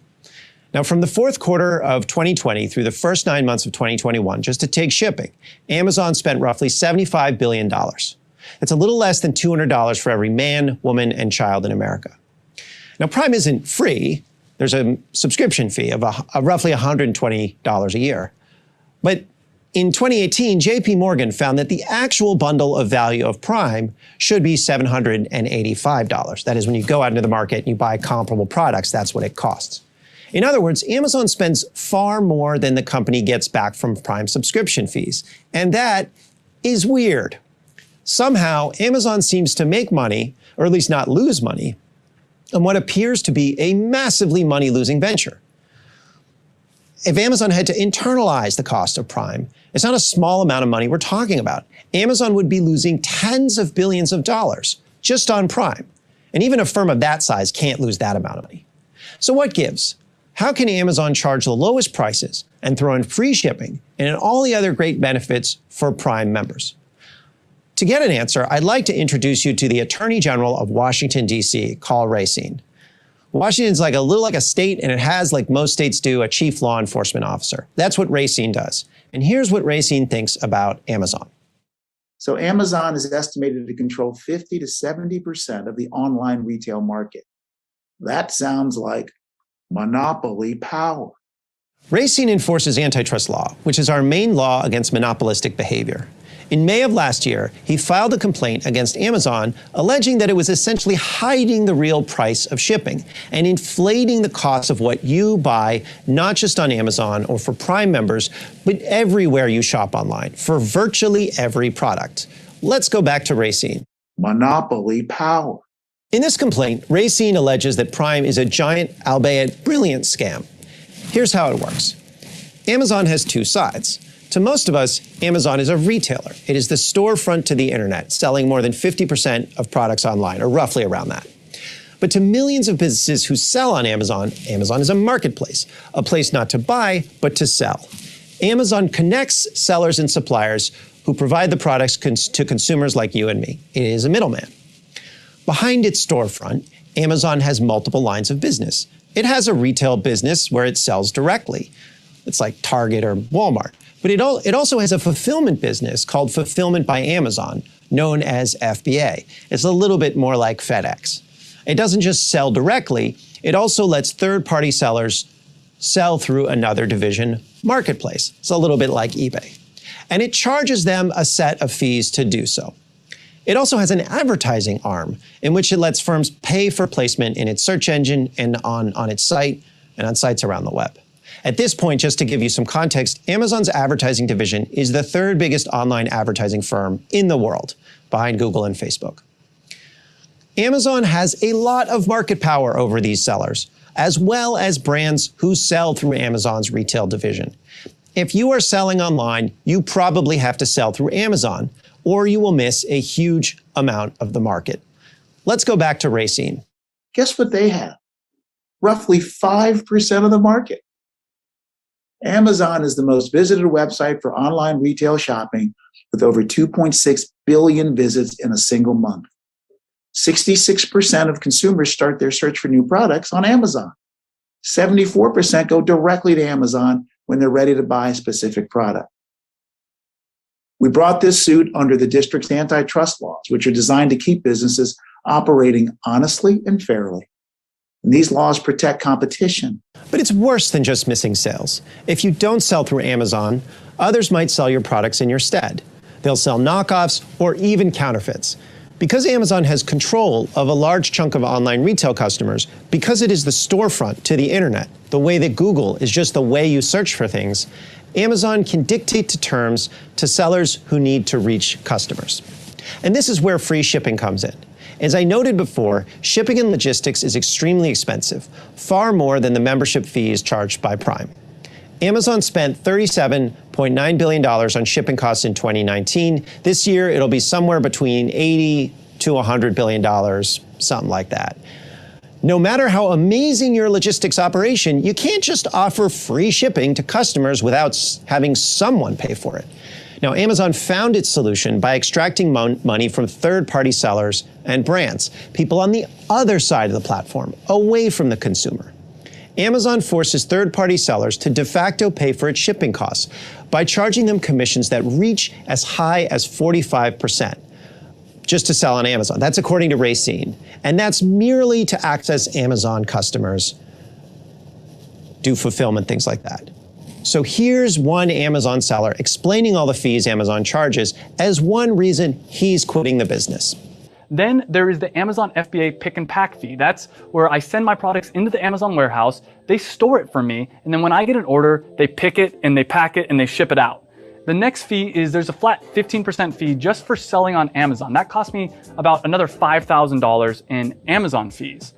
Now, from the fourth quarter of 2020 through the first 9 months of 2021, just to take shipping, Amazon spent roughly $75 billion. That's a little less than $200 for every man, woman, and child in America. Now, Prime isn't free. There's a subscription fee of roughly $120 a year. But in 2018, JP Morgan found that the actual bundle of value of Prime should be $785. That is, when you go out into the market and you buy comparable products, that's what it costs. In other words, Amazon spends far more than the company gets back from Prime subscription fees. And that is weird. Somehow, Amazon seems to make money, or at least not lose money, on what appears to be a massively money-losing venture. If Amazon had to internalize the cost of Prime, it's not a small amount of money we're talking about. Amazon would be losing tens of billions of dollars just on Prime. And even a firm of that size can't lose that amount of money. So what gives? How can Amazon charge the lowest prices and throw in free shipping and all the other great benefits for Prime members? To get an answer, I'd like to introduce you to the Attorney General of Washington, D.C., Karl Racine. Washington's like a little like a state, and it has, like most states do, a chief law enforcement officer. That's what Racine does. And here's what Racine thinks about Amazon. So Amazon is estimated to control 50 to 70% of the online retail market. That sounds like monopoly power. Racine enforces antitrust law, which is our main law against monopolistic behavior. In May of last year, he filed a complaint against Amazon alleging that it was essentially hiding the real price of shipping and inflating the cost of what you buy, not just on Amazon or for Prime members, but everywhere you shop online, for virtually every product. Let's go back to Racine. Monopoly power. In this complaint, Racine alleges that Prime is a giant, albeit brilliant scam. Here's how it works. Amazon has two sides. To most of us, Amazon is a retailer. It is the storefront to the internet, selling more than 50% of products online, or roughly around that. But to millions of businesses who sell on Amazon, Amazon is a marketplace, a place not to buy, but to sell. Amazon connects sellers and suppliers who provide the products to consumers like you and me. It is a middleman. Behind its storefront, Amazon has multiple lines of business. It has a retail business where it sells directly. It's like Target or Walmart. But it also has a fulfillment business called Fulfillment by Amazon, known as FBA. It's a little bit more like FedEx. It doesn't just sell directly, it also lets third-party sellers sell through another division, Marketplace. It's a little bit like eBay. And it charges them a set of fees to do so. It also has an advertising arm in which it lets firms pay for placement in its search engine and on its site and on sites around the web. At this point, just to give you some context, Amazon's advertising division is the third biggest online advertising firm in the world, behind Google and Facebook. Amazon has a lot of market power over these sellers, as well as brands who sell through Amazon's retail division. If you are selling online, you probably have to sell through Amazon, or you will miss a huge amount of the market. Let's go back to Racine. Guess what they have? Roughly 5% of the market. Amazon is the most visited website for online retail shopping with over 2.6 billion visits in a single month. 66% of consumers start their search for new products on Amazon. 74% go directly to Amazon when they're ready to buy a specific product. We brought this suit under the district's antitrust laws, which are designed to keep businesses operating honestly and fairly. And these laws protect competition. But it's worse than just missing sales. If you don't sell through Amazon, others might sell your products in your stead. They'll sell knockoffs or even counterfeits. Because Amazon has control of a large chunk of online retail customers, because it is the storefront to the internet, the way that Google is just the way you search for things, Amazon can dictate the terms to sellers who need to reach customers. And this is where free shipping comes in. As I noted before, shipping and logistics is extremely expensive, far more than the membership fees charged by Prime. Amazon spent $37.9 billion on shipping costs in 2019. This year, it'll be somewhere between $80 to $100 billion, something like that. No matter how amazing your logistics operation, you can't just offer free shipping to customers without having someone pay for it. Now, Amazon found its solution by extracting money from third-party sellers and brands, people on the other side of the platform, away from the consumer. Amazon forces third-party sellers to de facto pay for its shipping costs by charging them commissions that reach as high as 45% just to sell on Amazon. That's according to Racine. And that's merely to access Amazon customers, do fulfillment, things like that. So here's one Amazon seller explaining all the fees Amazon charges as one reason he's quitting the business. Then there is the Amazon FBA pick and pack fee. That's where I send my products into the Amazon warehouse, they store it for me, and then when I get an order, they pick it and they pack it and they ship it out. The next fee is there's a flat 15% fee just for selling on Amazon. That cost me about another $5,000 in Amazon fees.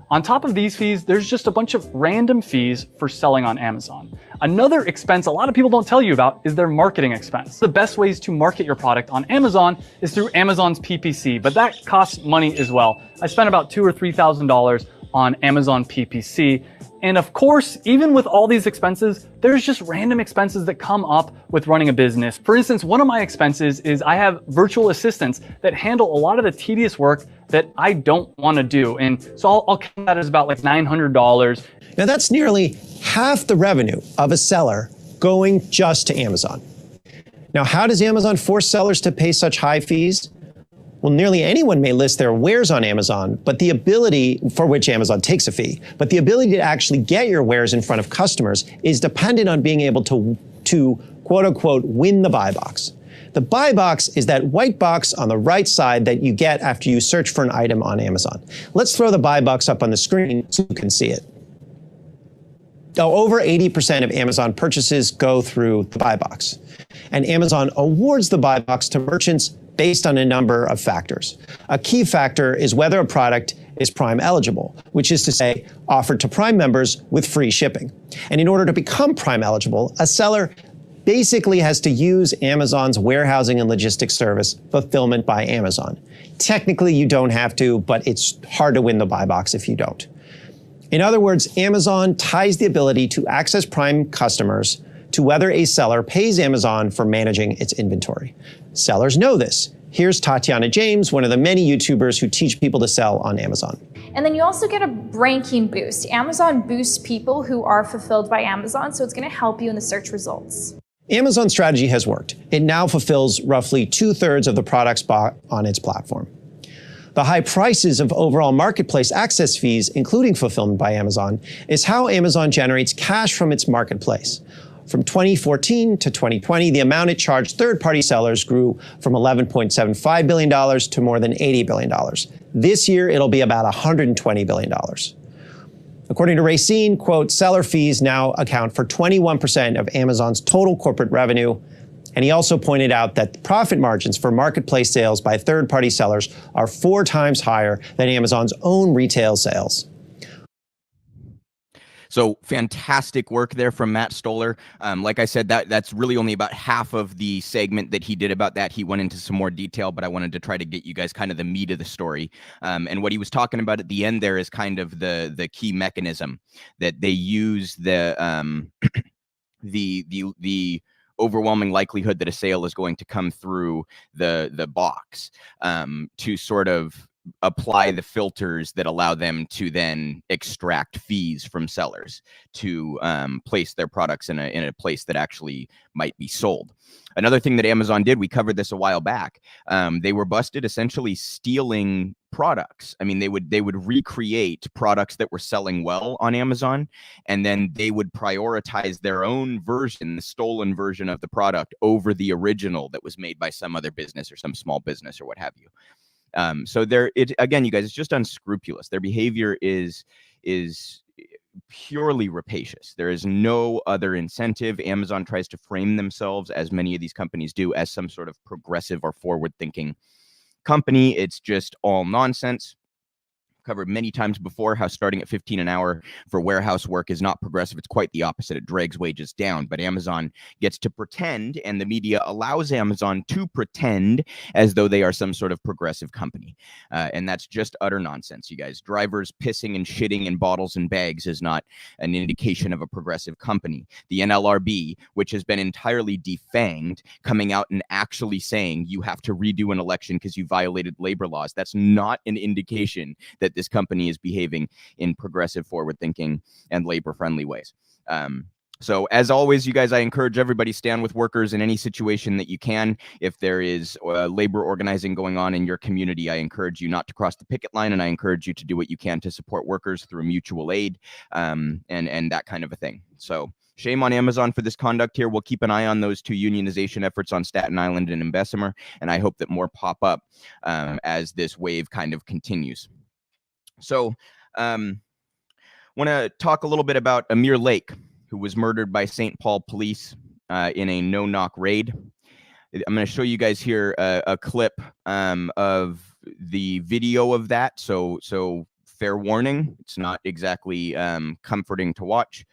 On top of these fees, there's just a bunch of random fees for selling on Amazon. Another expense a lot of people don't tell you about is their marketing expense. The best ways to market your product on Amazon is through Amazon's PPC, but that costs money as well. I spent about $2,000 or $3,000 on Amazon PPC. And of course, even with all these expenses, there's just random expenses that come up with running a business. For instance, one of my expenses is I have virtual assistants that handle a lot of the tedious work that I don't want to do. And so I'll count that as about like $900. Now that's nearly half the revenue of a seller going just to Amazon. Now, how does Amazon force sellers to pay such high fees? Well, nearly anyone may list their wares on Amazon, but the ability, for which Amazon takes a fee, but the ability to actually get your wares in front of customers is dependent on being able to quote unquote, win the buy box. The buy box is that white box on the right side that you get after you search for an item on Amazon. Let's throw the buy box up on the screen so you can see it. Over 80% of Amazon purchases go through the buy box, and Amazon awards the buy box to merchants based on a number of factors. A key factor is whether a product is Prime eligible, which is to say, offered to Prime members with free shipping. And in order to become Prime eligible, a seller basically has to use Amazon's warehousing and logistics service, Fulfillment by Amazon. Technically, you don't have to, but it's hard to win the buy box if you don't. In other words, Amazon ties the ability to access Prime customers to whether a seller pays Amazon for managing its inventory. Sellers know this. Here's Tatiana James, one of the many YouTubers who teach people to sell on Amazon. And then you also get a ranking boost. Amazon boosts people who are fulfilled by Amazon, so it's going to help you in the search results. Amazon's strategy has worked. It now fulfills roughly 2/3 of the products bought on its platform. The high prices of overall marketplace access fees, including Fulfillment by Amazon, is how Amazon generates cash from its marketplace. From 2014 to 2020, the amount it charged third-party sellers grew from $11.75 billion to more than $80 billion. This year, it'll be about $120 billion. According to Racine, quote, seller fees now account for 21% of Amazon's total corporate revenue. And he also pointed out that profit margins for marketplace sales by third-party sellers are 4 times higher than Amazon's own retail sales. So fantastic work there from Matt Stoller. Like I said, that's really only about half of the segment that he did about that. He went into some more detail, but I wanted to try to get you guys kind of the meat of the story. And what he was talking about at the end there is kind of the key mechanism that they use the overwhelming likelihood that a sale is going to come through the box to sort of apply the filters that allow them to then extract fees from sellers to place their products in a place that actually might be sold. Another thing that Amazon did, we covered this a while back, they were busted essentially stealing products. I mean, they would recreate products that were selling well on Amazon, and then they would prioritize their own version, the stolen version of the product, over the original that was made by some other business or some small business or what have you. So there, it again, you guys, it's just unscrupulous. Their behavior is purely rapacious. There is no other incentive. Amazon tries to frame themselves, as many of these companies do, as some sort of progressive or forward-thinking company. It's just all nonsense. Covered many times before how starting at $15 an hour for warehouse work is not progressive. It's quite the opposite. It drags wages down. But Amazon gets to pretend, and the media allows Amazon to pretend as though they are some sort of progressive company. And that's just utter nonsense, you guys. Drivers pissing and shitting in bottles and bags is not an indication of a progressive company. The NLRB, which has been entirely defanged, coming out and actually saying you have to redo an election because you violated labor laws, that's not an indication that this company is behaving in progressive, forward-thinking, and labor-friendly ways. So as always, you guys, I encourage everybody stand with workers in any situation that you can. If there is labor organizing going on in your community, I encourage you not to cross the picket line, and I encourage you to do what you can to support workers through mutual aid and that kind of a thing. So shame on Amazon for this conduct here. We'll keep an eye on those 2 unionization efforts on Staten Island and in Bessemer, and I hope that more pop up as this wave kind of continues. So want to talk a little bit about Amir Locke, who was murdered by St. Paul police in a no-knock raid. I'm going to show you guys here a clip of the video of that. So fair warning, it's not exactly comforting to watch.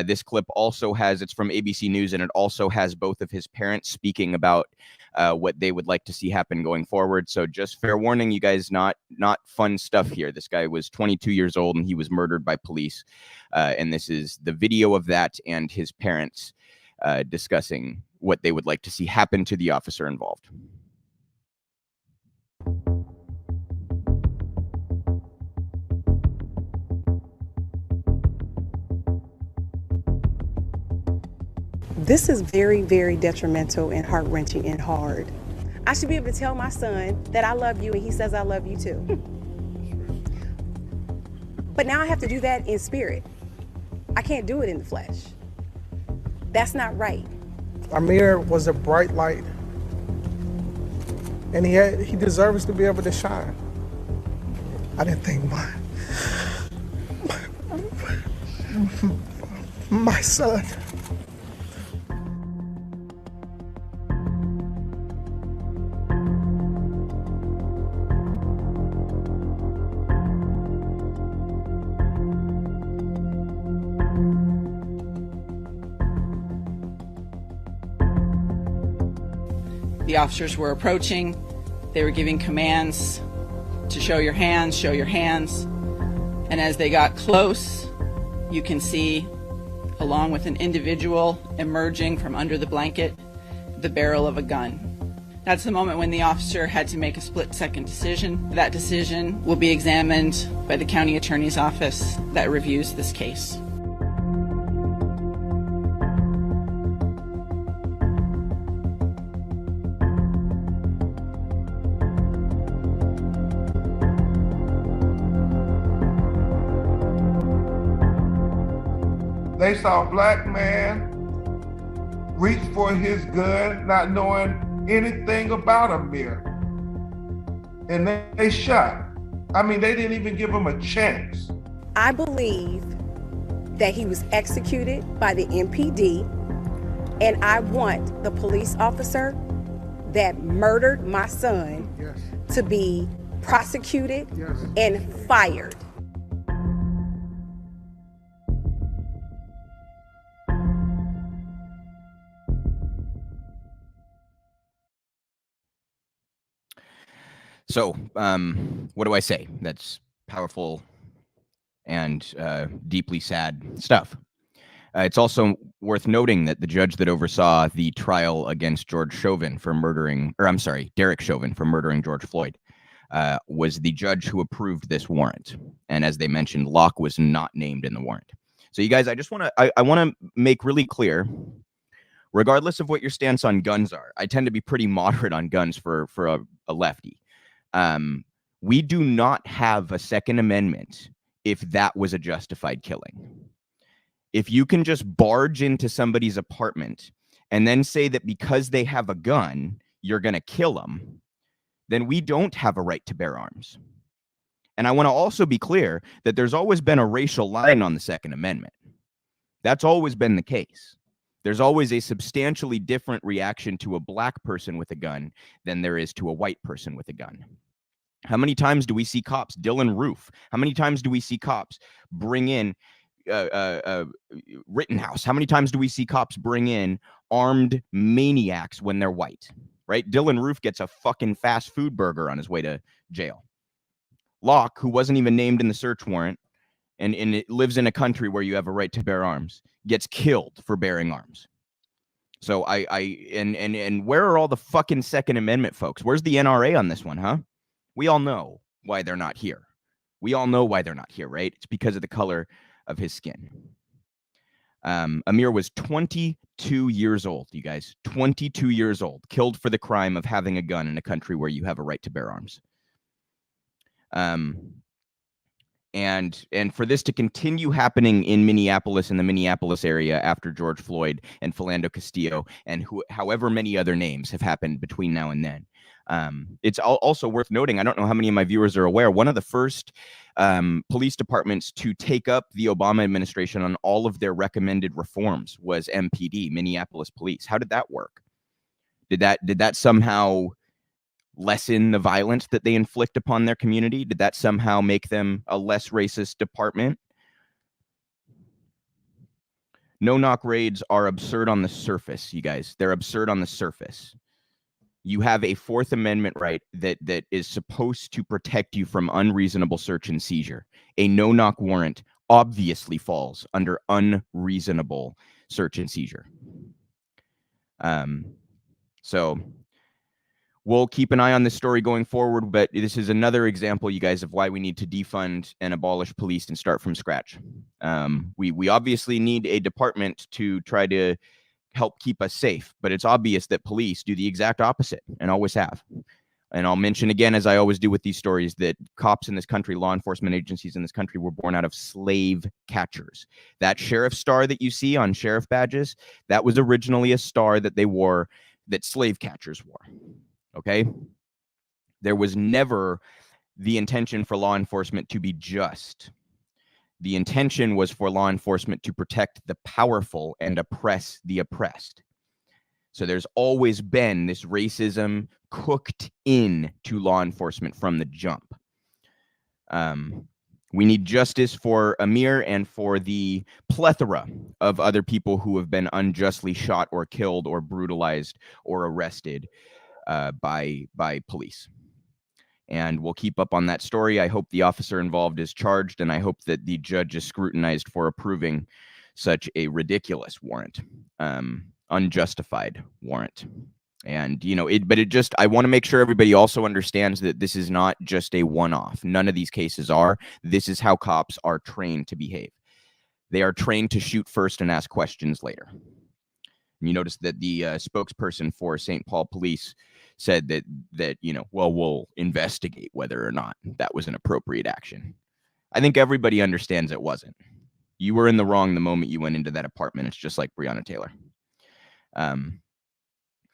This clip also has, it's from ABC News, and it also has both of his parents speaking about what they would like to see happen going forward. So just fair warning, you guys, not fun stuff here. This guy was 22 years old and he was murdered by police. And this is the video of that and his parents discussing what they would like to see happen to the officer involved. This is very, very detrimental and heart-wrenching and hard. I should be able to tell my son that I love you and he says I love you too. But now I have to do that in spirit. I can't do it in the flesh. That's not right. Amir was a bright light, and he deserves to be able to shine. I didn't think my son. The officers were approaching. They were giving commands to show your hands, show your hands. And as they got close, you can see, along with an individual emerging from under the blanket, the barrel of a gun. That's the moment when the officer had to make a split-second decision. That decision will be examined by the county attorney's office that reviews this case. They saw a black man reach for his gun, not knowing anything about Amir. And they shot. I mean, they didn't even give him a chance. I believe that he was executed by the MPD, and I want the police officer that murdered my son to be prosecuted and fired. So, what do I say? That's powerful and deeply sad stuff. It's also worth noting that the judge that oversaw the trial against Derek Chauvin for murdering George Floyd was the judge who approved this warrant. And as they mentioned, Locke was not named in the warrant. So you guys, I just want to make really clear, regardless of what your stance on guns are, I tend to be pretty moderate on guns for a lefty. We do not have a Second Amendment if that was a justified killing. If you can just barge into somebody's apartment and then say that because they have a gun, you're going to kill them, then we don't have a right to bear arms. And I want to also be clear that there's always been a racial line on the Second Amendment. That's always been the case. There's always a substantially different reaction to a black person with a gun than there is to a white person with a gun. How many times do we see cops, Dylan Roof? How many times do we see cops bring in Rittenhouse? How many times do we see cops bring in armed maniacs when they're white? Right? Dylan Roof gets a fucking fast food burger on his way to jail. Locke, who wasn't even named in the search warrant, and it lives in a country where you have a right to bear arms, gets killed for bearing arms. So and where are all the fucking Second Amendment folks? Where's the NRA on this one, huh? We all know why they're not here. We all know why they're not here, right? It's because of the color of his skin. Amir was 22 years old, you guys. 22 years old, killed for the crime of having a gun in a country where you have a right to bear arms. And for this to continue happening in Minneapolis, in the Minneapolis area after George Floyd and Philando Castillo and however many other names have happened between now and then. It's also worth noting, I don't know how many of my viewers are aware, one of the first police departments to take up the Obama administration on all of their recommended reforms was MPD, Minneapolis Police. How did that work? Did that somehow lessen the violence that they inflict upon their community? Did that somehow make them a less racist department? No-knock raids are absurd on the surface, you guys. They're absurd on the surface. You have a Fourth Amendment right that is supposed to protect you from unreasonable search and seizure. A no-knock warrant obviously falls under unreasonable search and seizure. So we'll keep an eye on this story going forward, but this is another example, you guys, of why we need to defund and abolish police and start from scratch. We obviously need a department to try to help keep us safe, but it's obvious that police do the exact opposite and always have. And I'll mention again, as I always do with these stories, that cops in this country, law enforcement agencies in this country, were born out of slave catchers. That sheriff star that you see on sheriff badges, that was originally a star that they wore, that slave catchers wore. Okay? There was never the intention for law enforcement to be just. The intention was for law enforcement to protect the powerful and oppress the oppressed. So there's always been this racism cooked in to law enforcement from the jump. We need justice for Amir and for the plethora of other people who have been unjustly shot or killed or brutalized or arrested by police. And we'll keep up on that story. I hope the officer involved is charged, and I hope that the judge is scrutinized for approving such a ridiculous warrant, unjustified warrant. And, you know, I want to make sure everybody also understands that this is not just a one-off. None of these cases are. This is how cops are trained to behave. They are trained to shoot first and ask questions later. And you notice that the spokesperson for St. Paul Police said that you know, well, we'll investigate whether or not that was an appropriate action. I think everybody understands it wasn't. You were in the wrong the moment you went into that apartment. It's just like Breonna Taylor.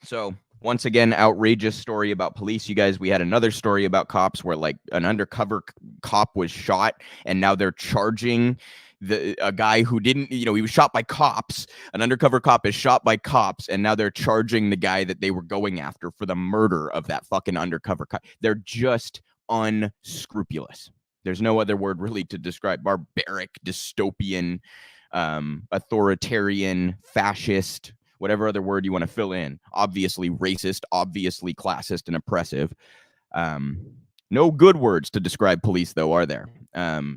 So once again, outrageous story about police. You guys, we had another story about cops where like an undercover cop was shot, and now they're charging a guy who didn't, you know, he was shot by cops. An undercover cop is shot by cops, and now they're charging the guy that they were going after for the murder of that fucking undercover cop. They're just unscrupulous. There's no other word really to describe. Barbaric, dystopian, authoritarian, fascist, whatever other word you want to fill in. Obviously racist, obviously classist and oppressive. No good words to describe police, though, are there?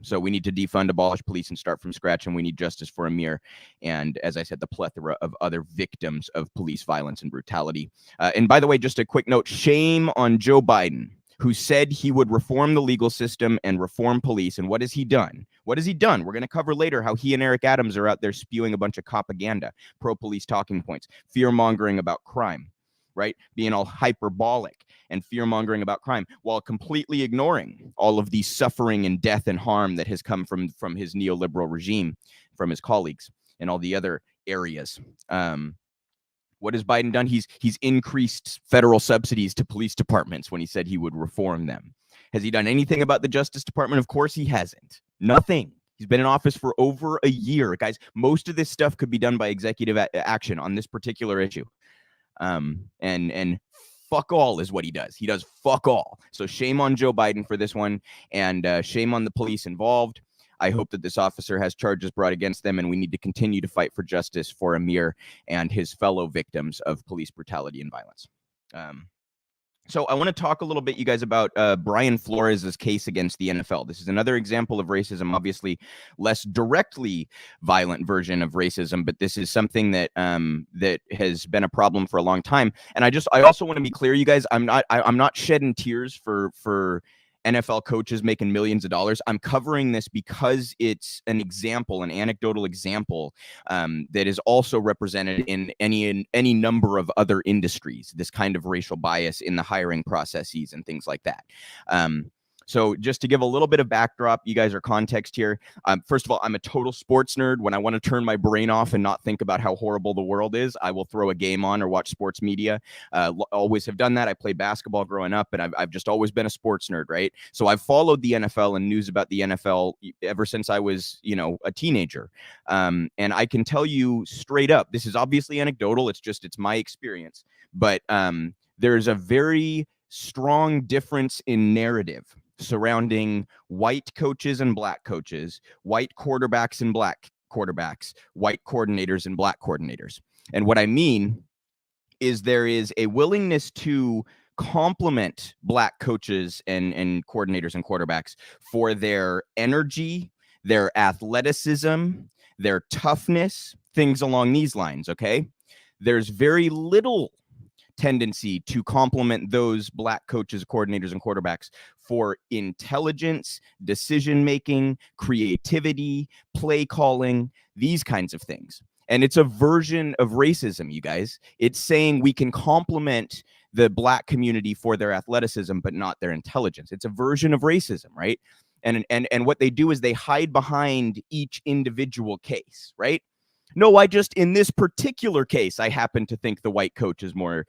So we need to defund, abolish police, and start from scratch, and we need justice for Amir. And as I said, the plethora of other victims of police violence and brutality. And by the way, just a quick note, shame on Joe Biden, who said he would reform the legal system and reform police. And what has he done? What has he done? We're going to cover later how he and Eric Adams are out there spewing a bunch of propaganda, pro-police talking points, fear-mongering about crime, right? Being all hyperbolic and fear-mongering about crime while completely ignoring all of the suffering and death and harm that has come from his neoliberal regime, from his colleagues and all the other areas. What has Biden done? He's increased federal subsidies to police departments when he said he would reform them. Has he done anything about the Justice Department? Of course he hasn't. Nothing. He's been in office for over a year. Guys, most of this stuff could be done by executive action on this particular issue. And fuck all is what he does. He does fuck all. So shame on Joe Biden for this one, and shame on the police involved. I hope that this officer has charges brought against them, and we need to continue to fight for justice for Amir and his fellow victims of police brutality and violence. So I want to talk a little bit, you guys, about Brian Flores' case against the NFL. This is another example of racism, obviously less directly violent version of racism, but this is something that that has been a problem for a long time. And I also want to be clear, you guys, I'm not shedding tears for NFL coaches making millions of dollars. I'm covering this because it's an example, an anecdotal example that is also represented in any number of other industries, this kind of racial bias in the hiring processes and things like that. So just to give a little bit of backdrop, you guys are context here. First of all, I'm a total sports nerd. When I want to turn my brain off and not think about how horrible the world is, I will throw a game on or watch sports media. Always have done that. I played basketball growing up, and I've just always been a sports nerd, right? So I've followed the NFL and news about the NFL ever since I was, a teenager. And I can tell you straight up, this is obviously anecdotal. It's my experience. But there's a very strong difference in narrative surrounding white coaches and black coaches, white quarterbacks and black quarterbacks, white coordinators and black coordinators. And what I mean is there is a willingness to compliment black coaches and coordinators and quarterbacks for their energy, their athleticism, their toughness, things along these lines, okay? There's very little tendency to compliment those black coaches, coordinators, and quarterbacks for intelligence, decision-making, creativity, play calling, these kinds of things. And it's a version of racism, you guys. It's saying we can compliment the black community for their athleticism, but not their intelligence. It's a version of racism, right? And what they do is they hide behind each individual case, right? No, in this particular case, I happen to think the white coach is more,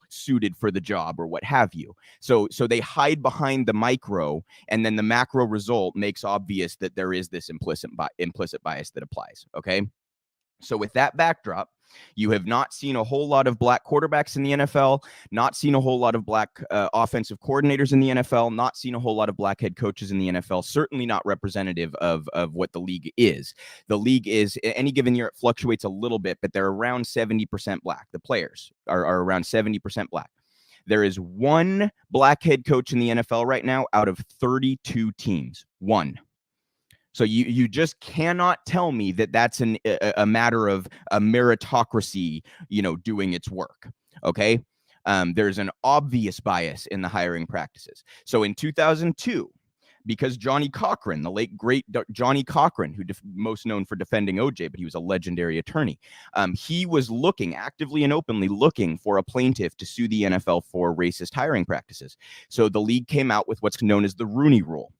suited for the job or what have you. So they hide behind the micro, and then the macro result makes obvious that there is this implicit bias that applies. Okay. So with that backdrop, you have not seen a whole lot of black quarterbacks in the NFL, not seen a whole lot of black offensive coordinators in the NFL, not seen a whole lot of black head coaches in the NFL, certainly not representative of what the league is. The league is, any given year, it fluctuates a little bit, but they're around 70% black. The players are around 70% black. There is one black head coach in the NFL right now out of 32 teams. One. So you just cannot tell me that that's a matter of a meritocracy, doing its work. Okay. There's an obvious bias in the hiring practices. So in 2002, because Johnny Cochran, the late great Johnny Cochran, who most known for defending OJ, but he was a legendary attorney, he was actively and openly looking for a plaintiff to sue the NFL for racist hiring practices. So the league came out with what's known as the Rooney Rule.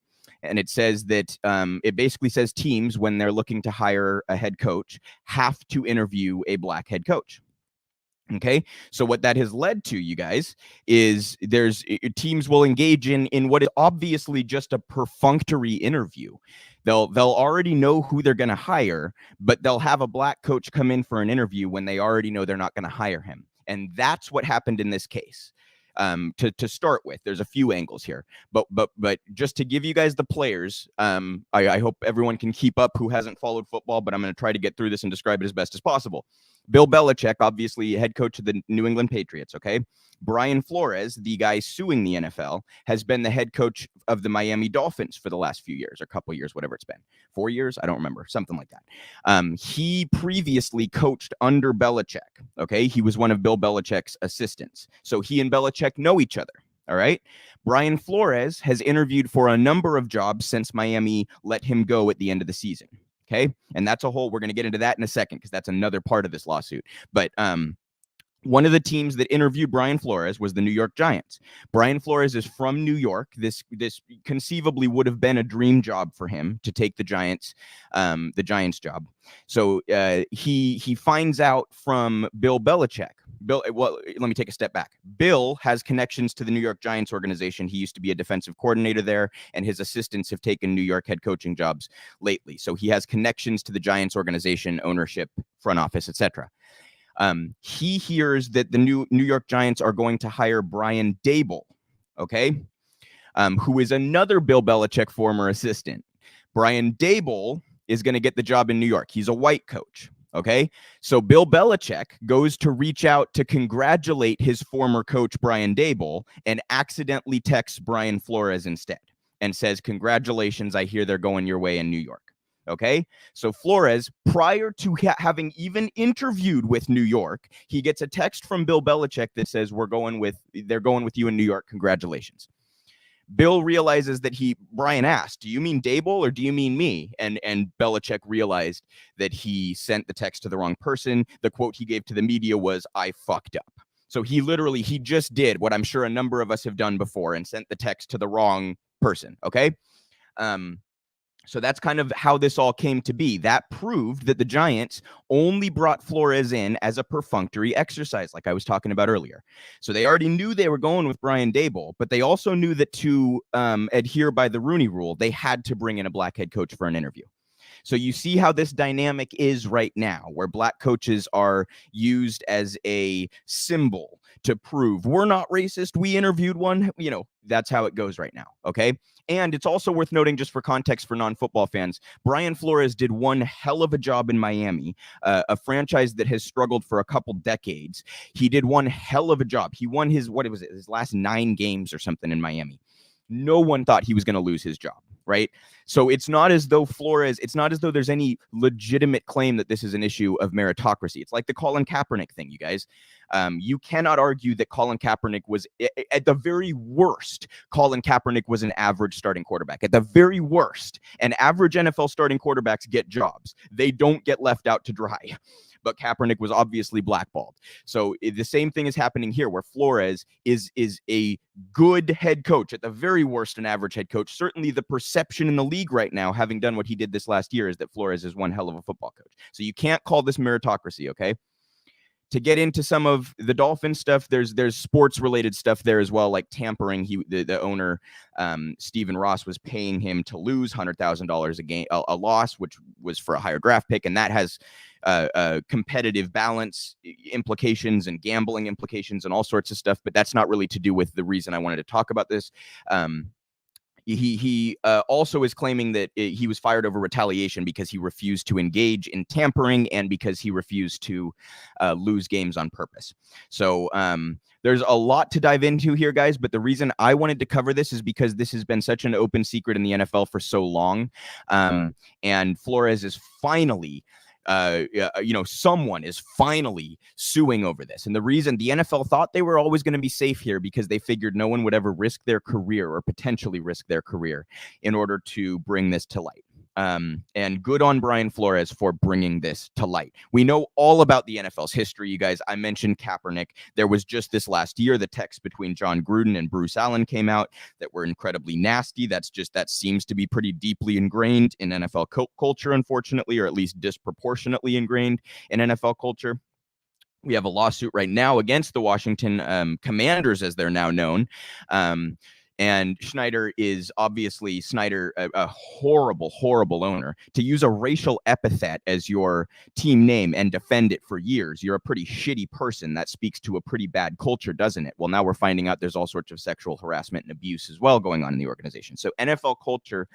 And it says that it basically says teams, when they're looking to hire a head coach, have to interview a black head coach. Okay, so what that has led to, you guys, is teams will engage in what is obviously just a perfunctory interview. They'll already know who they're going to hire, but they'll have a black coach come in for an interview when they already know they're not going to hire him. And that's what happened in this case. To start with, there's a few angles here, but just to give you guys the players, I hope everyone can keep up who hasn't followed football, but I'm going to try to get through this and describe it as best as possible. Bill Belichick, obviously head coach of the New England Patriots. Okay. Brian Flores, the guy suing the NFL, has been the head coach of the Miami Dolphins for the last few years, or a couple of years, whatever it's been. 4 years? I don't remember. Something like that. He previously coached under Belichick. Okay. He was one of Bill Belichick's assistants. So he and Belichick know each other. All right. Brian Flores has interviewed for a number of jobs since Miami let him go at the end of the season. Okay. And that's we're going to get into that in a second, because that's another part of this lawsuit. But one of the teams that interviewed Brian Flores was the New York Giants. Brian Flores is from New York. This conceivably would have been a dream job for him to take the Giants job. So he finds out from Bill Belichick. Bill, well, let me take a step back. Bill has connections to the New York Giants organization. He used to be a defensive coordinator there, and his assistants have taken New York head coaching jobs lately. So he has connections to the Giants organization, ownership, front office, etc. He hears that the New York Giants are going to hire Brian Daboll, okay, who is another Bill Belichick former assistant. Brian Daboll is going to get the job in New York. He's a white coach. Okay, so Bill Belichick goes to reach out to congratulate his former coach, Brian Daboll, and accidentally texts Brian Flores instead and says, "Congratulations, I hear they're going your way in New York." Okay, so Flores, prior to having even interviewed with New York, he gets a text from Bill Belichick that says, they're going with you in New York. Congratulations. Bill realizes that Brian asked, "Do you mean Daboll or do you mean me?" And Belichick realized that he sent the text to the wrong person. The quote he gave to the media was, "I fucked up." So he just did what I'm sure a number of us have done before and sent the text to the wrong person. Okay. So that's kind of how this all came to be. That proved that the Giants only brought Flores in as a perfunctory exercise, like I was talking about earlier. So they already knew they were going with Brian Daboll, but they also knew that to adhere by the Rooney Rule, they had to bring in a black head coach for an interview. So you see how this dynamic is right now, where black coaches are used as a symbol to prove we're not racist. We interviewed one. That's how it goes right now. Okay. And it's also worth noting, just for context for non-football fans, Brian Flores did one hell of a job in Miami, a franchise that has struggled for a couple decades. He did one hell of a job. He won his last 9 games or something in Miami. No one thought he was going to lose his job, right? So it's not as though there's any legitimate claim that this is an issue of meritocracy. It's like the Colin Kaepernick thing, you guys. You cannot argue that Colin Kaepernick was, at the very worst, Colin Kaepernick was an average starting quarterback. At the very worst, an average NFL starting quarterbacks get jobs. They don't get left out to dry. But Kaepernick was obviously blackballed. So the same thing is happening here, where Flores is a good head coach, at the very worst, an average head coach. Certainly the perception in the league right now, having done what he did this last year, is that Flores is one hell of a football coach. So you can't call this meritocracy, okay? To get into some of the Dolphins stuff, there's sports related stuff there as well, like tampering. The owner, Stephen Ross, was paying him to lose $100,000 a game, a loss, which was for a higher draft pick, and that has competitive balance implications and gambling implications and all sorts of stuff. But that's not really to do with the reason I wanted to talk about this. He also is claiming that he was fired over retaliation because he refused to engage in tampering and because he refused to lose games on purpose. So there's a lot to dive into here, guys. But the reason I wanted to cover this is because this has been such an open secret in the NFL for so long. And Flores is finally someone is finally suing over this. And the reason the NFL thought they were always going to be safe here, because they figured no one would ever risk their career or potentially risk their career in order to bring this to light. And good on Brian Flores for bringing this to light. We know all about the NFL's history, you guys. I mentioned Kaepernick. There was just this last year, the text between John Gruden and Bruce Allen came out that were incredibly nasty. That seems to be pretty deeply ingrained in NFL culture, unfortunately, or at least disproportionately ingrained in NFL culture. We have a lawsuit right now against the Washington Commanders, as they're now known. And Snyder is obviously a horrible, horrible owner. To use a racial epithet as your team name and defend it for years, you're a pretty shitty person. That speaks to a pretty bad culture, doesn't it? Well, now we're finding out there's all sorts of sexual harassment and abuse as well going on in the organization. So NFL culture,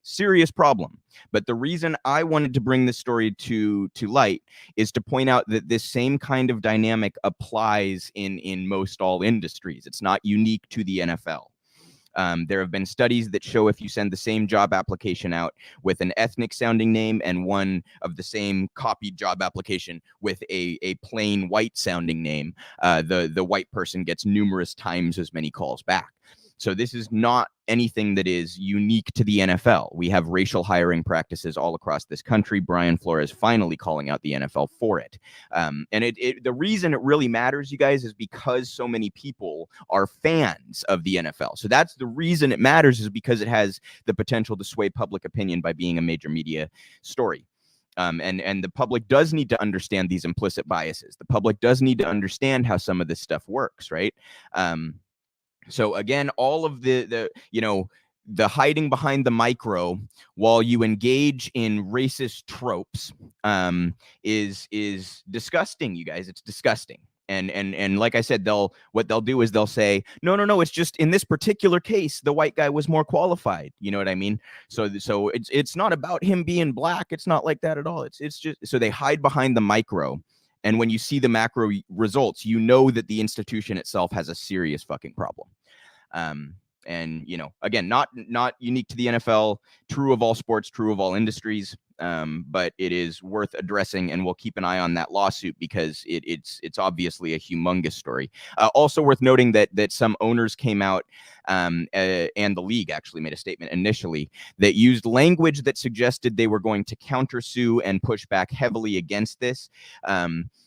serious problem. But the reason I wanted to bring this story to light is to point out that this same kind of dynamic applies in most all industries. It's not unique to the NFL. There have been studies that show if you send the same job application out with an ethnic sounding name and one of the same copied job application with a plain white sounding name, the white person gets numerous times as many calls back. So this is not anything that is unique to the NFL. We have racial hiring practices all across this country. Brian Flores finally calling out the NFL for it. And the reason it really matters, you guys, is because so many people are fans of the NFL. So that's the reason it matters, is because it has the potential to sway public opinion by being a major media story. And the public does need to understand these implicit biases. The public does need to understand how some of this stuff works, right? So again, all of the hiding behind the micro while you engage in racist tropes is disgusting, you guys. It's disgusting. And like I said, what they'll do is they'll say, no, it's just in this particular case, the white guy was more qualified. You know what I mean? So it's not about him being black. It's not like that at all. It's just, so they hide behind the micro. And when you see the macro results, you know that the institution itself has a serious fucking problem. And again, not unique to the NFL, true of all sports, true of all industries. But it is worth addressing, and we'll keep an eye on that lawsuit because it's obviously a humongous story. Also worth noting that some owners came out, and the league actually made a statement initially that used language that suggested they were going to countersue and push back heavily against this.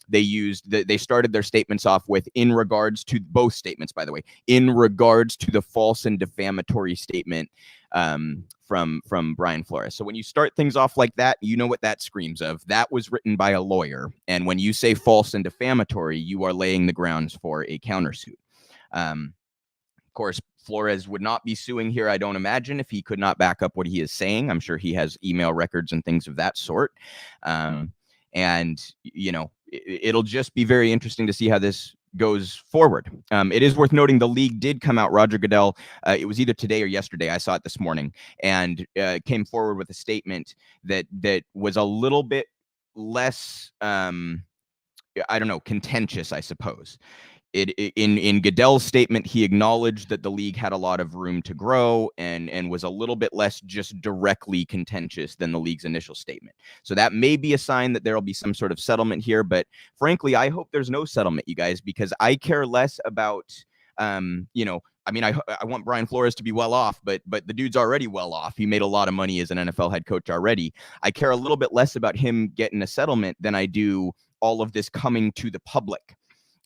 They started their statements off with, in regards to both statements, by the way, in regards to the false and defamatory statement from Brian Flores. So when you start things off like that, you know what that screams of. That was written by a lawyer. And when you say false and defamatory, you are laying the grounds for a countersuit. Of course, Flores would not be suing here, I don't imagine, if he could not back up what he is saying. I'm sure he has email records and things of that sort. And, it'll just be very interesting to see how this goes forward. It is worth noting the league did come out, Roger Goodell, it was either today or yesterday, I saw it this morning, and came forward with a statement that was a little bit less, contentious, I suppose. In Goodell's statement, he acknowledged that the league had a lot of room to grow and was a little bit less just directly contentious than the league's initial statement. So that may be a sign that there will be some sort of settlement here. But frankly, I hope there's no settlement, you guys, because I care less about, I want Brian Flores to be well off, but the dude's already well off. He made a lot of money as an NFL head coach already. I care a little bit less about him getting a settlement than I do all of this coming to the public.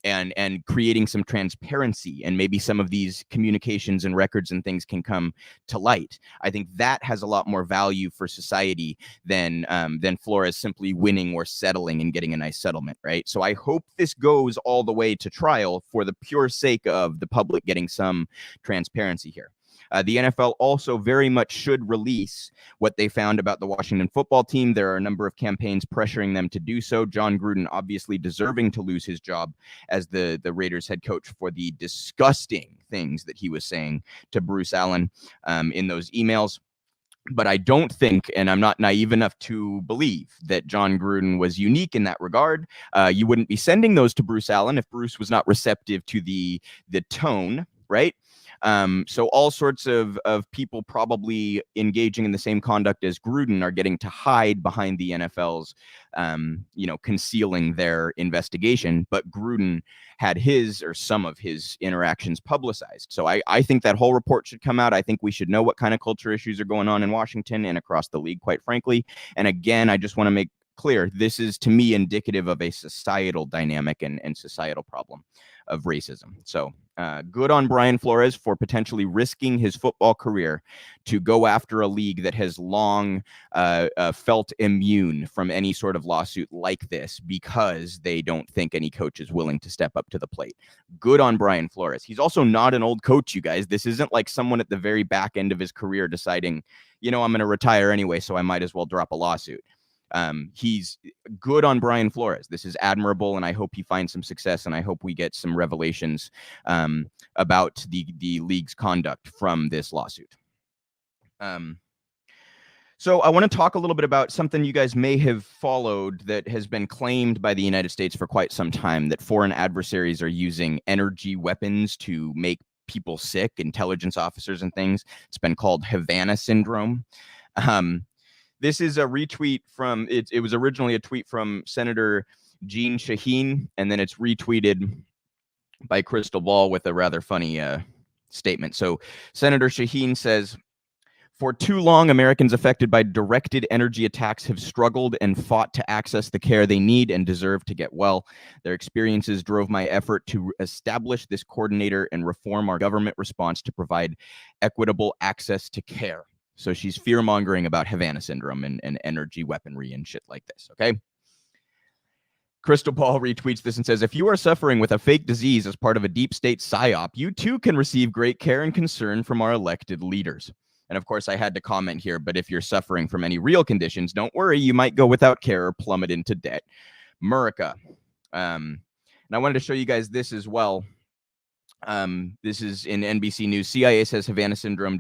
And creating some transparency, and maybe some of these communications and records and things can come to light. I think that has a lot more value for society than Flores simply winning or settling and getting a nice settlement, right? So I hope this goes all the way to trial for the pure sake of the public getting some transparency here. The NFL also very much should release what they found about the Washington football team. There are a number of campaigns pressuring them to do so. John Gruden obviously deserving to lose his job as the Raiders head coach for the disgusting things that he was saying to Bruce Allen in those emails. But I don't think, and I'm not naive enough to believe, that John Gruden was unique in that regard. You wouldn't be sending those to Bruce Allen if Bruce was not receptive to the tone, right? So all sorts of people probably engaging in the same conduct as Gruden are getting to hide behind the NFL's, concealing their investigation. But Gruden had his or some of his interactions publicized. So I think that whole report should come out. I think we should know what kind of culture issues are going on in Washington and across the league, quite frankly. And again, I just want to make clear, this is to me indicative of a societal dynamic and societal problem of racism. So good on Brian Flores for potentially risking his football career to go after a league that has long felt immune from any sort of lawsuit like this because they don't think any coach is willing to step up to the plate. Good on Brian Flores. He's also not an old coach, you guys. This isn't like someone at the very back end of his career deciding, I'm going to retire anyway, so I might as well drop a lawsuit. He's good on Brian Flores. This is admirable, and I hope he finds some success, and I hope we get some revelations about the league's conduct from this lawsuit. So I want to talk a little bit about something you guys may have followed that has been claimed by the United States for quite some time, that foreign adversaries are using energy weapons to make people sick, intelligence officers and things. It's been called Havana syndrome. This is a retweet from, it was originally a tweet from Senator Jeanne Shaheen, and then it's retweeted by Crystal Ball with a rather funny statement. So Senator Shaheen says, "For too long, Americans affected by directed energy attacks have struggled and fought to access the care they need and deserve to get well. Their experiences drove my effort to establish this coordinator and reform our government response to provide equitable access to care." So she's fear mongering about Havana syndrome and energy weaponry and shit like this. Okay. Crystal Ball retweets this and says, if you are suffering with a fake disease as part of a deep state psyop, you too can receive great care and concern from our elected leaders. And of course, I had to comment here, but if you're suffering from any real conditions, don't worry, you might go without care or plummet into debt. Murica. And I wanted to show you guys this as well. This is in NBC News. CIA says Havana syndrome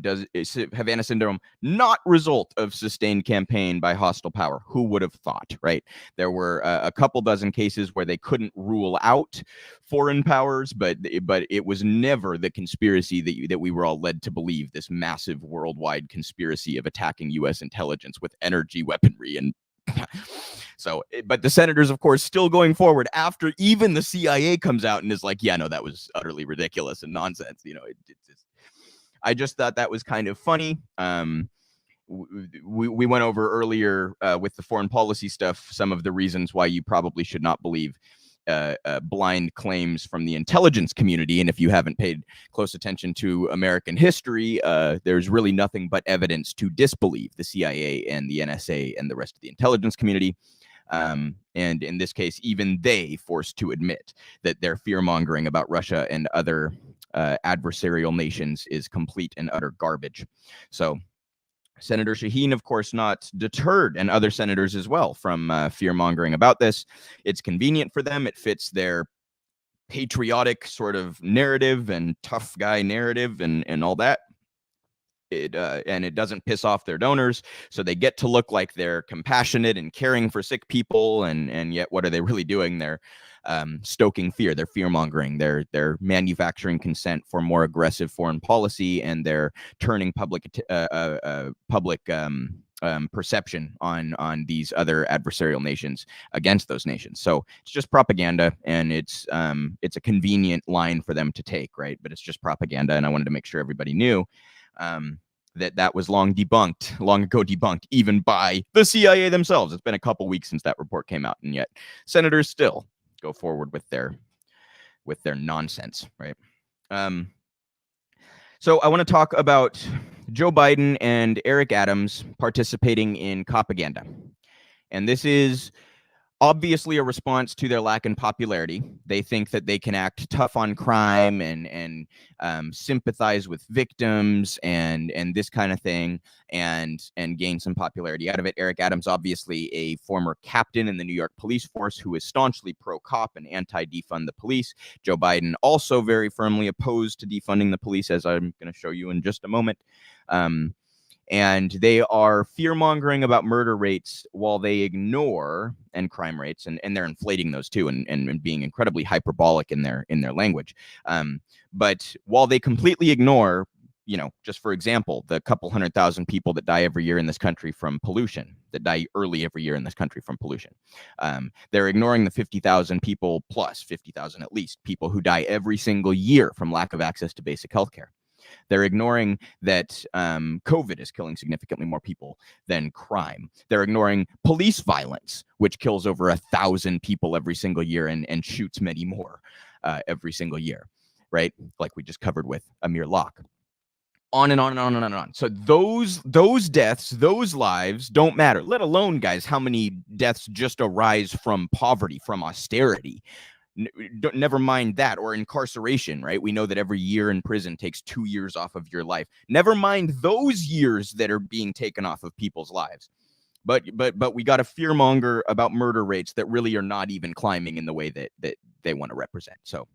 not result of sustained campaign by hostile power. Who would have thought, right? There were a couple dozen cases where they couldn't rule out foreign powers, but it was never the conspiracy that we were all led to believe, this massive worldwide conspiracy of attacking U.S. intelligence with energy weaponry and so, but the senators, of course, still going forward after even the CIA comes out and is like, yeah, no, that was utterly ridiculous and nonsense. You know, I just thought that was kind of funny. We went over earlier with the foreign policy stuff, some of the reasons why you probably should not believe blind claims from the intelligence community. And if you haven't paid close attention to American history, there's really nothing but evidence to disbelieve the CIA and the NSA and the rest of the intelligence community. And in this case, even they forced to admit that their fear-mongering about Russia and other adversarial nations is complete and utter garbage. So Senator Shaheen, of course, not deterred, and other senators as well, from fear-mongering about this. It's convenient for them. It fits their patriotic sort of narrative and tough guy narrative and all that. And it doesn't piss off their donors, so they get to look like they're compassionate and caring for sick people, and yet what are they really doing? They're stoking fear. They're fear-mongering. They're manufacturing consent for more aggressive foreign policy, and they're turning public perception on these other adversarial nations against those nations. So it's just propaganda, and it's a convenient line for them to take, right? But it's just propaganda, and I wanted to make sure everybody knew that was long ago debunked, even by the CIA themselves. It's been a couple weeks since that report came out, and yet senators still go forward with their nonsense, right? So I want to talk about Joe Biden and Eric Adams participating in propaganda, and this is obviously a response to their lack in popularity. They think that they can act tough on crime and sympathize with victims and this kind of thing and gain some popularity out of it. Eric Adams, obviously a former captain in the New York police force who is staunchly pro-cop and anti-defund the police. Joe Biden also very firmly opposed to defunding the police, as I'm going to show you in just a moment. And they are fear-mongering about murder rates while they ignore, and crime rates, and they're inflating those too, and being incredibly hyperbolic in their language. But while they completely ignore, just for example, the couple 100,000 people that die every year in this country from pollution, that die early every year in this country from pollution, they're ignoring the 50,000 people plus 50,000 at least people who die every single year from lack of access to basic health care. They're ignoring that COVID is killing significantly more people than crime. They're ignoring police violence, which kills over 1,000 people every single year and shoots many more every single year, right? Like we just covered with Amir Locke. On and on and on and on and on. So those deaths, those lives don't matter, let alone, guys, how many deaths just arise from poverty, from austerity. Never mind that, or incarceration, right? We know that every year in prison takes 2 years off of your life. Never mind those years that are being taken off of people's lives. But we got a fearmonger about murder rates that really are not even climbing in the way that they want to represent. So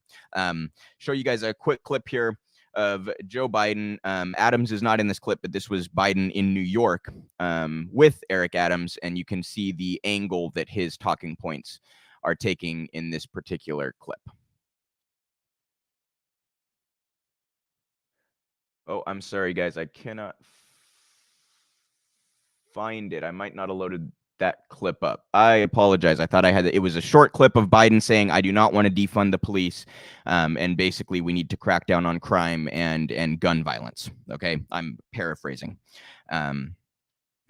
show you guys a quick clip here of Joe Biden. Adams is not in this clip, but this was Biden in New York with Eric Adams, and you can see the angle that his talking points are taking in this particular clip. Oh, I'm sorry, guys. I cannot find it. I might not have loaded that clip up. I apologize. I thought I had it. It was a short clip of Biden saying, I do not want to defund the police. And basically, we need to crack down on crime and gun violence. Okay, I'm paraphrasing.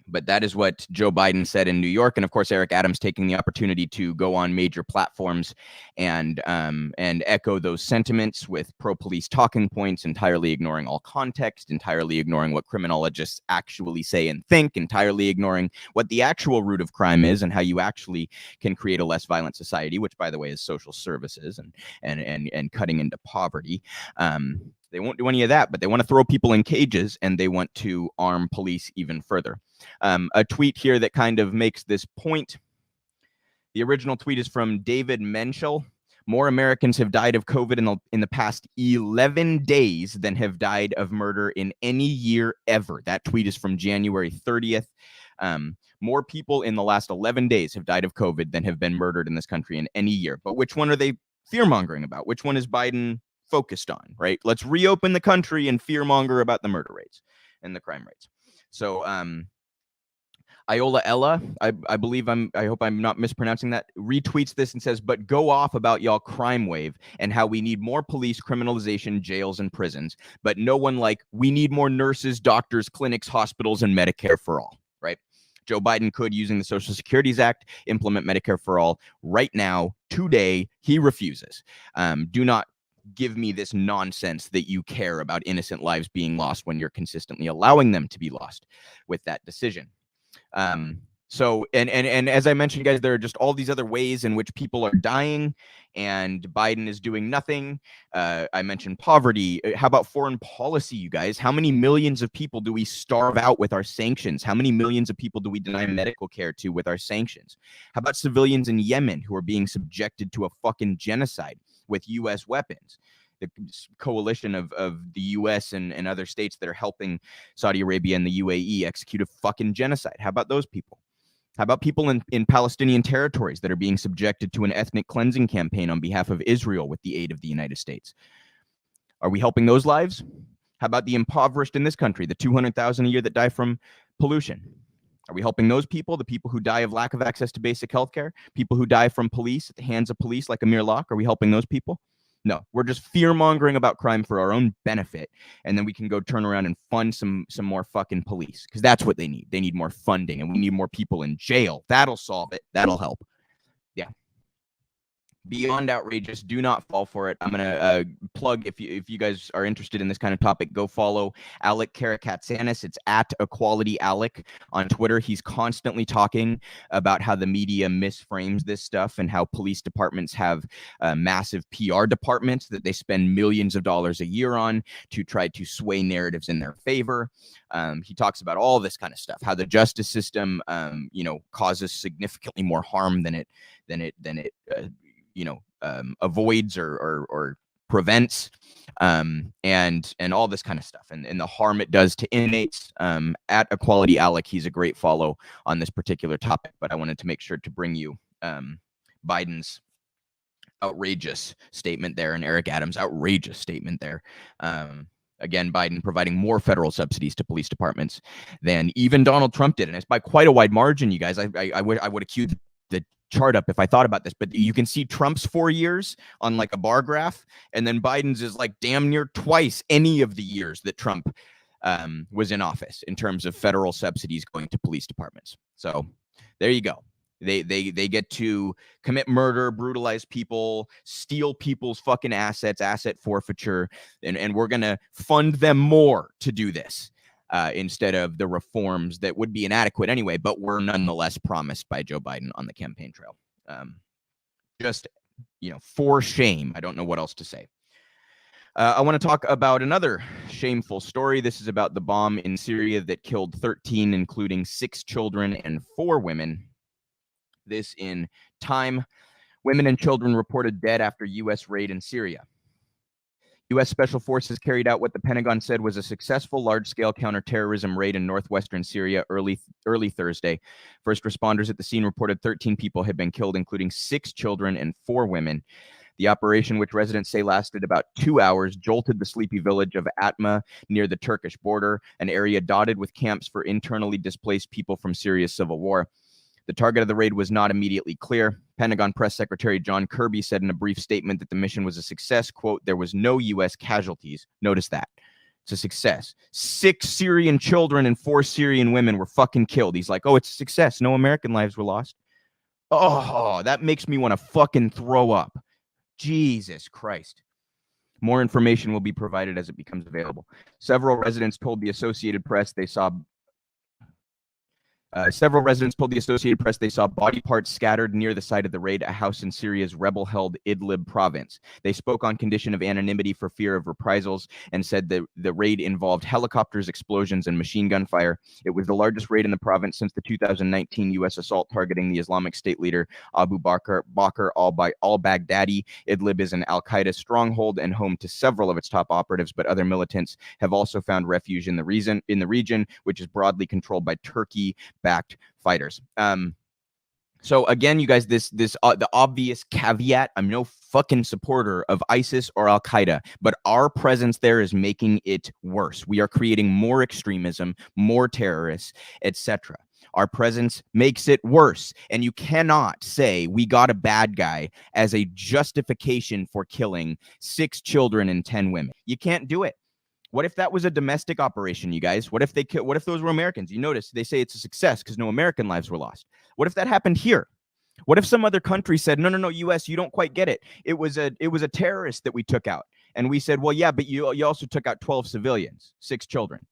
But that is what Joe Biden said in New York, and of course Eric Adams taking the opportunity to go on major platforms and echo those sentiments with pro-police talking points, entirely ignoring all context, entirely ignoring what criminologists actually say and think, entirely ignoring what the actual root of crime is and how you actually can create a less violent society, which, by the way, is social services and cutting into poverty. They won't do any of that, but they want to throw people in cages and they want to arm police even further. A tweet here that kind of makes this point. The original tweet is from David Menschel. More Americans have died of COVID in the past 11 days than have died of murder in any year ever. That tweet is from January 30th. More people in the last 11 days have died of COVID than have been murdered in this country in any year. But which one are they fear-mongering about? Which one is Biden focused on, right? Let's reopen the country and fear-monger about the murder rates and the crime rates. So, Iola Ella, I believe I hope I'm not mispronouncing that, retweets this and says, but go off about y'all crime wave and how we need more police, criminalization, jails, and prisons, but no one like, we need more nurses, doctors, clinics, hospitals, and Medicare for all, right? Joe Biden could, using the Social Security Act, implement Medicare for all right now, today. He refuses. Do not give me this nonsense that you care about innocent lives being lost when you're consistently allowing them to be lost with that decision. So, and as I mentioned, guys, there are just all these other ways in which people are dying and Biden is doing nothing. I mentioned poverty. How about foreign policy, you guys? How many millions of people do we starve out with our sanctions? How many millions of people do we deny medical care to with our sanctions? How about civilians in Yemen who are being subjected to a fucking genocide with U.S. weapons? The coalition of the U.S. and other states that are helping Saudi Arabia and the UAE execute a fucking genocide. How about those people? How about people in Palestinian territories that are being subjected to an ethnic cleansing campaign on behalf of Israel with the aid of the United States? Are we helping those lives? How about the impoverished in this country, the 200,000 a year that die from pollution? Are we helping those people, the people who die of lack of access to basic health care, people who die from police at the hands of police like Amir Locke? Are we helping those people? No, we're just fear-mongering about crime for our own benefit, and then we can go turn around and fund some more fucking police, because that's what they need. They need more funding, and we need more people in jail. That'll solve it. That'll help. Yeah. Beyond outrageous. Do not fall for it. I'm gonna plug, if you guys are interested in this kind of topic, go follow Alec Karakatsanis. It's at Equality Alec on Twitter. He's constantly talking about how the media misframes this stuff and how police departments have massive PR departments that they spend millions of dollars a year on to try to sway narratives in their favor. He talks about all this kind of stuff, how the justice system, causes significantly more harm than it avoids or prevents, and all this kind of stuff, and the harm it does to inmates. At Equality Alec, he's a great follow on this particular topic, but I wanted to make sure to bring you Biden's outrageous statement there and Eric Adams' outrageous statement there. Again, Biden providing more federal subsidies to police departments than even Donald Trump did, and it's by quite a wide margin, you guys. I would have queued the chart up if I thought about this, but you can see Trump's 4 years on like a bar graph, and then Biden's is like damn near twice any of the years that Trump was in office in terms of federal subsidies going to police departments. So there you go. They get to commit murder, brutalize people, steal people's fucking assets, asset forfeiture, and we're gonna fund them more to do this. Instead of the reforms that would be inadequate anyway, but were nonetheless promised by Joe Biden on the campaign trail. Just, for shame. I don't know what else to say. I want to talk about another shameful story. This is about the bomb in Syria that killed 13, including 6 children and 4 women. This in Time. Women and children reported dead after U.S. raid in Syria. U.S. Special Forces carried out what the Pentagon said was a successful large-scale counterterrorism raid in northwestern Syria early Thursday. First responders at the scene reported 13 people had been killed, including 6 children and 4 women. The operation, which residents say lasted about 2 hours, jolted the sleepy village of Atma near the Turkish border, an area dotted with camps for internally displaced people from Syria's civil war. The target of the raid was not immediately clear. Pentagon Press Secretary John Kirby said in a brief statement that the mission was a success. Quote, there was no U.S. casualties. Notice that. It's a success. 6 Syrian children and 4 Syrian women were fucking killed. He's like, oh, it's a success. No American lives were lost. Oh, that makes me want to fucking throw up. Jesus Christ. More information will be provided as it becomes available. Several residents told the Associated Press they saw body parts scattered near the site of the raid, a house in Syria's rebel-held Idlib province. They spoke on condition of anonymity for fear of reprisals and said that the raid involved helicopters, explosions, and machine gun fire. It was the largest raid in the province since the 2019 U.S. assault targeting the Islamic State leader Abu Bakr al-Baghdadi. Idlib is an al-Qaeda stronghold and home to several of its top operatives, but other militants have also found refuge in the region, which is broadly controlled by Turkey-backed fighters. So again, you guys, the obvious caveat, I'm no fucking supporter of ISIS or Al-Qaeda, but our presence there is making it worse. We are creating more extremism, more terrorists, etc. Our presence makes it worse. And you cannot say we got a bad guy as a justification for killing 6 children and 10 women. You can't do it. What if that was a domestic operation, you guys? What if those were Americans? You notice they say it's a success because no American lives were lost. What if that happened here? What if some other country said, no, US, you don't quite get it. It was a terrorist that we took out. And we said, well, yeah, but you also took out 12 civilians, 6 children.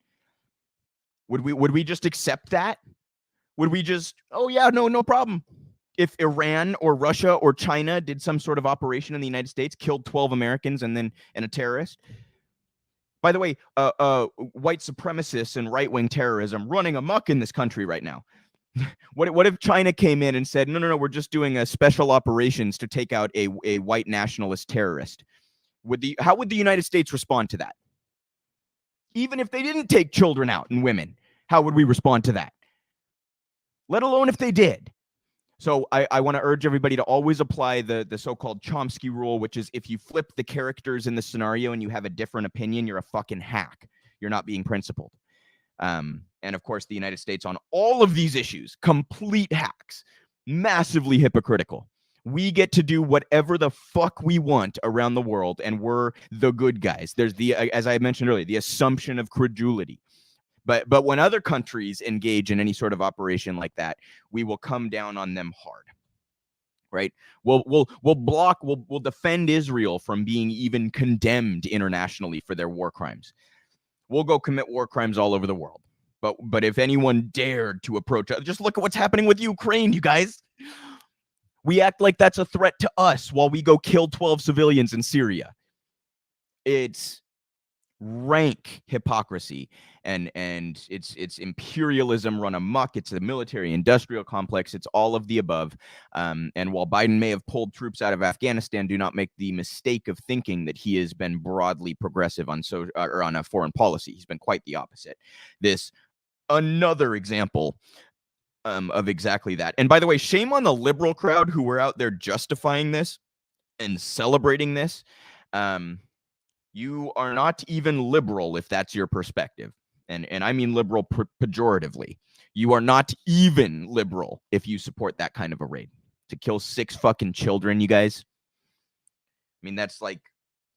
Would we just accept that? Would we just, oh yeah, no problem. If Iran or Russia or China did some sort of operation in the United States, killed 12 Americans and a terrorist. By the way, white supremacists and right-wing terrorism running amok in this country right now. What if China came in and said, no, we're just doing a special operations to take out a white nationalist terrorist? How would the United States respond to that? Even if they didn't take children out and women, how would we respond to that? Let alone if they did. So I want to urge everybody to always apply the so-called Chomsky rule, which is if you flip the characters in the scenario and you have a different opinion, you're a fucking hack. You're not being principled. And of course, the United States on all of these issues, complete hacks, massively hypocritical. We get to do whatever the fuck we want around the world, and we're the good guys. There's as I mentioned earlier, the assumption of credulity. But when other countries engage in any sort of operation like that, we will come down on them hard, right? We'll defend Israel from being even condemned internationally for their war crimes. We'll go commit war crimes all over the world. But if anyone dared to approach us, just look at what's happening with Ukraine, you guys. We act like that's a threat to us while we go kill 12 civilians in Syria. It's rank hypocrisy, and it's imperialism run amok. It's a military industrial complex. It's all of the above. And while Biden may have pulled troops out of Afghanistan, do not make the mistake of thinking that he has been broadly progressive on a foreign policy. He's been quite the opposite. This another example of exactly that. And by the way, shame on the liberal crowd who were out there justifying this and celebrating this. You are not even liberal if that's your perspective. And I mean liberal pejoratively. You are not even liberal if you support that kind of a raid. To kill 6 fucking children, you guys. I mean, that's like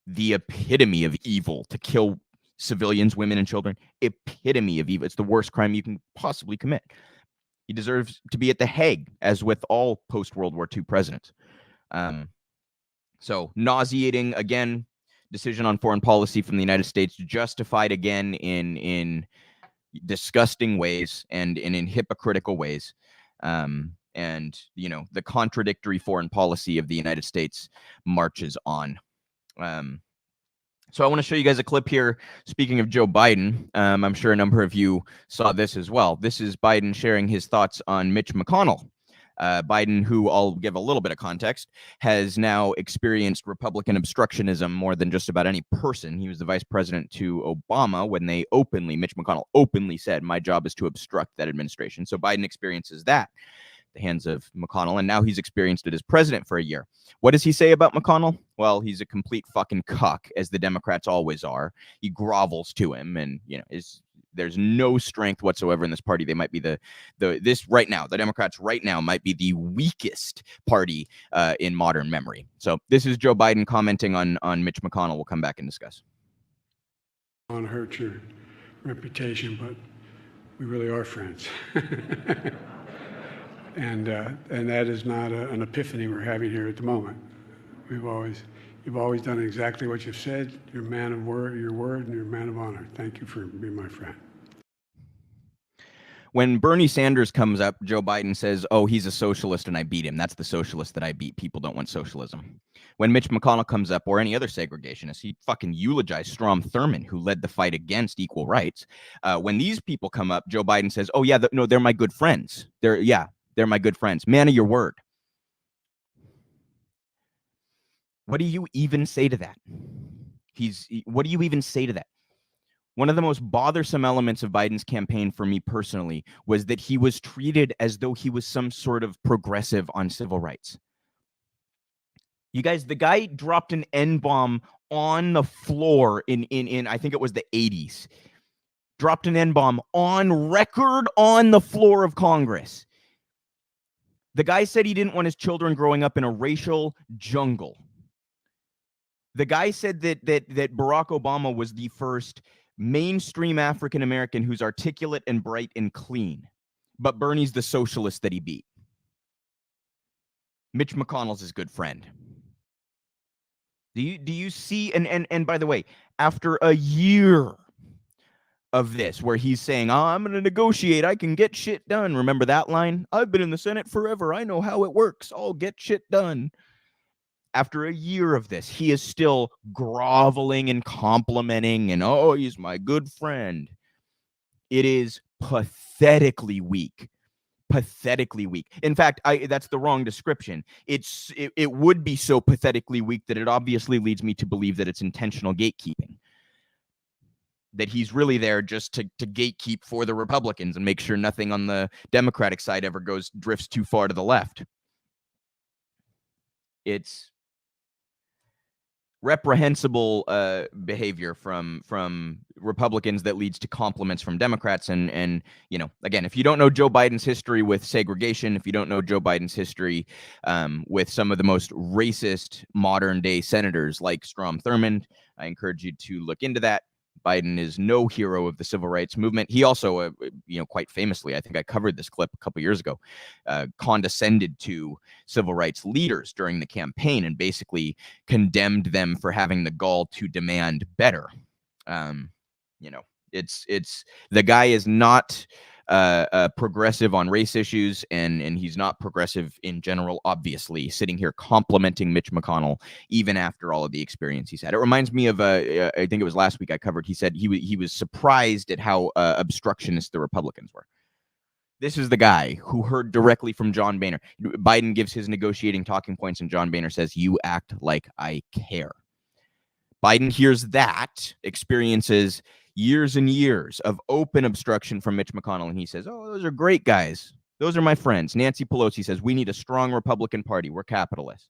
the epitome of evil, to kill civilians, women, and children. Epitome of evil. It's the worst crime you can possibly commit. He deserves to be at the Hague, as with all post-World War II presidents. So nauseating, again, decision on foreign policy from the United States, justified again in disgusting ways and in hypocritical ways. And, the contradictory foreign policy of the United States marches on. So I want to show you guys a clip here. Speaking of Joe Biden, I'm sure a number of you saw this as well. This is Biden sharing his thoughts on Mitch McConnell. Biden, who I'll give a little bit of context, has now experienced Republican obstructionism more than just about any person. He was the vice president to Obama when Mitch McConnell openly said, my job is to obstruct that administration. So Biden experiences that at the hands of McConnell, and now he's experienced it as president for a year. What does he say about McConnell? Well, he's a complete fucking cuck, as the Democrats always are. He grovels to him and, there's no strength whatsoever in this party. They might be the Democrats right now might be the weakest party in modern memory. So this is Joe Biden commenting on Mitch McConnell. We'll come back and discuss. want to hurt your reputation, but we really are friends. And that is not an epiphany we're having here at the moment. You've always done exactly what you've said. You're a man of your word, and you're a man of honor. Thank you for being my friend. When Bernie Sanders comes up, Joe Biden says, oh, he's a socialist and I beat him. That's the socialist that I beat. People don't want socialism. When Mitch McConnell comes up, or any other segregationist, he fucking eulogized Strom Thurmond, who led the fight against equal rights. When these people come up, Joe Biden says, oh, yeah, no, they're my good friends. They're my good friends. Man of your word. What do you even say to that? What do you even say to that? One of the most bothersome elements of Biden's campaign for me personally was that he was treated as though he was some sort of progressive on civil rights. You guys, the guy dropped an N-bomb on the floor in I think it was the 80s. Dropped an N-bomb on record on the floor of Congress. The guy said he didn't want his children growing up in a racial jungle. The guy said that Barack Obama was the first mainstream African American who's articulate and bright and clean, but Bernie's the socialist that he beat. Mitch McConnell's his good friend. Do you see? And by the way, after a year of this, where he's saying, oh, I'm going to negotiate, I can get shit done. Remember that line? I've been in the Senate forever. I know how it works. I'll get shit done. After a year of this, he is still groveling and complimenting and, oh, he's my good friend. It is pathetically weak. Pathetically weak. In fact, that's the wrong description. It would be so pathetically weak that it obviously leads me to believe that it's intentional gatekeeping. That he's really there just to gatekeep for the Republicans and make sure nothing on the Democratic side ever drifts too far to the left. It's reprehensible behavior from Republicans that leads to compliments from Democrats. And you know, again, if you don't know Joe Biden's history with segregation, if you don't know Joe Biden's history with some of the most racist modern day senators like Strom Thurmond, I encourage you to look into that. Biden is no hero of the civil rights movement. He also, quite famously, I think I covered this clip a couple years ago, condescended to civil rights leaders during the campaign and basically condemned them for having the gall to demand better. It's the guy is not progressive on race issues, and he's not progressive in general, obviously, sitting here complimenting Mitch McConnell even after all of the experience he's had. It reminds me of I think it was last week I covered, he said he was surprised at how obstructionist the Republicans were. This is the guy who heard directly from John Boehner. Biden gives his negotiating talking points and John Boehner says, you act like I care. Biden hears that, experiences years and years of open obstruction from Mitch McConnell, and he says, oh, those are great guys. Those are my friends. Nancy Pelosi says, we need a strong Republican Party. We're capitalists.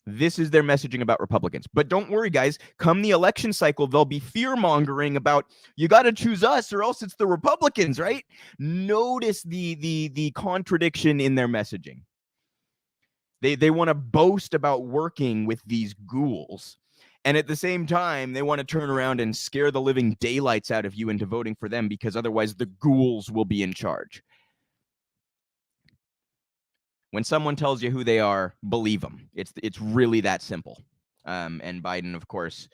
This is their messaging about Republicans. But don't worry, guys. Come the election cycle, they'll be fear-mongering about, you got to choose us or else it's the Republicans, right? Notice the contradiction in their messaging. They want to boast about working with these ghouls. And at the same time, they want to turn around and scare the living daylights out of you into voting for them because otherwise the ghouls will be in charge. When someone tells you who they are, believe them. It's really that simple. And Biden, of course,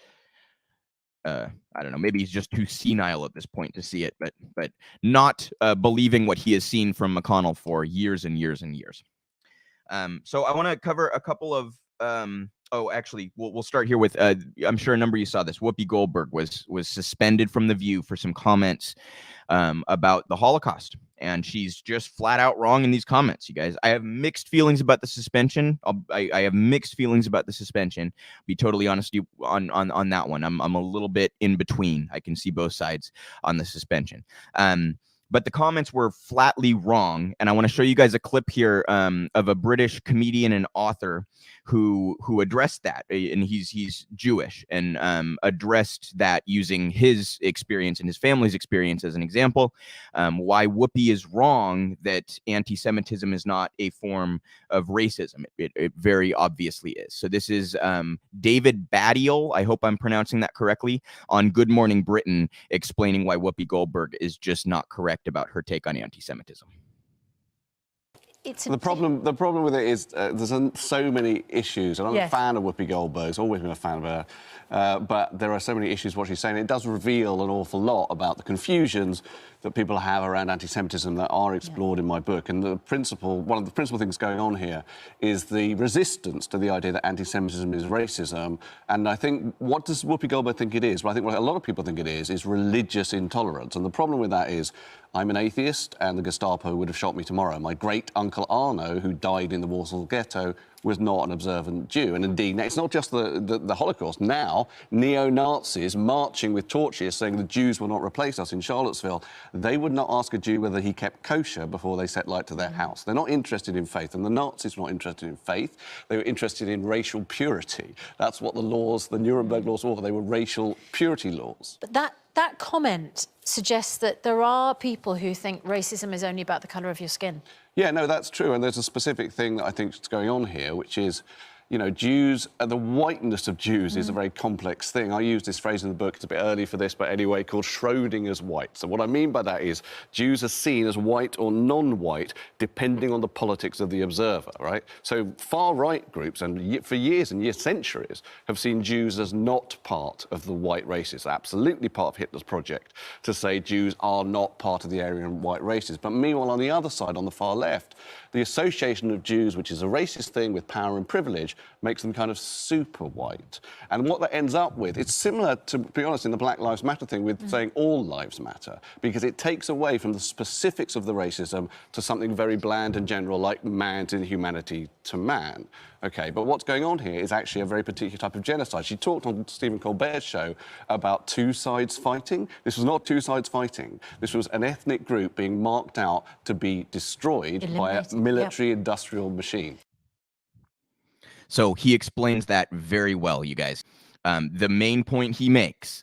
I don't know, maybe he's just too senile at this point to see it, but not believing what he has seen from McConnell for years and years and years. So I want to cover a couple of actually, we'll start here with, I'm sure a number of you saw this. Whoopi Goldberg was suspended from The View for some comments about the Holocaust. And she's just flat out wrong in these comments, you guys. I have mixed feelings about the suspension. I have mixed feelings about the suspension. Be totally honest on that one. I'm a little bit in between. I can see both sides on the suspension. but the comments were flatly wrong. And I want to show you guys a clip here of a British comedian and author who addressed that, and he's Jewish, and addressed that using his experience and his family's experience as an example, why Whoopi is wrong that anti-Semitism is not a form of racism. It very obviously is. So this is David Baddiel, I hope I'm pronouncing that correctly, on Good Morning Britain, explaining why Whoopi Goldberg is just not correct about her take on anti-Semitism. The problem with it is there's so many issues, and I'm a fan of Whoopi Goldberg, always been a fan of her, but there are so many issues what she's saying. It does reveal an awful lot about the confusions that people have around anti-Semitism that are explored in my book. And one of the principal things going on here is the resistance to the idea that anti-Semitism is racism. And I think, what does Whoopi Goldberg think it is? Well, I think what a lot of people think it is religious intolerance. And the problem with that is, I'm an atheist, and the Gestapo would have shot me tomorrow. My great-uncle Arno, who died in the Warsaw Ghetto, was not an observant Jew. And indeed, it's not just the Holocaust. Now, neo-Nazis marching with torches saying the Jews will not replace us in Charlottesville, they would not ask a Jew whether he kept kosher before they set light to their house. They're not interested in faith, and the Nazis were not interested in faith. They were interested in racial purity. That's what the laws, the Nuremberg laws were. They were racial purity laws. But that comment suggests that there are people who think racism is only about the colour of your skin. Yeah, no, that's true. And there's a specific thing that I think is going on here, which is, you know, Jews, the whiteness of Jews is a very complex thing. I use this phrase in the book, it's a bit early for this, but anyway, called Schrodinger's white. So what I mean by that is Jews are seen as white or non-white depending on the politics of the observer, right? So far-right groups, and for years and years, centuries, have seen Jews as not part of the white races, absolutely part of Hitler's project to say Jews are not part of the Aryan white races. But meanwhile, on the other side, on the far left, the association of Jews, which is a racist thing with power and privilege, makes them kind of super white. And what that ends up with, it's similar, to be honest, in the Black Lives Matter thing with saying all lives matter, because it takes away from the specifics of the racism to something very bland and general, like man to humanity to man. Okay, but what's going on here is actually a very particular type of genocide. She talked on Stephen Colbert's show about two sides fighting. This was not two sides fighting. This was an ethnic group being marked out to be destroyed by a military-industrial machine. So he explains that very well, you guys. The main point he makes,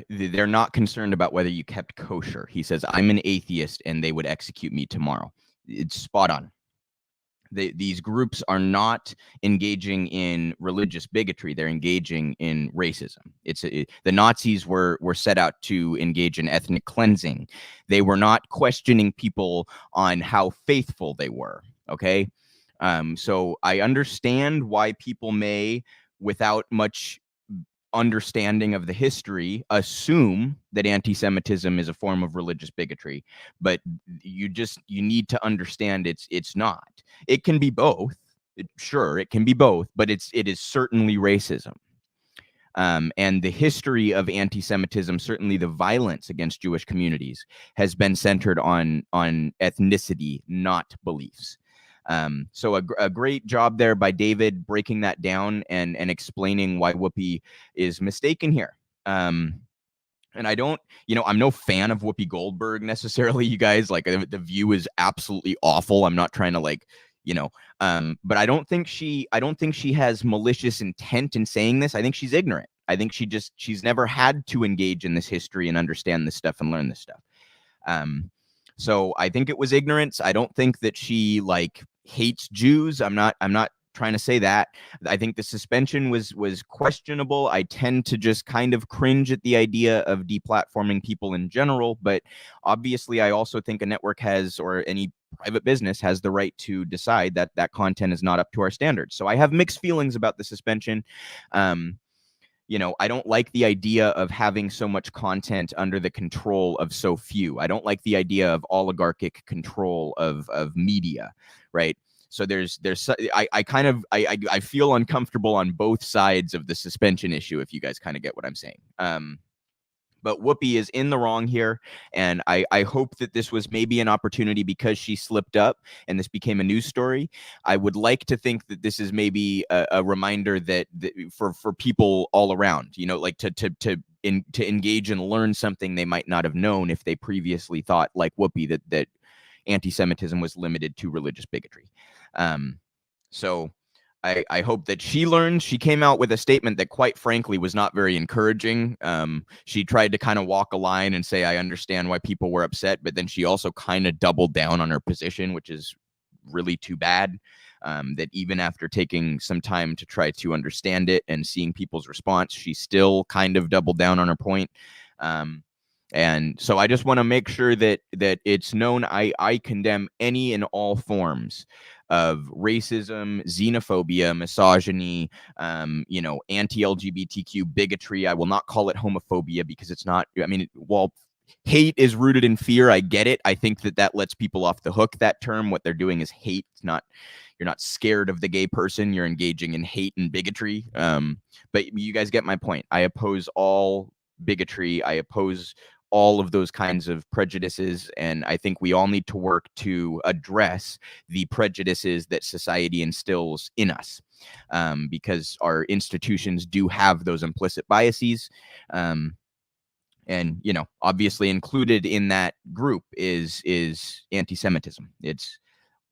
they're not concerned about whether you kept kosher. He says, I'm an atheist and they would execute me tomorrow. It's spot on. These groups are not engaging in religious bigotry. They're engaging in racism. The Nazis were set out to engage in ethnic cleansing. They were not questioning people on how faithful they were, okay? So I understand why people may, without much understanding of the history, assume that anti-Semitism is a form of religious bigotry, but you need to understand it's not. It can be both. Sure, it can be both, but it is certainly racism. And the history of anti-Semitism, certainly the violence against Jewish communities, has been centered on ethnicity, not beliefs. So a great job there by David breaking that down and explaining why Whoopi is mistaken here. And I don't, I'm no fan of Whoopi Goldberg necessarily, you guys. Like, the View is absolutely awful. I'm not trying to but I don't think she has malicious intent in saying this. I think she's ignorant. I think she's never had to engage in this history and understand this stuff and learn this stuff. So I think it was ignorance. I don't think that she hates Jews. I'm not trying to say that. I think the suspension was questionable. I tend to just kind of cringe at the idea of deplatforming people in general, but obviously I also think a network has, or any private business has, the right to decide that content is not up to our standards. So I have mixed feelings about the suspension. I don't like the idea of having so much content under the control of so few. I don't like the idea of oligarchic control of media, right? So I feel uncomfortable on both sides of the suspension issue, if you guys kind of get what I'm saying. But Whoopi is in the wrong here, and I hope that this was maybe an opportunity because she slipped up and this became a news story. I would like to think that this is maybe a reminder that for people all around, to to engage and learn something they might not have known if they previously thought, like Whoopi, that anti-Semitism was limited to religious bigotry. So I hope that she learned. She came out with a statement that, quite frankly, was not very encouraging. She tried to kind of walk a line and say, I understand why people were upset, but then she also kind of doubled down on her position, which is really too bad. That even after taking some time to try to understand it and seeing people's response, she still kind of doubled down on her point. And so I just want to make sure that it's known I condemn any and all forms of racism, xenophobia, misogyny, anti-LGBTQ bigotry. I will not call it homophobia because it's not. I mean, while hate is rooted in fear, I get it. I think that lets people off the hook. That term, what they're doing is hate. It's not. You're not scared of the gay person. You're engaging in hate and bigotry. But you guys get my point. I oppose all bigotry. I oppose all of those kinds of prejudices, and I think we all need to work to address the prejudices that society instills in us, because our institutions do have those implicit biases. And obviously included in that group is anti-Semitism. It's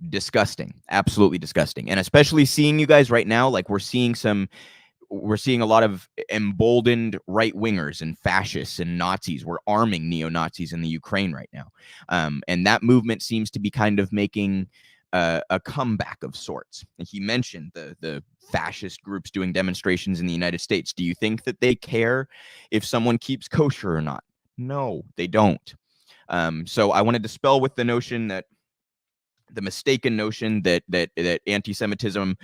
disgusting, absolutely disgusting. And especially seeing you guys right now, like we're seeing a lot of emboldened right-wingers and fascists and Nazis. We're arming neo-Nazis in the Ukraine right now. And that movement seems to be kind of making a comeback of sorts. And he mentioned the fascist groups doing demonstrations in the United States. Do you think that they care if someone keeps kosher or not? No, they don't. So I want to dispel with the notion that the mistaken notion that anti-Semitism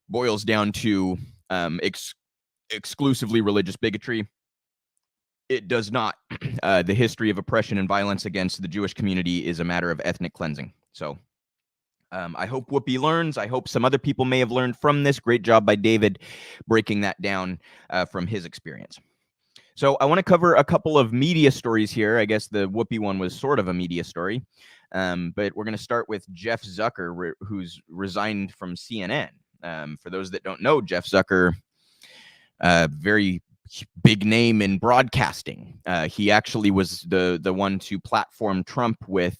boils down to exclusively religious bigotry. It does not. The history of oppression and violence against the Jewish community is a matter of ethnic cleansing. So I hope Whoopi learns. I hope some other people may have learned from this. Great job by David breaking that down from his experience. So I want to cover a couple of media stories here. I guess the Whoopi one was sort of a media story. But we're going to start with Jeff Zucker, who's resigned from CNN. For those that don't know, Jeff Zucker, very big name in broadcasting. He actually was the one to platform Trump with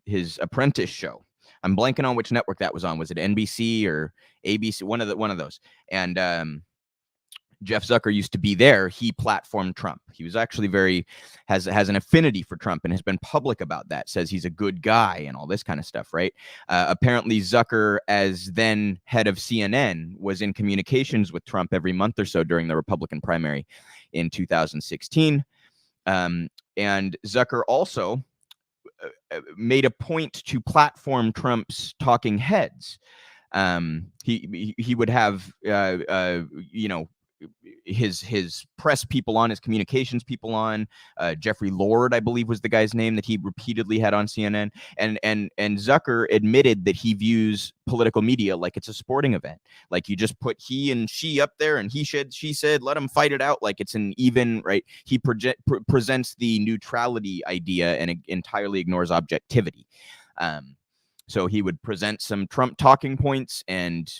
his Apprentice show. I'm blanking on which network that was on. Was it NBC or ABC? One of those. And Jeff Zucker used to be there. He platformed Trump. He was actually has an affinity for Trump and has been public about that, says he's a good guy and all this kind of stuff, right? Apparently Zucker, as then head of CNN, was in communications with Trump every month or so during the Republican primary in 2016. And Zucker also made a point to platform Trump's talking heads. He would have, his press people on, his communications people on. Jeffrey Lord, I believe, was the guy's name that he repeatedly had on CNN. And Zucker admitted that he views political media like it's a sporting event. Like you just put he and she up there, and he said, she said, let them fight it out like it's an even, right? He presents the neutrality idea and entirely ignores objectivity. So he would present some Trump talking points and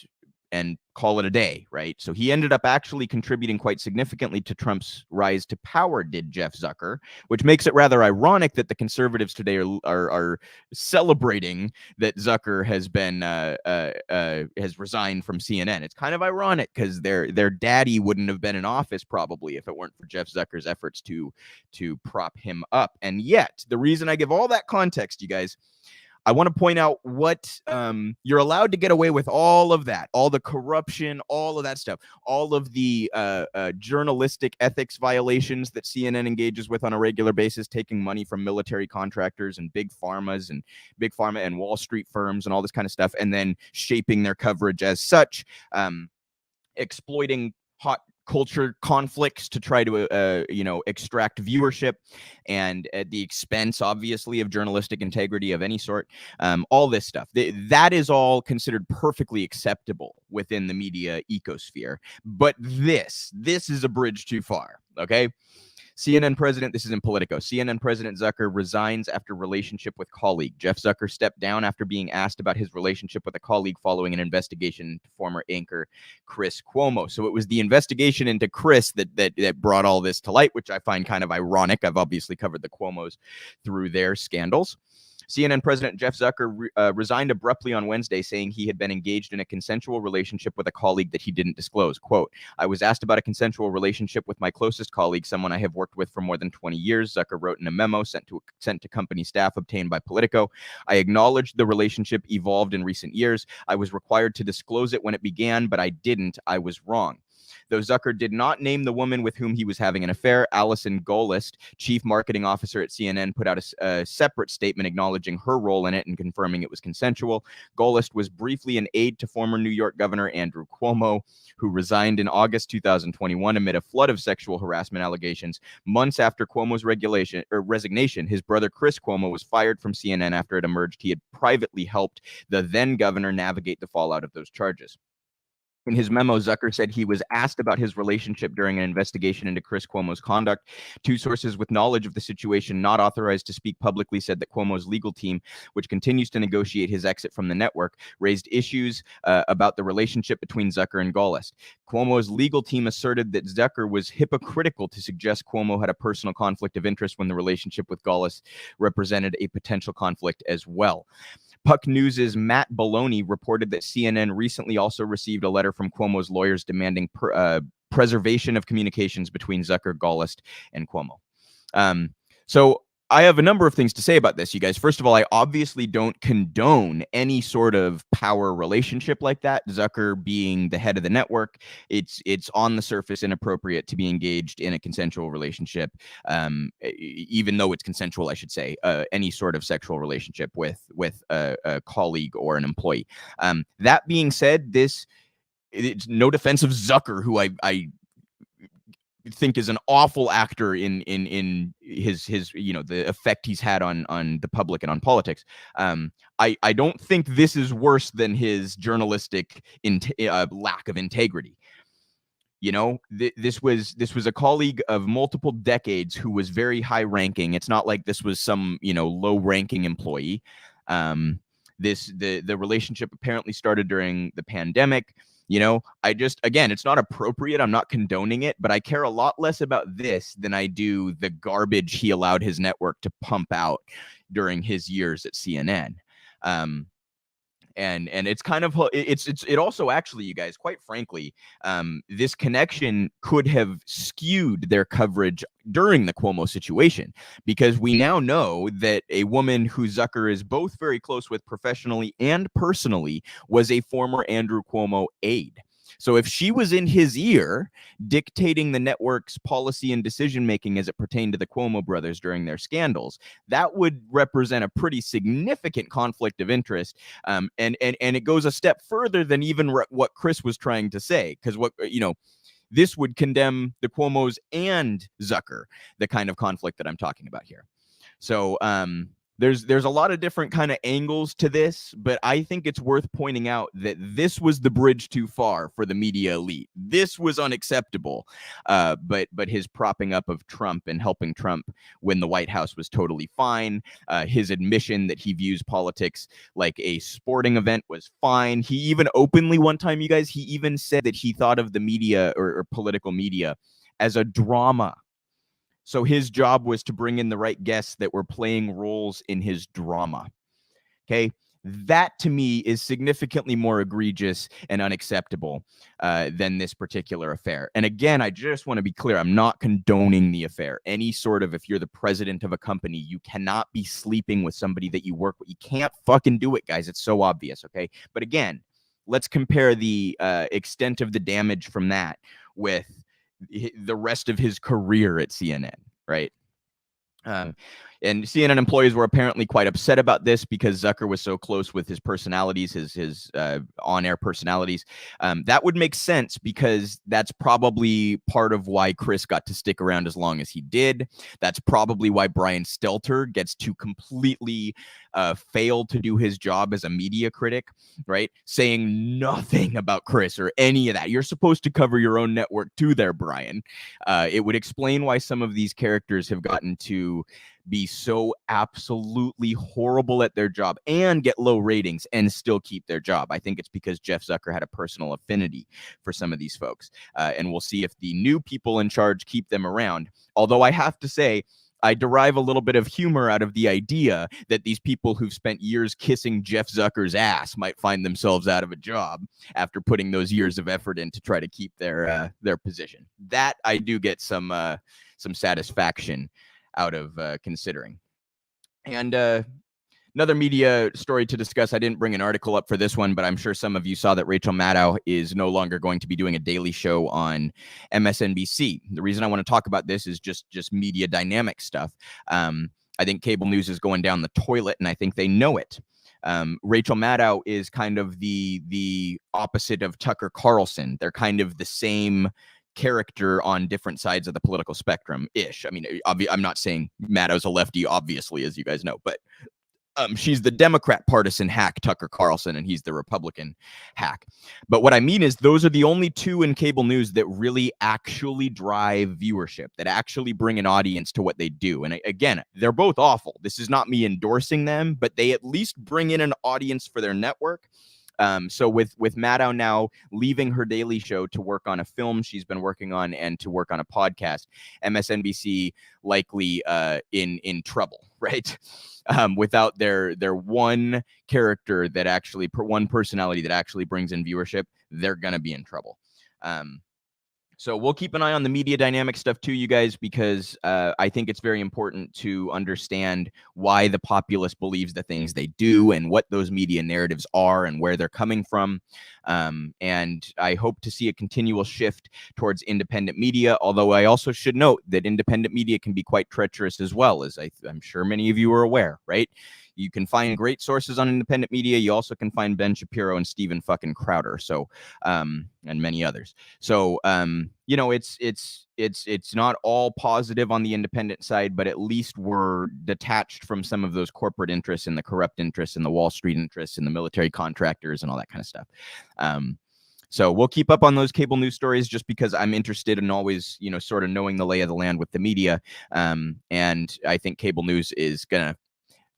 call it a day, right? So he ended up actually contributing quite significantly to Trump's rise to power, did Jeff Zucker, which makes it rather ironic that the conservatives today are celebrating that Zucker has been has resigned from CNN. It's kind of ironic because their daddy wouldn't have been in office probably if it weren't for Jeff Zucker's efforts to prop him up. And yet, the reason I give all that context, you guys, I want to point out what you're allowed to get away with all of that, all the corruption, all of that stuff, all of the journalistic ethics violations that CNN engages with on a regular basis, taking money from military contractors and big pharma and Wall Street firms and all this kind of stuff, and then shaping their coverage as such, exploiting hot culture conflicts to try to extract viewership, and at the expense obviously of journalistic integrity of any sort. All this stuff that is all considered perfectly acceptable within the media ecosphere, but this is a bridge too far. Okay, CNN president, this is in Politico, CNN President Zucker resigns after relationship with colleague. Jeff Zucker stepped down after being asked about his relationship with a colleague following an investigation into former anchor Chris Cuomo. So it was the investigation into Chris that brought all this to light, which I find kind of ironic. I've obviously covered the Cuomos through their scandals. CNN President Jeff Zucker resigned abruptly on Wednesday, saying he had been engaged in a consensual relationship with a colleague that he didn't disclose. Quote, I was asked about a consensual relationship with my closest colleague, someone I have worked with for more than 20 years, Zucker wrote in a memo sent to company staff obtained by Politico. I acknowledged the relationship evolved in recent years. I was required to disclose it when it began, but I didn't. I was wrong. Though Zucker did not name the woman with whom he was having an affair, Allison Gollust, chief marketing officer at CNN, put out a separate statement acknowledging her role in it and confirming it was consensual. Gollust was briefly an aide to former New York Governor Andrew Cuomo, who resigned in August 2021 amid a flood of sexual harassment allegations. Months after Cuomo's resignation, his brother Chris Cuomo was fired from CNN after it emerged he had privately helped the then governor navigate the fallout of those charges. In his memo, Zucker said he was asked about his relationship during an investigation into Chris Cuomo's conduct. Two sources with knowledge of the situation, not authorized to speak publicly, said that Cuomo's legal team, which continues to negotiate his exit from the network, raised issues about the relationship between Zucker and Gollust. Cuomo's legal team asserted that Zucker was hypocritical to suggest Cuomo had a personal conflict of interest when the relationship with Gollust represented a potential conflict as well. Puck News' Matt Bologna reported that CNN recently also received a letter from Cuomo's lawyers demanding preservation of communications between Zucker, Gollust, and Cuomo. So I have a number of things to say about this, you guys. First of all, I obviously don't condone any sort of power relationship like that. Zucker being the head of the network, it's on the surface inappropriate to be engaged in a consensual relationship, even though it's consensual, I should say, any sort of sexual relationship with a colleague or an employee. That being said, it's no defense of Zucker, who I think is an awful actor in his the effect he's had on the public and on politics. I don't think this is worse than his journalistic lack of integrity. This was a colleague of multiple decades who was very high ranking. It's not like this was some low ranking employee. The relationship apparently started during the pandemic. Again, it's not appropriate. I'm not condoning it, but I care a lot less about this than I do the garbage he allowed his network to pump out during his years at CNN. And it's kind of it also actually, you guys, quite frankly, this connection could have skewed their coverage during the Cuomo situation, because we now know that a woman who Zucker is both very close with professionally and personally was a former Andrew Cuomo aide. So if she was in his ear dictating the network's policy and decision-making as it pertained to the Cuomo brothers during their scandals, that would represent a pretty significant conflict of interest. And it goes a step further than even what Chris was trying to say, because this would condemn the Cuomos and Zucker, the kind of conflict that I'm talking about here. So there's a lot of different kind of angles to this, but I think it's worth pointing out that this was the bridge too far for the media elite. This was unacceptable. But his propping up of Trump and helping Trump win the White House was totally fine. His admission that he views politics like a sporting event was fine. He even openly one time, you guys, he even said that he thought of the media or political media as a drama. So his job was to bring in the right guests that were playing roles in his drama. Okay, that to me is significantly more egregious and unacceptable than this particular affair. And again, I just want to be clear, I'm not condoning the affair. If you're the president of a company, you cannot be sleeping with somebody that you work with. You can't fucking do it, guys. It's so obvious, okay? But again, let's compare the extent of the damage from that with the rest of his career at CNN, right? And CNN employees were apparently quite upset about this because Zucker was so close with his personalities, his on-air personalities. That would make sense because that's probably part of why Chris got to stick around as long as he did. That's probably why Brian Stelter gets to completely fail to do his job as a media critic, right? Saying nothing about Chris or any of that. You're supposed to cover your own network too there, Brian. It would explain why some of these characters have gotten to be so absolutely horrible at their job and get low ratings and still keep their job. I think it's because Jeff Zucker had a personal affinity for some of these folks. And we'll see if the new people in charge keep them around. Although I have to say, I derive a little bit of humor out of the idea that these people who've spent years kissing Jeff Zucker's ass might find themselves out of a job after putting those years of effort in to try to keep their position. That I do get some satisfaction out of considering. And another media story to discuss. I didn't bring an article up for this one, but I'm sure some of you saw that Rachel Maddow is no longer going to be doing a daily show on MSNBC. The reason I want to talk about this is just media dynamic stuff. I think cable news is going down the toilet, and I think they know it. Rachel Maddow is kind of the opposite of Tucker Carlson. They're kind of the same character on different sides of the political spectrum-ish. I mean, I'm not saying Maddow's a lefty, obviously, as you guys know, but she's the Democrat partisan hack, Tucker Carlson, and he's the Republican hack. But what I mean is those are the only two in cable news that really actually drive viewership, that actually bring an audience to what they do. And again, they're both awful. This is not me endorsing them, but they at least bring in an audience for their network. So with Maddow now leaving her daily show to work on a film she's been working on and to work on a podcast, MSNBC likely in trouble, right? Without their one character that actually, one personality that actually brings in viewership, they're gonna be in trouble. So we'll keep an eye on the media dynamic stuff too, you guys, because I think it's very important to understand why the populace believes the things they do and what those media narratives are and where they're coming from. And I hope to see a continual shift towards independent media, although I also should note that independent media can be quite treacherous as well, as I'm sure many of you are aware, right? You can find great sources on independent media. You also can find Ben Shapiro and Stephen fucking Crowder. So, and many others. So, you know, it's not all positive on the independent side, but at least we're detached from some of those corporate interests and the corrupt interests and the Wall Street interests and the military contractors and all that kind of stuff. So we'll keep up on those cable news stories just because I'm interested in always, you know, sort of knowing the lay of the land with the media. And I think cable news is going to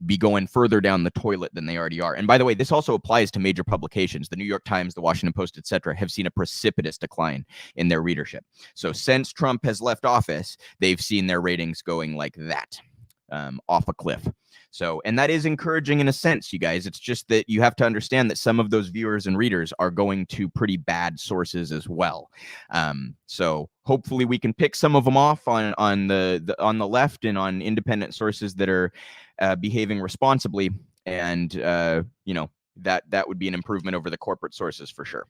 be going further down the toilet than they already are. And by the way, this also applies to major publications. The New York Times, the Washington Post, etc., have seen a precipitous decline in their readership. So since Trump has left office, they've seen their ratings going like that, off a cliff. So, and that is encouraging in a sense, you guys. It's just that you have to understand that some of those viewers and readers are going to pretty bad sources as well. So hopefully we can pick some of them off on the left and on independent sources that are behaving responsibly, and you know, that would be an improvement over the corporate sources for sure.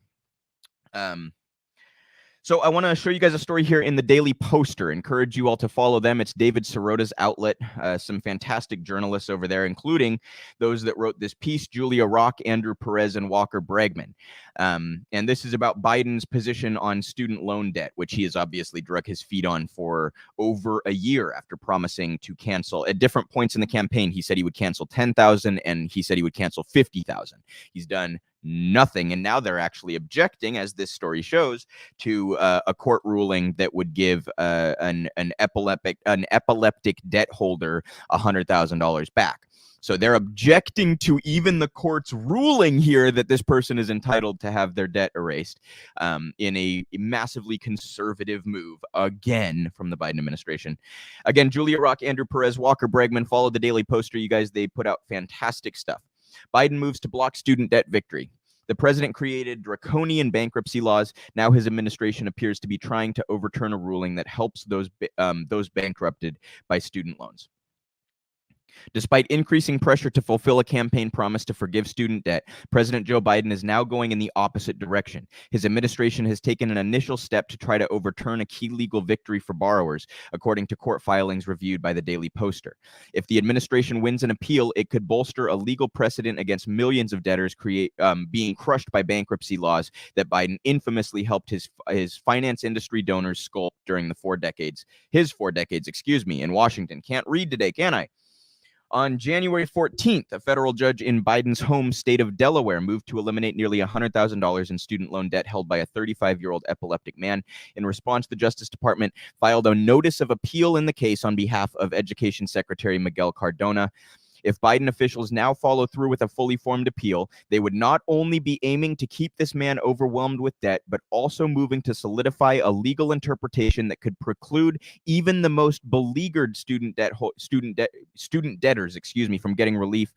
So I want to show you guys a story here in the Daily Poster. Encourage you all to follow them. It's David Sirota's outlet. Some fantastic journalists over there, including those that wrote this piece, Julia Rock, Andrew Perez, and Walker Bregman. And this is about Biden's position on student loan debt, which he has obviously drug his feet on for over a year after promising to cancel. At different points in the campaign, he said he would cancel 10,000 and he said he would cancel 50,000. He's done nothing, and now they're actually objecting, as this story shows, to a court ruling that would give an epileptic debt holder $100,000 back. So they're objecting to even the court's ruling here that this person is entitled to have their debt erased, in a massively conservative move, again, from the Biden administration. Again, Julia Rock, Andrew Perez, Walker Bregman, follow the Daily Poster, you guys. They put out fantastic stuff. Biden moves to block student debt victory. The president created draconian bankruptcy laws. Now his administration appears to be trying to overturn a ruling that helps those bankrupted by student loans. Despite increasing pressure to fulfill a campaign promise to forgive student debt, President Joe Biden is now going in the opposite direction. His administration has taken an initial step to try to overturn a key legal victory for borrowers, according to court filings reviewed by the Daily Poster. If the administration wins an appeal, it could bolster a legal precedent against millions of debtors being crushed by bankruptcy laws that Biden infamously helped his finance industry donors sculpt during his 4 decades, in Washington. Can't read today, can I? On January 14th, a federal judge in Biden's home state of Delaware moved to eliminate nearly $100,000 in student loan debt held by a 35-year-old epileptic man. In response, the Justice Department filed a notice of appeal in the case on behalf of Education Secretary Miguel Cardona. If Biden officials now follow through with a fully formed appeal, they would not only be aiming to keep this man overwhelmed with debt, but also moving to solidify a legal interpretation that could preclude even the most beleaguered student debtors, from getting relief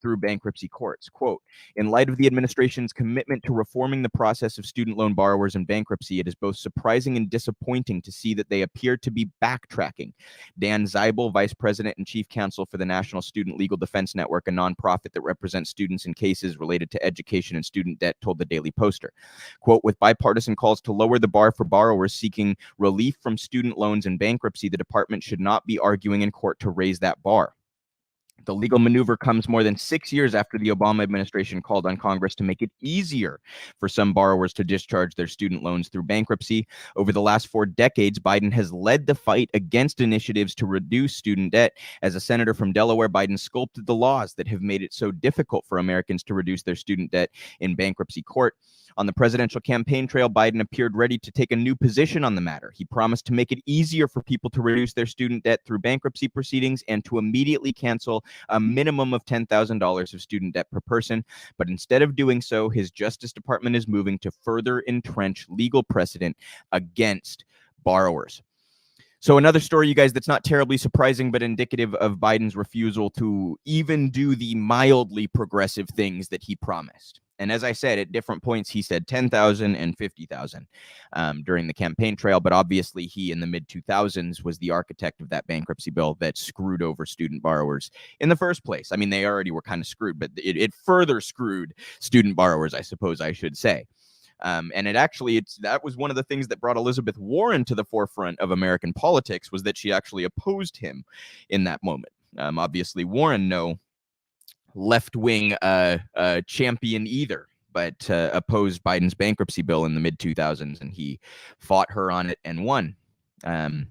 through bankruptcy courts. Quote, in light of the administration's commitment to reforming the process of student loan borrowers in bankruptcy, it is both surprising and disappointing to see that they appear to be backtracking. Dan Zeibel, Vice President and Chief Counsel for the National Student Legal Defense Network, a nonprofit that represents students in cases related to education and student debt, told the Daily Poster. Quote, with bipartisan calls to lower the bar for borrowers seeking relief from student loans in bankruptcy, the department should not be arguing in court to raise that bar. The legal maneuver comes more than 6 years after the Obama administration called on Congress to make it easier for some borrowers to discharge their student loans through bankruptcy. Over the last 4 decades, Biden has led the fight against initiatives to reduce student debt. As a senator from Delaware, Biden sculpted the laws that have made it so difficult for Americans to reduce their student debt in bankruptcy court. On the presidential campaign trail, Biden appeared ready to take a new position on the matter. He promised to make it easier for people to reduce their student debt through bankruptcy proceedings and to immediately cancel a minimum of $10,000 of student debt per person. But instead of doing so, his Justice Department is moving to further entrench legal precedent against borrowers. So another story, you guys, that's not terribly surprising, but indicative of Biden's refusal to even do the mildly progressive things that he promised. And as I said, at different points, he said 10,000 and 50,000 during the campaign trail. But obviously, he in the mid-2000s was the architect of that bankruptcy bill that screwed over student borrowers in the first place. I mean, they already were kind of screwed, but it further screwed student borrowers, I suppose I should say. And that was one of the things that brought Elizabeth Warren to the forefront of American politics, was that she actually opposed him in that moment. Obviously, Warren, no left-wing champion either, but opposed Biden's bankruptcy bill in the mid-2000s, and he fought her on it and won. And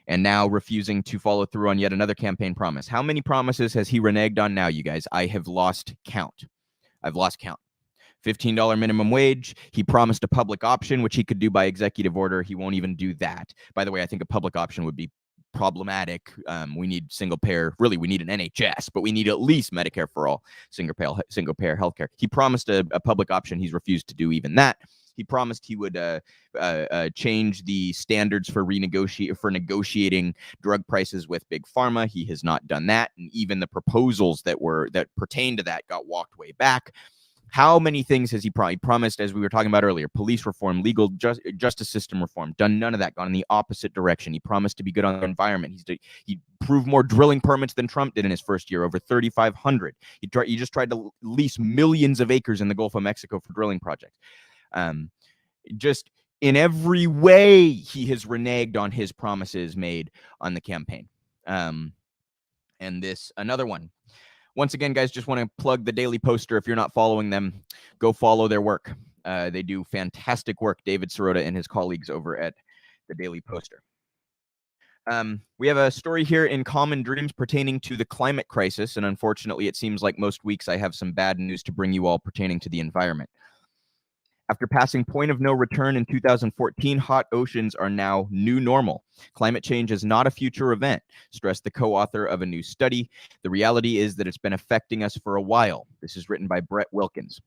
now refusing to follow through on yet another campaign promise. How many promises has he reneged on now, you guys? I have lost count. I've lost count. $15 minimum wage. He promised a public option, which he could do by executive order. He won't even do that. By the way, I think a public option would be problematic. We need single payer. Really, we need an NHS, but we need at least Medicare for all, single payer healthcare. He promised a public option. He's refused to do even that. He promised he would change the standards for negotiating drug prices with big pharma. He has not done that, and even the proposals that pertain to that got walked way back. How many things has he promised, as we were talking about earlier? Police reform, legal justice system reform. Done none of that. Gone in the opposite direction. He promised to be good on the environment. He proved more drilling permits than Trump did in his first year, over 3,500. He just tried to lease millions of acres in the Gulf of Mexico for drilling projects. Just in every way, he has reneged on his promises made on the campaign. And this, another one. Once again, guys, just want to plug the Daily Poster. If you're not following them, go follow their work. They do fantastic work, David Sirota and his colleagues over at the Daily Poster. We have a story here in Common Dreams pertaining to the climate crisis, and unfortunately, it seems like most weeks I have some bad news to bring you all pertaining to the environment. After passing point of no return in 2014, hot oceans are now new normal. Climate change is not a future event, stressed the co-author of a new study. The reality is that it's been affecting us for a while. This is written by Brett Wilkins.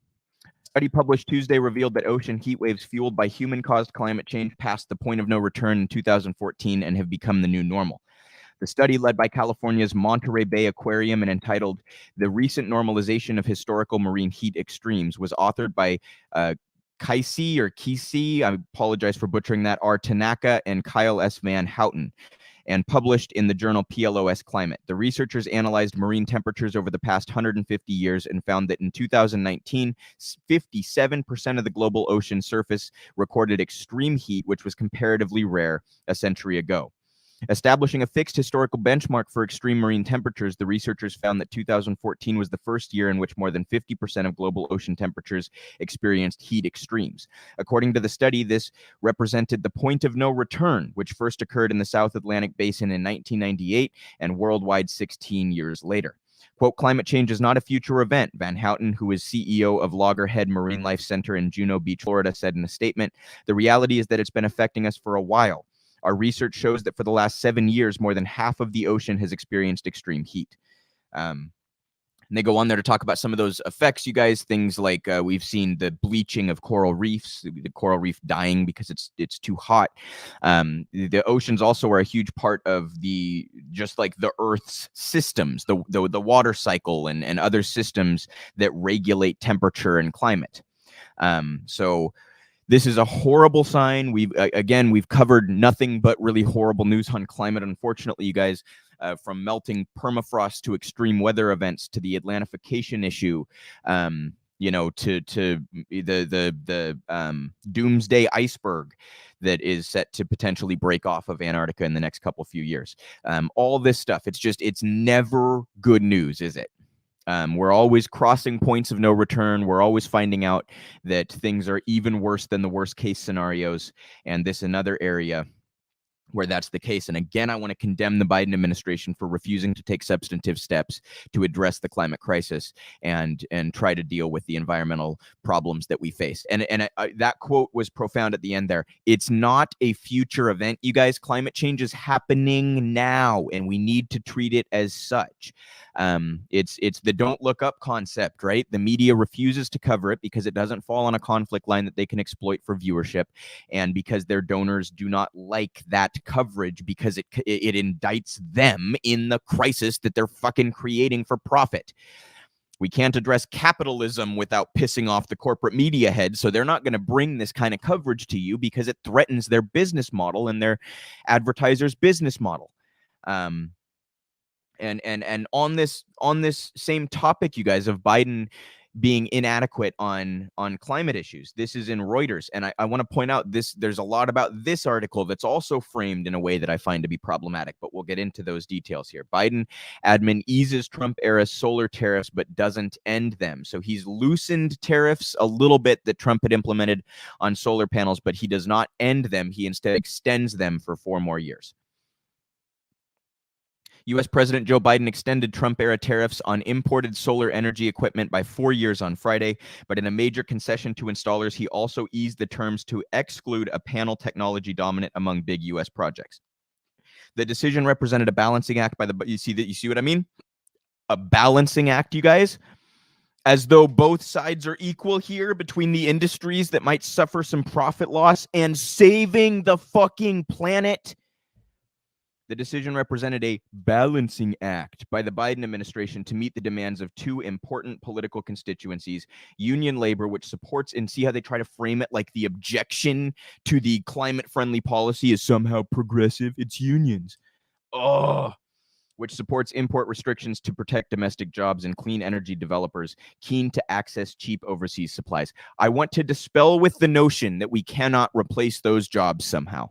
A study published Tuesday revealed that ocean heat waves fueled by human-caused climate change passed the point of no return in 2014 and have become the new normal. The study, led by California's Monterey Bay Aquarium and entitled The Recent Normalization of Historical Marine Heat Extremes, was authored by Kisi, I apologize for butchering that, R. Tanaka and Kyle S. Van Houten. and published in the journal PLOS Climate. The researchers analyzed marine temperatures over the past 150 years and found that in 2019, 57% of the global ocean surface recorded extreme heat, which was comparatively rare a century ago. Establishing a fixed historical benchmark for extreme marine temperatures, the researchers found that 2014 was the first year in which more than 50% of global ocean temperatures experienced heat extremes. According to the study, this represented the point of no return, which first occurred in the South Atlantic Basin in 1998 and worldwide 16 years later. Quote, climate change is not a future event, Van Houten, who is CEO of Loggerhead Marine Life Center in Juno Beach, Florida, said in a statement. The reality is that it's been affecting us for a while. Our research shows that for the last 7 years, more than half of the ocean has experienced extreme heat. And they go on there to talk about some of those effects, you guys, things like we've seen the bleaching of coral reefs, the coral reef dying because it's too hot. The oceans also are a huge part of just like the Earth's systems, the water cycle and other systems that regulate temperature and climate. So this is a horrible sign. We've covered nothing but really horrible news on climate. Unfortunately, you guys, from melting permafrost to extreme weather events to the Atlantification issue, to the doomsday iceberg that is set to potentially break off of Antarctica in the next few years. All this stuff, it's never good news, is it? We're always crossing points of no return. We're always finding out that things are even worse than the worst case scenarios. And this is another area where that's the case. And again, I want to condemn the Biden administration for refusing to take substantive steps to address the climate crisis and try to deal with the environmental problems that we face. And that quote was profound at the end there. It's not a future event, you guys. Climate change is happening now, and we need to treat it as such. It's the don't look up concept, right? The media refuses to cover it because it doesn't fall on a conflict line that they can exploit for viewership, and because their donors do not like that coverage because it indicts them in the crisis that they're fucking creating for profit. We can't address capitalism without pissing off the corporate media heads, so they're not going to bring this kind of coverage to you because it threatens their business model and their advertisers' business model. And on this same topic, you guys, of Biden being inadequate on climate issues, this is in Reuters, and I want to point out there's a lot about this article that's also framed in a way that I find to be problematic, but we'll get into those details here. Biden admin eases Trump-era solar tariffs but doesn't end them. So he's loosened tariffs a little bit that Trump had implemented on solar panels, but he does not end them. He instead extends them for 4 more years. U.S. President Joe Biden extended Trump-era tariffs on imported solar energy equipment by 4 years on Friday, but in a major concession to installers, he also eased the terms to exclude a panel technology dominant among big U.S. projects. The decision represented a balancing act by you see what I mean? A balancing act, you guys? As though both sides are equal here between the industries that might suffer some profit loss and saving the fucking planet. The decision represented a balancing act by the Biden administration to meet the demands of 2 important political constituencies: union labor, which supports, and see how they try to frame it like the objection to the climate-friendly policy is somehow progressive. It's unions. Which supports import restrictions to protect domestic jobs and clean energy developers keen to access cheap overseas supplies. I want to dispel with the notion that we cannot replace those jobs somehow.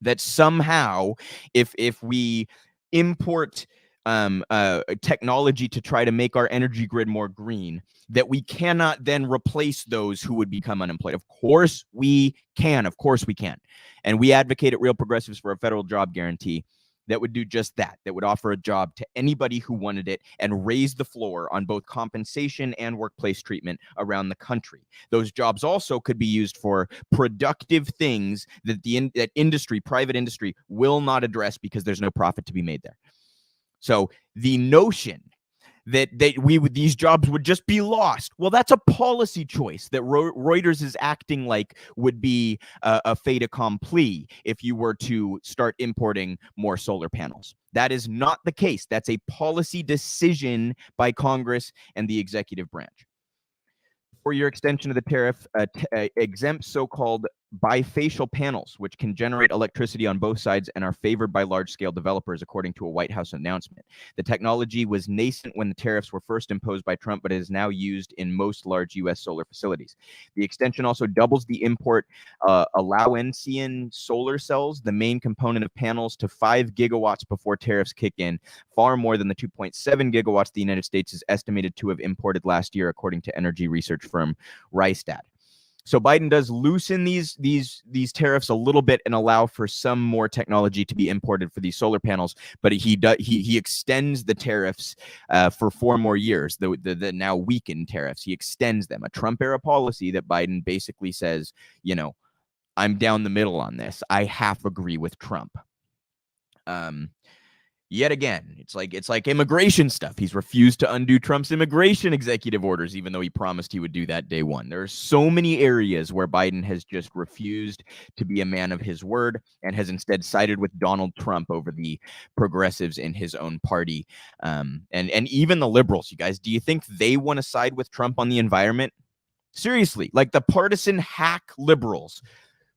That somehow, if we import technology to try to make our energy grid more green, that we cannot then replace those who would become unemployed. Of course we can. Of course we can. And we advocate at Real Progressives for a federal job guarantee that would do just that, that would offer a job to anybody who wanted it and raise the floor on both compensation and workplace treatment around the country. Those jobs also could be used for productive things that that industry, private industry, will not address because there's no profit to be made there. So the notion that these jobs would just be lost, well, that's a policy choice that Reuters is acting like would be a fait accompli if you were to start importing more solar panels. That is not the case. That's a policy decision by Congress and the executive branch. 4-year extension of the tariff exempts so-called bifacial panels, which can generate electricity on both sides and are favored by large-scale developers, according to a White House announcement. The technology was nascent when the tariffs were first imposed by Trump, but is now used in most large U.S. solar facilities. The extension also doubles the import allowanceian solar cells, the main component of panels, to 5 gigawatts before tariffs kick in, far more than the 2.7 gigawatts the United States is estimated to have imported last year, according to energy research firm Rystad. So Biden does loosen these tariffs a little bit and allow for some more technology to be imported for these solar panels, but he extends the tariffs for 4 more years. The now weakened tariffs, he extends them. A Trump era policy that Biden basically says, you know, I'm down the middle on this. I half agree with Trump. Yet again, it's like immigration stuff. He's refused to undo Trump's immigration executive orders, even though he promised he would do that day one. There are so many areas where Biden has just refused to be a man of his word and has instead sided with Donald Trump over the progressives in his own party. And even the liberals, you guys, do you think they want to side with Trump on the environment? Seriously, like the partisan hack liberals,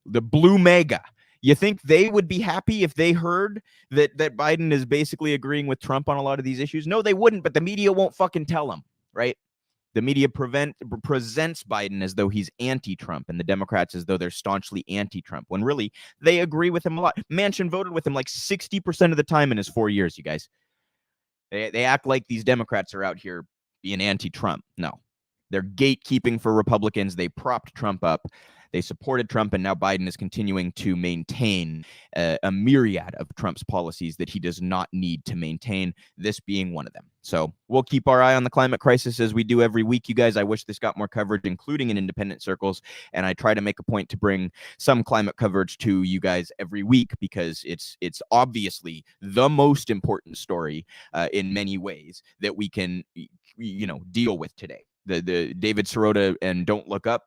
the blue MAGA. You think they would be happy if they heard that Biden is basically agreeing with Trump on a lot of these issues? No, they wouldn't, but the media won't fucking tell them, right? The media presents Biden as though he's anti-Trump and the Democrats as though they're staunchly anti-Trump, when really they agree with him a lot. Manchin voted with him like 60% of the time in his 4 years, you guys. They act like these Democrats are out here being anti-Trump. No, they're gatekeeping for Republicans. They propped Trump up. They supported Trump, and now Biden is continuing to maintain a myriad of Trump's policies that he does not need to maintain, this being one of them. So we'll keep our eye on the climate crisis as we do every week, you guys. I wish this got more coverage, including in independent circles, and I try to make a point to bring some climate coverage to you guys every week because it's obviously the most important story in many ways that we can, deal with today. The David Sirota and Don't Look Up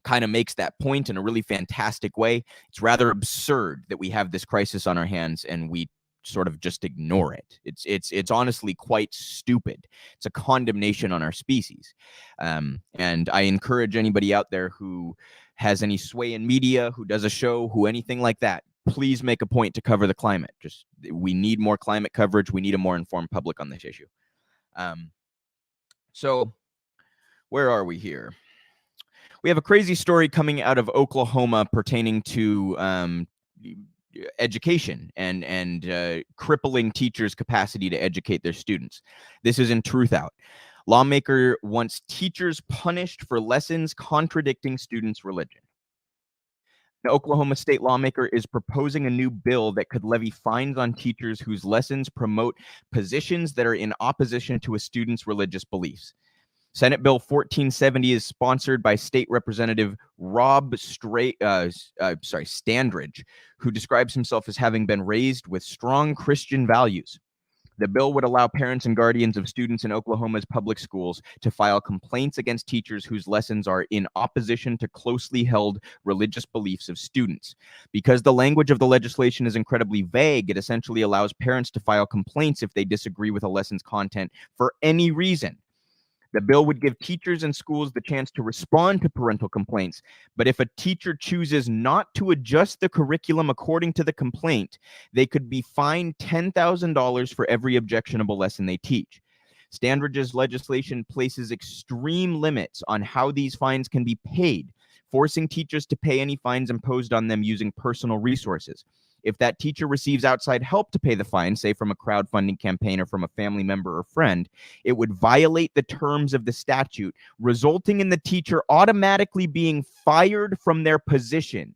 kind of makes that point in a really fantastic way. It's rather absurd that we have this crisis on our hands and we sort of just ignore it. It's honestly quite stupid. It's a condemnation on our species. And I encourage anybody out there who has any sway in media, who does a show, who anything like that, please make a point to cover the climate. We need more climate coverage. We need a more informed public on this issue. So where are we here? We have a crazy story coming out of Oklahoma pertaining to education and crippling teachers' capacity to educate their students. This is in Truth Out. Lawmaker wants teachers punished for lessons contradicting students' religion. The Oklahoma state lawmaker is proposing a new bill that could levy fines on teachers whose lessons promote positions that are in opposition to a student's religious beliefs. Senate Bill 1470 is sponsored by State Representative Rob Standridge, who describes himself as having been raised with strong Christian values. The bill would allow parents and guardians of students in Oklahoma's public schools to file complaints against teachers whose lessons are in opposition to closely held religious beliefs of students. Because the language of the legislation is incredibly vague, it essentially allows parents to file complaints if they disagree with a lesson's content for any reason. The bill would give teachers and schools the chance to respond to parental complaints, but if a teacher chooses not to adjust the curriculum according to the complaint, they could be fined $10,000 for every objectionable lesson they teach. Standridge's legislation places extreme limits on how these fines can be paid, forcing teachers to pay any fines imposed on them using personal resources. If that teacher receives outside help to pay the fine, say from a crowdfunding campaign or from a family member or friend, it would violate the terms of the statute, resulting in the teacher automatically being fired from their position.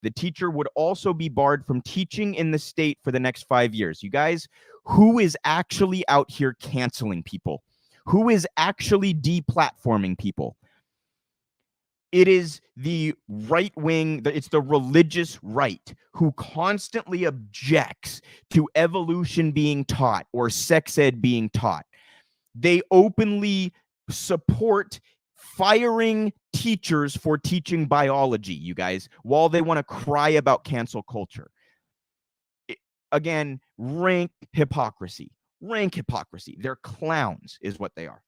The teacher would also be barred from teaching in the state for the next 5 years. You guys, who is actually out here canceling people? Who is actually deplatforming people? It is the right wing, it's the religious right who constantly objects to evolution being taught or sex ed being taught. They openly support firing teachers for teaching biology, you guys, while they want to cry about cancel culture. Again, rank hypocrisy. Rank hypocrisy. They're clowns is what they are.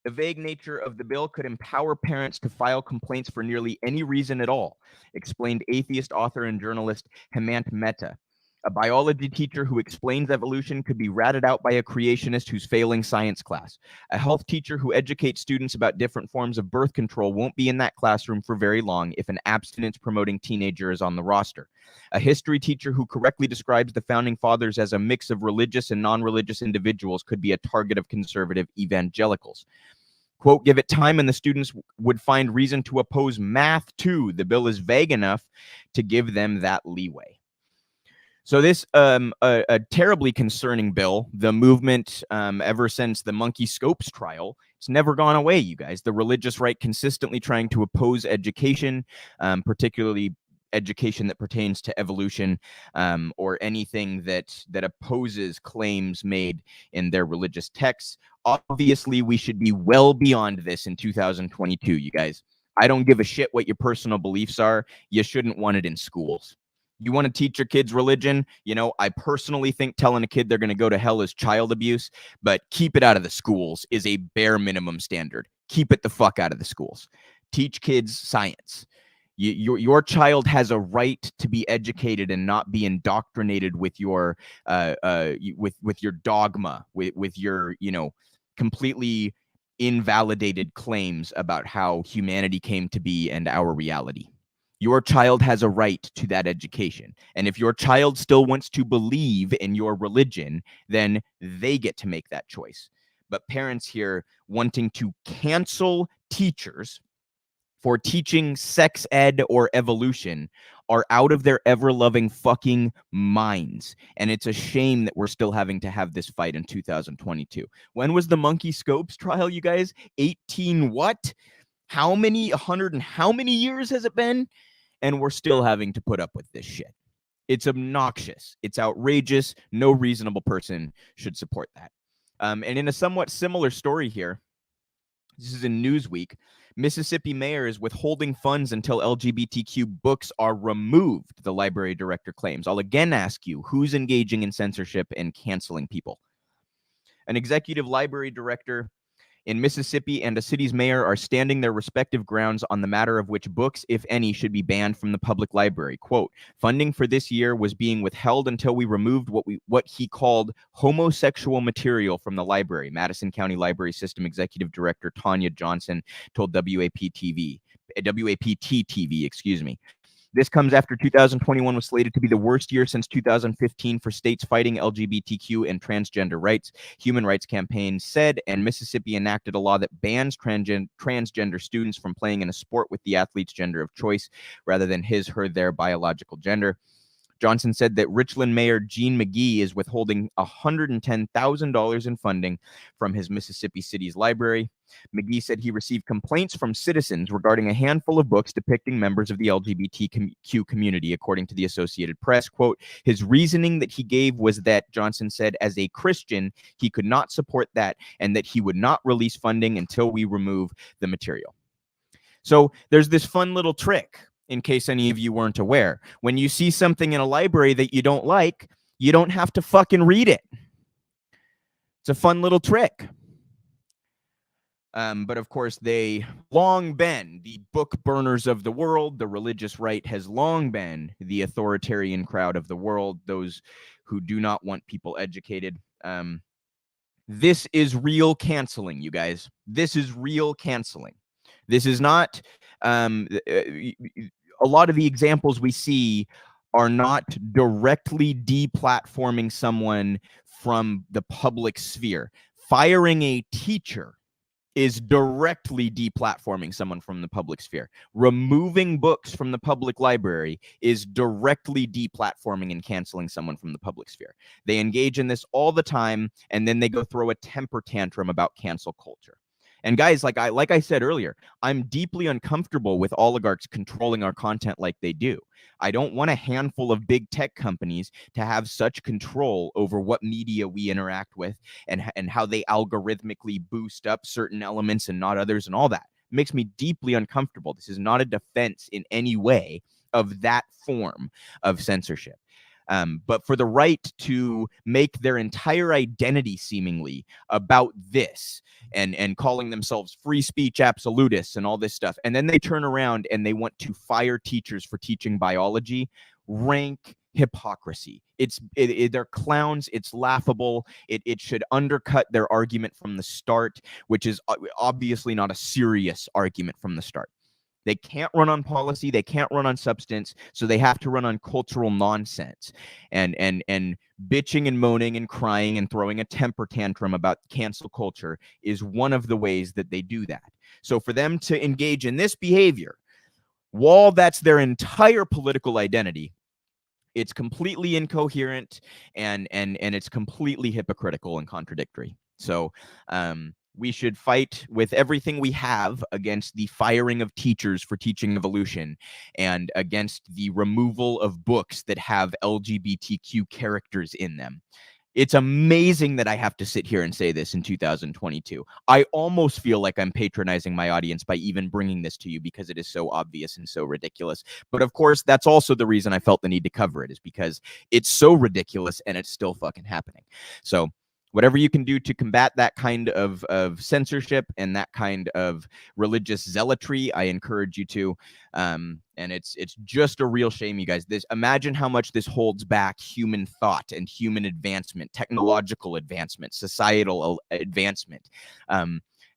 The vague nature of the bill could empower parents to file complaints for nearly any reason at all, explained atheist author and journalist Hemant Mehta. A biology teacher who explains evolution could be ratted out by a creationist who's failing science class. A health teacher who educates students about different forms of birth control won't be in that classroom for very long if an abstinence-promoting teenager is on the roster. A history teacher who correctly describes the Founding Fathers as a mix of religious and non-religious individuals could be a target of conservative evangelicals. Quote, give it time and the students would find reason to oppose math too. The bill is vague enough to give them that leeway. So this a terribly concerning bill. The movement ever since the Monkey Scopes trial, it's never gone away, you guys. The religious right consistently trying to oppose education, particularly education that pertains to evolution or anything that opposes claims made in their religious texts. Obviously, we should be well beyond this in 2022, you guys. I don't give a shit what your personal beliefs are. You shouldn't want it in schools. You want to teach your kids religion? You know, I personally think telling a kid they're going to go to hell is child abuse, but keep it out of the schools is a bare minimum standard. Keep it the fuck out of the schools. Teach kids science. Your child has a right to be educated and not be indoctrinated with your with your dogma, with your, you know, completely invalidated claims about how humanity came to be and our reality. Your child has a right to that education. And if your child still wants to believe in your religion, then they get to make that choice. But parents here wanting to cancel teachers for teaching sex ed or evolution are out of their ever-loving fucking minds. And it's a shame that we're still having to have this fight in 2022. When was the Monkey Scopes trial, you guys? 18 what? How many years has it been? And we're still having to put up with this shit. It's obnoxious. It's outrageous. No reasonable person should support that. And in a somewhat similar story here, this is in Newsweek, Mississippi mayor is withholding funds until LGBTQ books are removed, the library director claims. I'll again ask you, who's engaging in censorship and canceling people? An executive library director in Mississippi and a city's mayor are standing their respective grounds on the matter of which books, if any, should be banned from the public library. Quote, funding for this year was being withheld until we removed what he called homosexual material from the library. Madison County Library System Executive Director Tanya Johnson told WAPT-TV, excuse me. This comes after 2021 was slated to be the worst year since 2015 for states fighting LGBTQ and transgender rights. Human Rights Campaign said, and Mississippi enacted a law that bans transgender students from playing in a sport with the athlete's gender of choice rather than his, her, their biological gender. Johnson said that Richland Mayor Gene McGee is withholding $110,000 in funding from his Mississippi City's library. McGee said he received complaints from citizens regarding a handful of books depicting members of the LGBTQ community, according to the Associated Press. Quote, his reasoning that he gave was that, Johnson said, as a Christian, he could not support that and that he would not release funding until we remove the material. So there's this fun little trick. In case any of you weren't aware, when you see something in a library that you don't like, you don't have to fucking read it. It's a fun little trick. But of course, they long been the book burners of the world. The religious right has long been the authoritarian crowd of the world, those who do not want people educated. This is real canceling, you guys. This is real canceling. This is not... a lot of the examples we see are not directly deplatforming someone from the public sphere. Firing a teacher is directly deplatforming someone from the public sphere. Removing books from the public library is directly deplatforming and canceling someone from the public sphere. They engage in this all the time, and then they go throw a temper tantrum about cancel culture. And guys, like I said earlier, I'm deeply uncomfortable with oligarchs controlling our content like they do. I don't want a handful of big tech companies to have such control over what media we interact with and how they algorithmically boost up certain elements and not others and all that. It makes me deeply uncomfortable. This is not a defense in any way of that form of censorship. but for the right to make their entire identity seemingly about this and calling themselves free speech absolutists and all this stuff. And then they turn around and they want to fire teachers for teaching biology. Rank hypocrisy. They're clowns. It's laughable. It should undercut their argument from the start, which is obviously not a serious argument from the start. They can't run on policy. They can't run on substance. So they have to run on cultural nonsense and bitching and moaning and crying and throwing a temper tantrum about cancel culture is one of the ways that they do that. So for them to engage in this behavior, while that's their entire political identity, it's completely incoherent and it's completely hypocritical and contradictory. So, we should fight with everything we have against the firing of teachers for teaching evolution and against the removal of books that have LGBTQ characters in them. It's amazing that I have to sit here and say this in 2022. I almost feel like I'm patronizing my audience by even bringing this to you because it is so obvious and so ridiculous. But of course, that's also the reason I felt the need to cover it, is because it's so ridiculous and it's still fucking happening. So whatever you can do to combat that kind of censorship and that kind of religious zealotry, I encourage you to. And it's just a real shame, you guys. Imagine how much this holds back human thought and human advancement, technological advancement, societal advancement.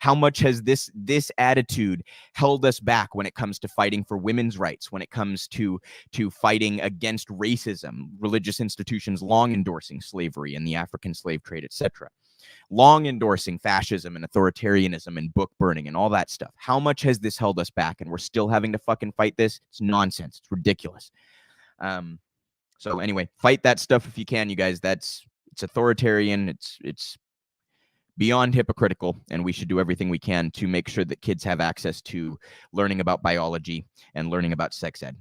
How much has this attitude held us back when it comes to fighting for women's rights, when it comes to fighting against racism, religious institutions long endorsing slavery and the African slave trade, etc., long endorsing fascism and authoritarianism and book burning and all that stuff? How much has this held us back, and we're still having to fucking fight this? It's nonsense. It's ridiculous. So anyway, fight that stuff if you can, you guys. It's authoritarian. It's beyond hypocritical, and we should do everything we can to make sure that kids have access to learning about biology and learning about sex ed.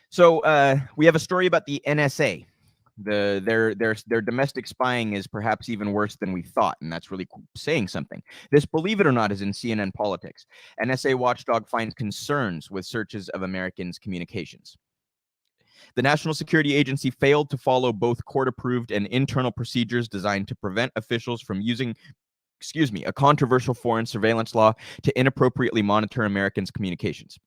So we have a story about the NSA. Their domestic spying is perhaps even worse than we thought, and that's really saying something. This, believe it or not, is in CNN Politics. NSA watchdog finds concerns with searches of Americans' communications. The National Security Agency failed to follow both court-approved and internal procedures designed to prevent officials from using, a controversial foreign surveillance law to inappropriately monitor Americans' communications.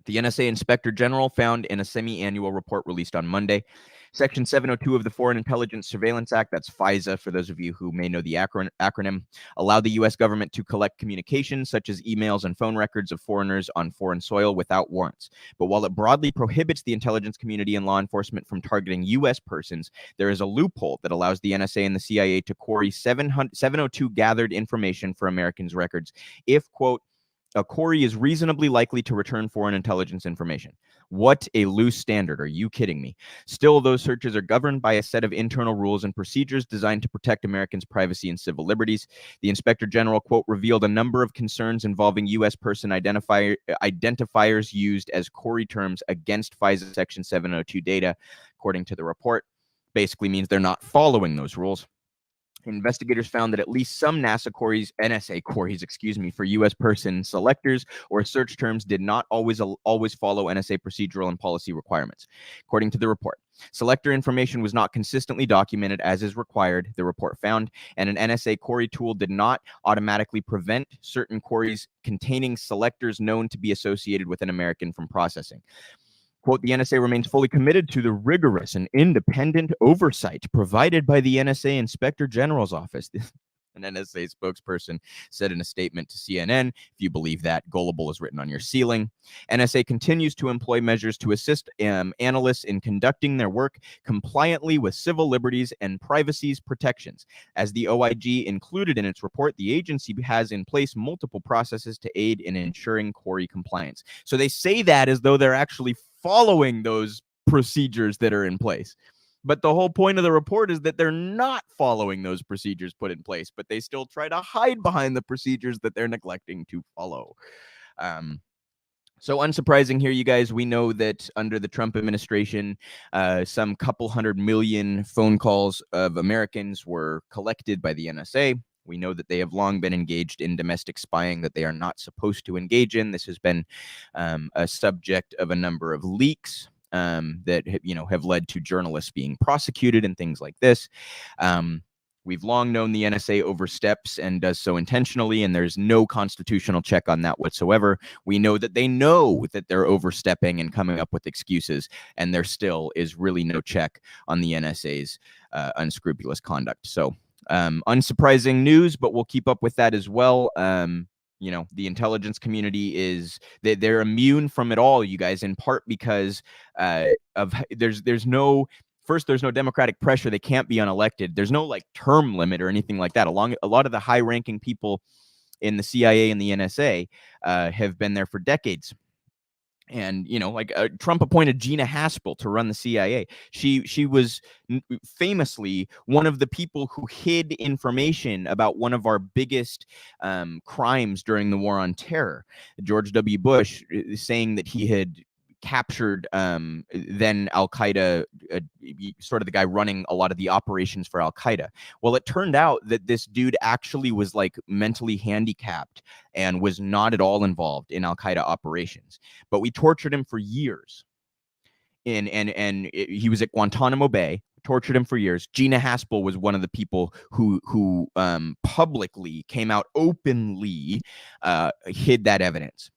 The NSA Inspector General found in a semi-annual report released on Monday, Section 702 of the Foreign Intelligence Surveillance Act, that's FISA for those of you who may know the acronym, allowed the U.S. government to collect communications such as emails and phone records of foreigners on foreign soil without warrants. But while it broadly prohibits the intelligence community and law enforcement from targeting U.S. persons, there is a loophole that allows the NSA and the CIA to query 702 gathered information for Americans' records if, quote, a query is reasonably likely to return foreign intelligence information. What a loose standard. Are you kidding me? Still, those searches are governed by a set of internal rules and procedures designed to protect Americans' privacy and civil liberties. The Inspector General, quote, revealed a number of concerns involving U.S. person identifiers used as query terms against FISA Section 702 data, according to the report. Basically means they're not following those rules. Investigators found that at least some NSA queries for U.S. person selectors or search terms did not always follow NSA procedural and policy requirements. According to the report, selector information was not consistently documented as is required, the report found, and an NSA query tool did not automatically prevent certain queries containing selectors known to be associated with an American from processing. Quote, the NSA remains fully committed to the rigorous and independent oversight provided by the NSA Inspector General's office. An NSA spokesperson said in a statement to CNN, if you believe that, gullible is written on your ceiling. NSA continues to employ measures to assist analysts in conducting their work compliantly with civil liberties and privacy protections. As the OIG included in its report, the agency has in place multiple processes to aid in ensuring query compliance. So they say that as though they're actually following those procedures that are in place. But the whole point of the report is that they're not following those procedures put in place, but they still try to hide behind the procedures that they're neglecting to follow. So unsurprising here, you guys, we know that under the Trump administration, some couple 100 million phone calls of Americans were collected by the NSA. We know that they have long been engaged in domestic spying that they are not supposed to engage in. This has been a subject of a number of leaks. that have led to journalists being prosecuted and things like this. We've long known the NSA oversteps and does so intentionally, and there's no constitutional check on that whatsoever. We know that they know that they're overstepping and coming up with excuses, and there still is really no check on the NSA's unscrupulous conduct. So unsurprising news, but we'll keep up with that as well. The intelligence community they're immune from it all, you guys, in part because there's no Democratic pressure. They can't be unelected. There's no term limit or anything like that. A lot of the high-ranking people in the CIA and the NSA have been there for decades. And Trump appointed Gina Haspel to run the CIA. She was famously one of the people who hid information about one of our biggest crimes during the War on Terror. George W. Bush saying that he had captured then Al-Qaeda, sort of the guy running a lot of the operations for Al-Qaeda. Well, it turned out that this dude actually was mentally handicapped and was not at all involved in Al-Qaeda operations. But we tortured him for years. He was at Guantanamo Bay, tortured him for years. Gina Haspel was one of the people who publicly came out openly, hid that evidence.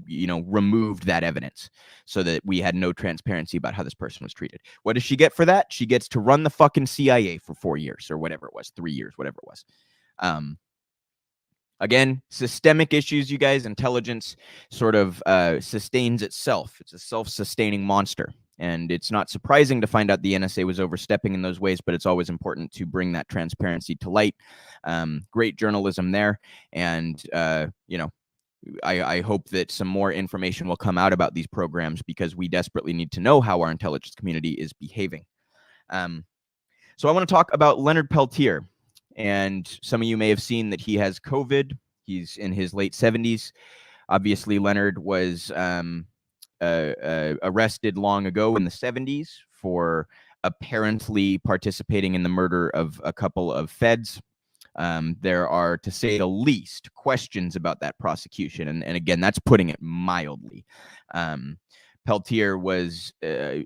Removed that evidence so that we had no transparency about how this person was treated. What does she get for that? She gets to run the fucking CIA for 4 years or whatever it was, 3 years, whatever it was. Again, systemic issues, you guys. Intelligence sort of sustains itself. It's a self-sustaining monster. And it's not surprising to find out the NSA was overstepping in those ways, but it's always important to bring that transparency to light. Great journalism there. And, I hope that some more information will come out about these programs because we desperately need to know how our intelligence community is behaving. So I want to talk about Leonard Peltier. And some of you may have seen that he has COVID. He's in his late 70s. Obviously, Leonard was arrested long ago in the 70s for apparently participating in the murder of a couple of feds. There are, to say the least, questions about that prosecution. And again, that's putting it mildly. Peltier was, a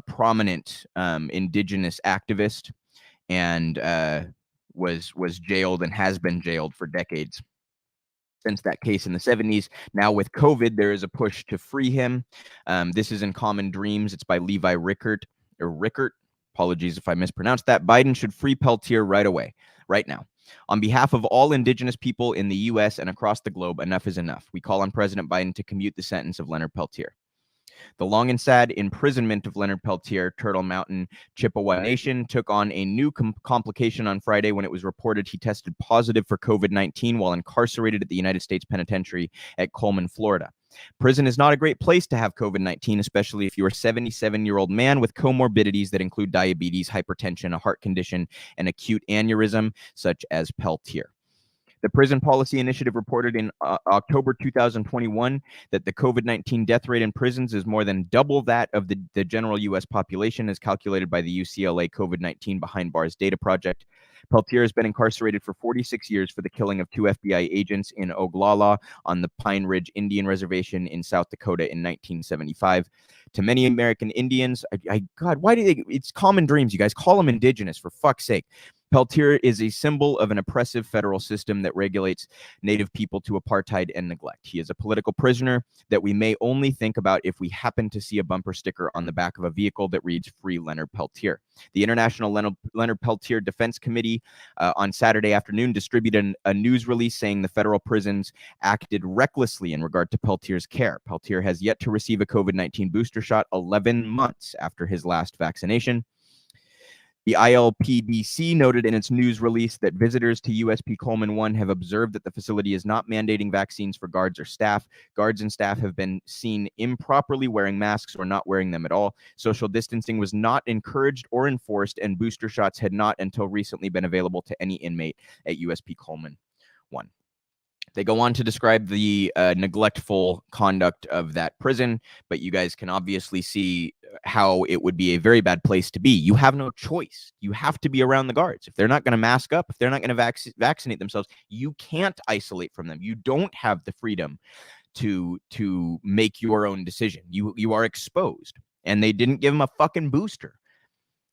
prominent indigenous activist and was jailed and has been jailed for decades since that case in the 70s. Now with COVID, there is a push to free him. This is in Common Dreams. It's by Levi Rickert. Apologies if I mispronounced that. Biden should free Peltier right away, right now. On behalf of all indigenous people in the U.S. and across the globe, enough is enough. We call on President Biden to commute the sentence of Leonard Peltier. The long and sad imprisonment of Leonard Peltier, Turtle Mountain, Chippewa Nation, took on a new complication on Friday when it was reported he tested positive for COVID-19 while incarcerated at the United States Penitentiary at Coleman, Florida. Prison is not a great place to have COVID-19, especially if you're a 77-year-old man with comorbidities that include diabetes, hypertension, a heart condition, and acute aneurysm, such as Peltier. The Prison Policy Initiative reported in October 2021 that the COVID-19 death rate in prisons is more than double that of the general U.S. population, as calculated by the UCLA COVID-19 Behind Bars Data Project. Peltier has been incarcerated for 46 years for the killing of 2 FBI agents in Oglala on the Pine Ridge Indian Reservation in South Dakota in 1975. To many American Indians, God, why do they? It's Common Dreams, you guys. Call them indigenous, for fuck's sake. Peltier is a symbol of an oppressive federal system that regulates Native people to apartheid and neglect. He is a political prisoner that we may only think about if we happen to see a bumper sticker on the back of a vehicle that reads "Free Leonard Peltier." The International Leonard Peltier Defense Committee on Saturday afternoon distributed a news release saying the federal prisons acted recklessly in regard to Peltier's care. Peltier has yet to receive a COVID-19 booster shot 11 months after his last vaccination. The ILPDC noted in its news release that visitors to USP Coleman 1 have observed that the facility is not mandating vaccines for guards or staff. Guards and staff have been seen improperly wearing masks or not wearing them at all. Social distancing was not encouraged or enforced, and booster shots had not until recently been available to any inmate at USP Coleman 1. They go on to describe the neglectful conduct of that prison, but you guys can obviously see how it would be a very bad place to be. You have no choice. You have to be around the guards. If they're not going to mask up, if they're not going to vaccinate themselves, you can't isolate from them. You don't have the freedom to make your own decision. You are exposed. and they didn't give him a fucking booster.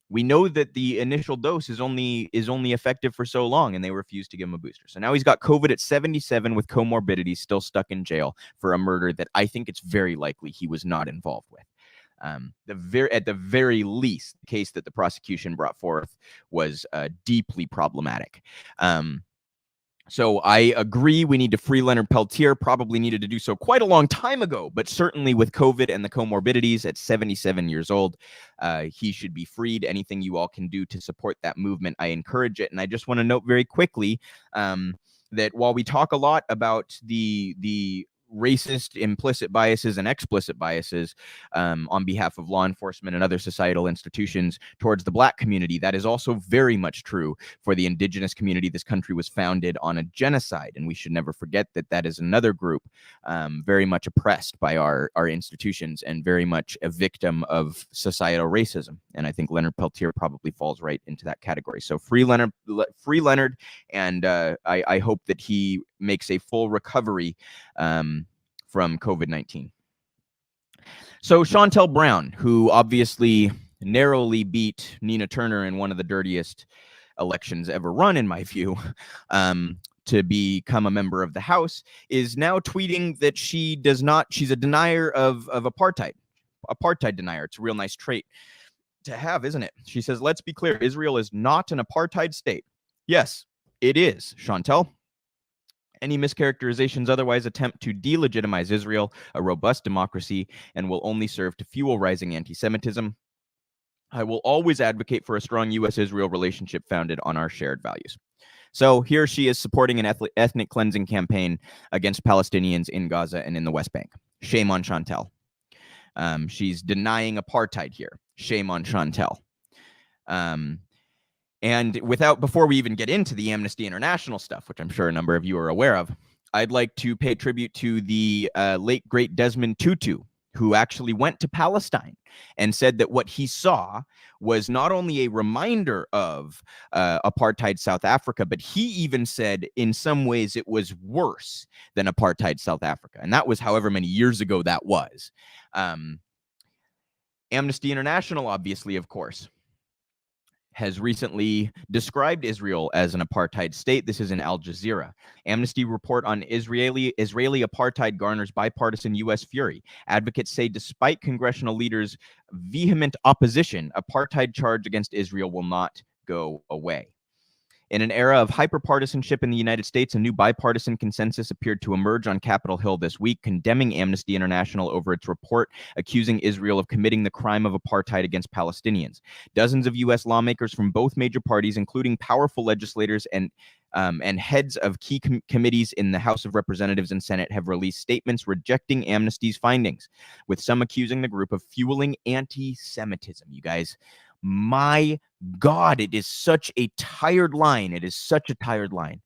We know that the initial dose is only effective for so long, and they refused to give him a booster. So now he's got COVID at 77 with comorbidities, still stuck in jail for a murder that I think it's very likely he was not involved with. At the very least, the case that the prosecution brought forth was deeply problematic. So I agree we need to free Leonard Peltier, probably needed to do so quite a long time ago, but certainly with COVID and the comorbidities at 77 years old, he should be freed. Anything you all can do to support that movement, I encourage it. And I just want to note very quickly that while we talk a lot about the racist implicit biases and explicit biases on behalf of law enforcement and other societal institutions towards the Black community, that is also very much true for the indigenous community. This country was founded on a genocide, and we should never forget that that is another group very much oppressed by our institutions and very much a victim of societal racism. And I think Leonard Peltier probably falls right into that category. So free Leonard, and I hope that he makes a full recovery from COVID-19. So Shontel Brown, who obviously narrowly beat Nina Turner in one of the dirtiest elections ever run, in my view, to become a member of the House, is now tweeting that she's a denier of apartheid. Apartheid denier. It's a real nice trait to have, isn't it? She says, let's be clear, Israel is not an apartheid state. Yes, it is, Shontel. Any mischaracterizations otherwise attempt to delegitimize Israel, a robust democracy, and will only serve to fuel rising anti-Semitism. I will always advocate for a strong U.S.-Israel relationship founded on our shared values. So here she is supporting an ethnic cleansing campaign against Palestinians in Gaza and in the West Bank. Shame on Shontel. She's denying apartheid here. Shame on Shontel. And before we even get into the Amnesty International stuff, which I'm sure a number of you are aware of, I'd like to pay tribute to the late, great Desmond Tutu, who actually went to Palestine and said that what he saw was not only a reminder of apartheid South Africa, but he even said in some ways it was worse than apartheid South Africa. And that was however many years ago that was. Amnesty International, obviously, of course, has recently described Israel as an apartheid state. This is in Al Jazeera. Amnesty report on Israeli apartheid garners bipartisan U.S. fury. Advocates say despite congressional leaders' vehement opposition, apartheid charge against Israel will not go away. In an era of hyperpartisanship in the United States, a new bipartisan consensus appeared to emerge on Capitol Hill this week, condemning Amnesty International over its report accusing Israel of committing the crime of apartheid against Palestinians. Dozens of U.S. lawmakers from both major parties, including powerful legislators and heads of key committees in the House of Representatives and Senate, have released statements rejecting Amnesty's findings, with some accusing the group of fueling anti-Semitism. You guys, my God, it is such a tired line. It is such a tired line.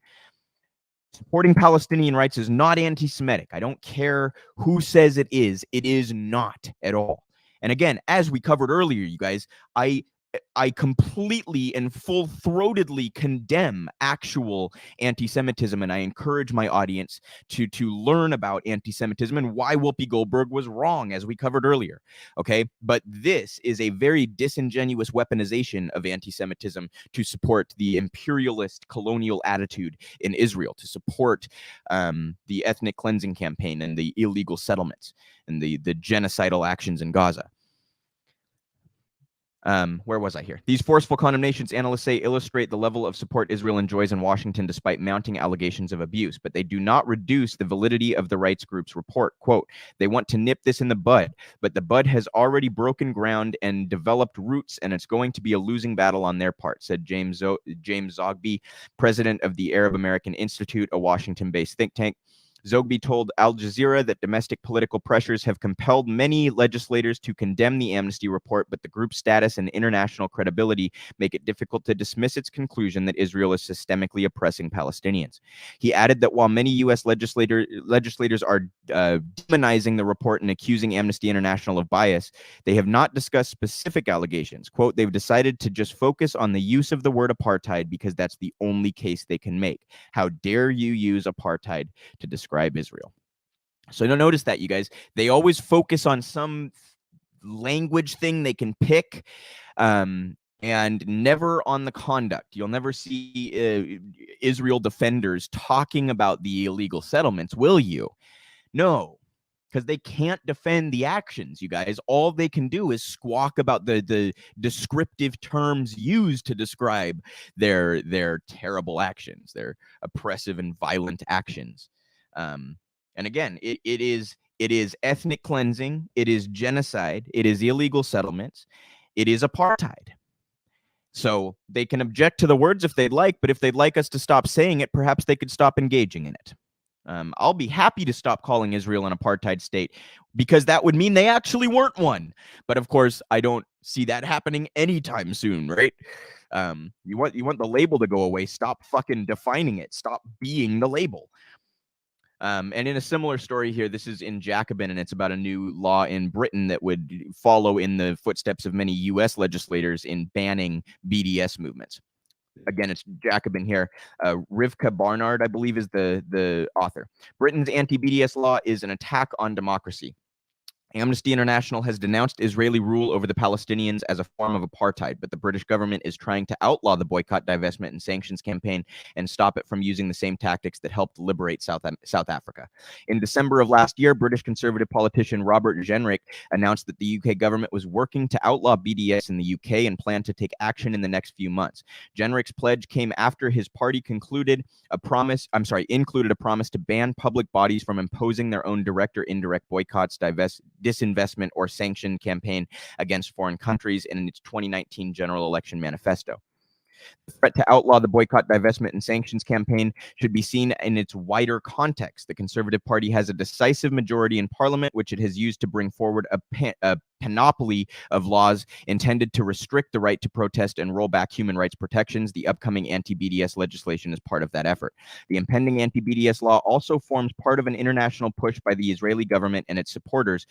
Supporting Palestinian rights is not anti-Semitic. I don't care who says it is. It is not at all. And again, as we covered earlier, you guys, I completely and full-throatedly condemn actual anti-Semitism, and I encourage my audience to learn about anti-Semitism and why Whoopi Goldberg was wrong, as we covered earlier, okay? But this is a very disingenuous weaponization of anti-Semitism to support the imperialist colonial attitude in Israel, to support the ethnic cleansing campaign and the illegal settlements and the genocidal actions in Gaza. Where was I here? These forceful condemnations, analysts say, illustrate the level of support Israel enjoys in Washington despite mounting allegations of abuse, but they do not reduce the validity of the rights group's report. Quote, they want to nip this in the bud, but the bud has already broken ground and developed roots, and it's going to be a losing battle on their part, said James Zogby, president of the Arab American Institute, a Washington-based think tank. Zogby told Al Jazeera that domestic political pressures have compelled many legislators to condemn the Amnesty report, but the group's status and international credibility make it difficult to dismiss its conclusion that Israel is systemically oppressing Palestinians. He added that while many U.S. legislators are demonizing the report and accusing Amnesty International of bias, they have not discussed specific allegations. Quote, they've decided to just focus on the use of the word apartheid because that's the only case they can make. How dare you use apartheid to describe Israel? So notice that, you guys, they always focus on some language thing they can pick, and never on the conduct. You'll never see Israel defenders talking about the illegal settlements, will you? No, because they can't defend the actions, you guys. All they can do is squawk about the descriptive terms used to describe their terrible actions, their oppressive and violent actions. And again, it is ethnic cleansing, it is genocide, it is illegal settlements, it is apartheid. So they can object to the words if they'd like, but if they'd like us to stop saying it, perhaps they could stop engaging in it. I'll be happy to stop calling Israel an apartheid state, because that would mean they actually weren't one. But of course, I don't see that happening anytime soon, right? You want the label to go away. Stop fucking defining it. Stop being the label. And in a similar story here, this is in Jacobin, and it's about a new law in Britain that would follow in the footsteps of many U.S. legislators in banning BDS movements. Again, it's Jacobin here. Rivka Barnard, I believe, is the author. Britain's anti-BDS law is an attack on democracy. Amnesty International has denounced Israeli rule over the Palestinians as a form of apartheid, but the British government is trying to outlaw the boycott, divestment, and sanctions campaign and stop it from using the same tactics that helped liberate South Africa. In December of last year, British Conservative politician Robert Jenrick announced that the UK government was working to outlaw BDS in the UK and planned to take action in the next few months. Jenrick's pledge came after his party included a promise to ban public bodies from imposing their own direct or indirect boycotts, disinvestment, or sanction campaign against foreign countries in its 2019 general election manifesto. The threat to outlaw the boycott, divestment, and sanctions campaign should be seen in its wider context. The Conservative Party has a decisive majority in Parliament, which it has used to bring forward a panoply of laws intended to restrict the right to protest and roll back human rights protections. The upcoming anti-BDS legislation is part of that effort. The impending anti-BDS law also forms part of an international push by the Israeli government and its supporters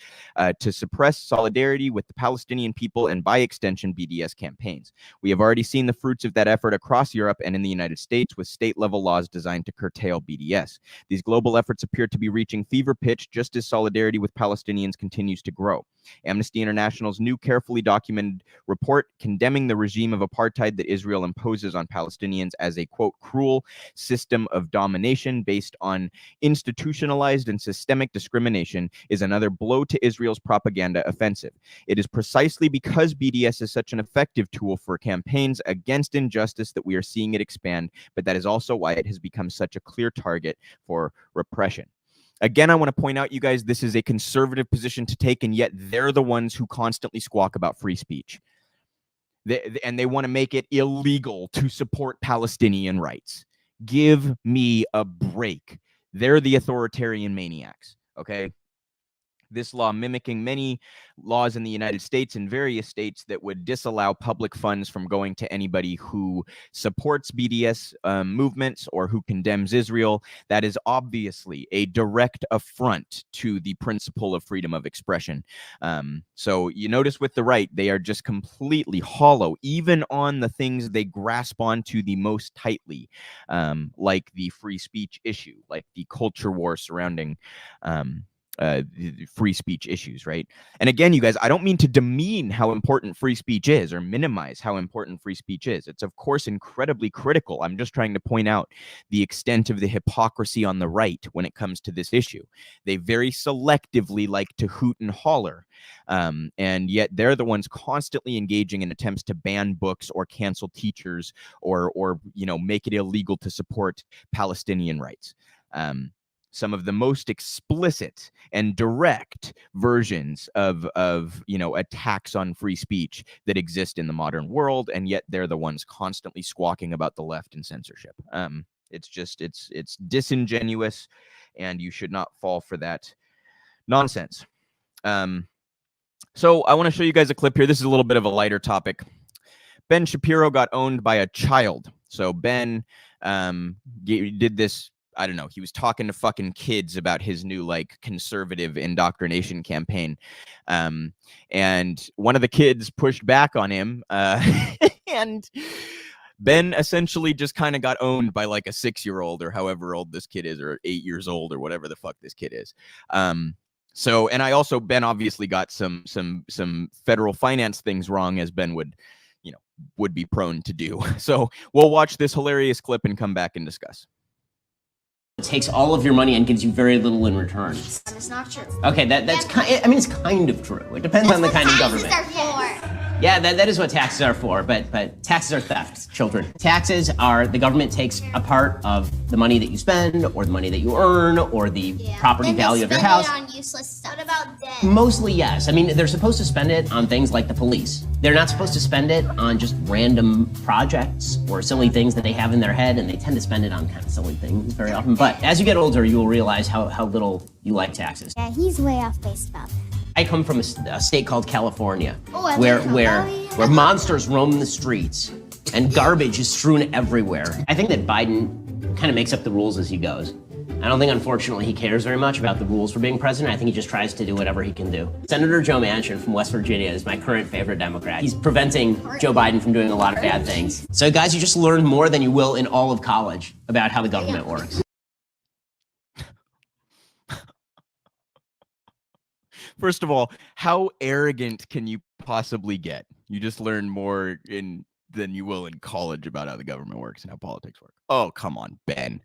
to suppress solidarity with the Palestinian people and, by extension, BDS campaigns. We have already seen the fruits of that effort across Europe and in the United States, with state-level laws designed to curtail BDS. These global efforts appear to be reaching fever pitch just as solidarity with Palestinians continues to grow. Amnesty International's new carefully documented report condemning the regime of apartheid that Israel imposes on Palestinians as a, quote, cruel system of domination based on institutionalized and systemic discrimination is another blow to Israel's propaganda offensive. It is precisely because BDS is such an effective tool for campaigns against injustice that we are seeing it expand, but that is also why it has become such a clear target for repression. Again, I want to point out, you guys, this is a conservative position to take, and yet they're the ones who constantly squawk about free speech. And they want to make it illegal to support Palestinian rights. Give me a break. They're the authoritarian maniacs, okay? This law mimicking many laws in the United States and various states that would disallow public funds from going to anybody who supports BDS movements or who condemns Israel. That is obviously a direct affront to the principle of freedom of expression. So you notice with the right, they are just completely hollow, even on the things they grasp onto the most tightly, like the free speech issue, like the culture war surrounding free speech issues, right? And again, you guys, I don't mean to demean how important free speech is or minimize how important free speech is. It's, of course, incredibly critical. I'm just trying to point out the extent of the hypocrisy on the right when it comes to this issue. They very selectively like to hoot and holler, and yet they're the ones constantly engaging in attempts to ban books or cancel teachers or make it illegal to support Palestinian rights. Some of the most explicit and direct versions of attacks on free speech that exist in the modern world, and yet they're the ones constantly squawking about the left and censorship. It's disingenuous, and you should not fall for that nonsense. So I want to show you guys a clip here. This is a little bit of a lighter topic. Ben Shapiro got owned by a child. So Ben did this. I don't know. He was talking to fucking kids about his new conservative indoctrination campaign. And one of the kids pushed back on him. And Ben essentially just kind of got owned by a 6-year-old or however old this kid is, or 8 years old or whatever the fuck this kid is. So, and I also, Ben obviously got some federal finance things wrong, as Ben would be prone to do. So we'll watch this hilarious clip and come back and discuss. It takes all of your money and gives you very little in return. It's not true. Okay, that's kind. I mean, it's kind of true. It depends on the kind of government. Yeah, that is what taxes are for, but taxes are theft, children. Taxes are, the government takes a part of the money that you spend, or the money that you earn, or the property value of your house. Spend it on useless stuff. What about debt? Mostly, yes. I mean, they're supposed to spend it on things like the police. They're not supposed to spend it on just random projects or silly things that they have in their head, and they tend to spend it on kind of silly things very often. But as you get older, you will realize how little you like taxes. Yeah, he's way off base about that. I come from a state called California, Oh, where monsters roam the streets and garbage is strewn everywhere. I think that Biden kind of makes up the rules as he goes. I don't think, unfortunately, he cares very much about the rules for being president. I think he just tries to do whatever he can do. Senator Joe Manchin from West Virginia is my current favorite Democrat. He's preventing Joe Biden from doing a lot of bad things. So, guys, you just learned more than you will in all of college about how the government works. First of all, how arrogant can you possibly get? You just learn more than you will in college about how the government works and how politics work. Oh, come on, Ben.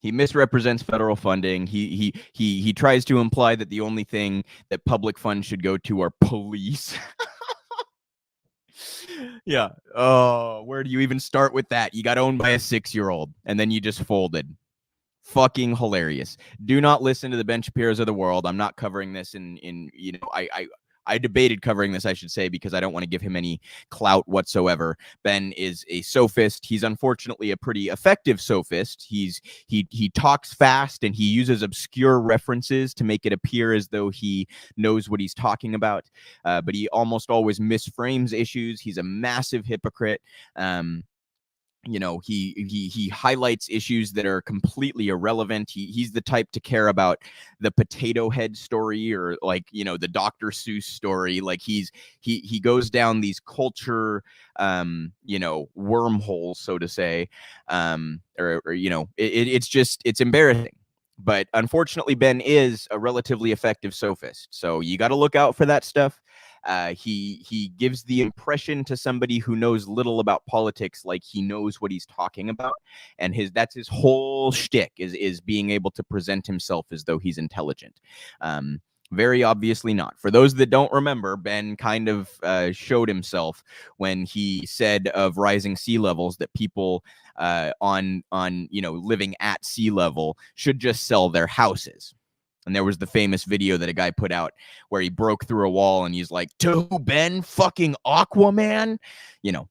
He misrepresents federal funding. He tries to imply that the only thing that public funds should go to are police. Yeah. Oh, where do you even start with that? You got owned by a 6-year-old and then you just folded. Fucking hilarious. Do not listen to the Ben Shapiro's of the world. I'm not covering this I debated covering this, I should say, because I don't want to give him any clout whatsoever. Ben is a sophist. He's unfortunately a pretty effective sophist. He talks fast and he uses obscure references to make it appear as though he knows what he's talking about. But he almost always misframes issues. He's a massive hypocrite. He highlights issues that are completely irrelevant. He's the type to care about the potato head story or the Dr. Seuss story. Like he goes down these culture, wormholes, so to say. It's embarrassing. But unfortunately, Ben is a relatively effective sophist. So you got to look out for that stuff. He gives the impression to somebody who knows little about politics like he knows what he's talking about, and that's his whole shtick is being able to present himself as though he's intelligent. Very obviously not. For those that don't remember, Ben kind of showed himself when he said of rising sea levels that people on living at sea level should just sell their houses. And there was the famous video that a guy put out where he broke through a wall and he's like, to who, Ben? Fucking Aquaman?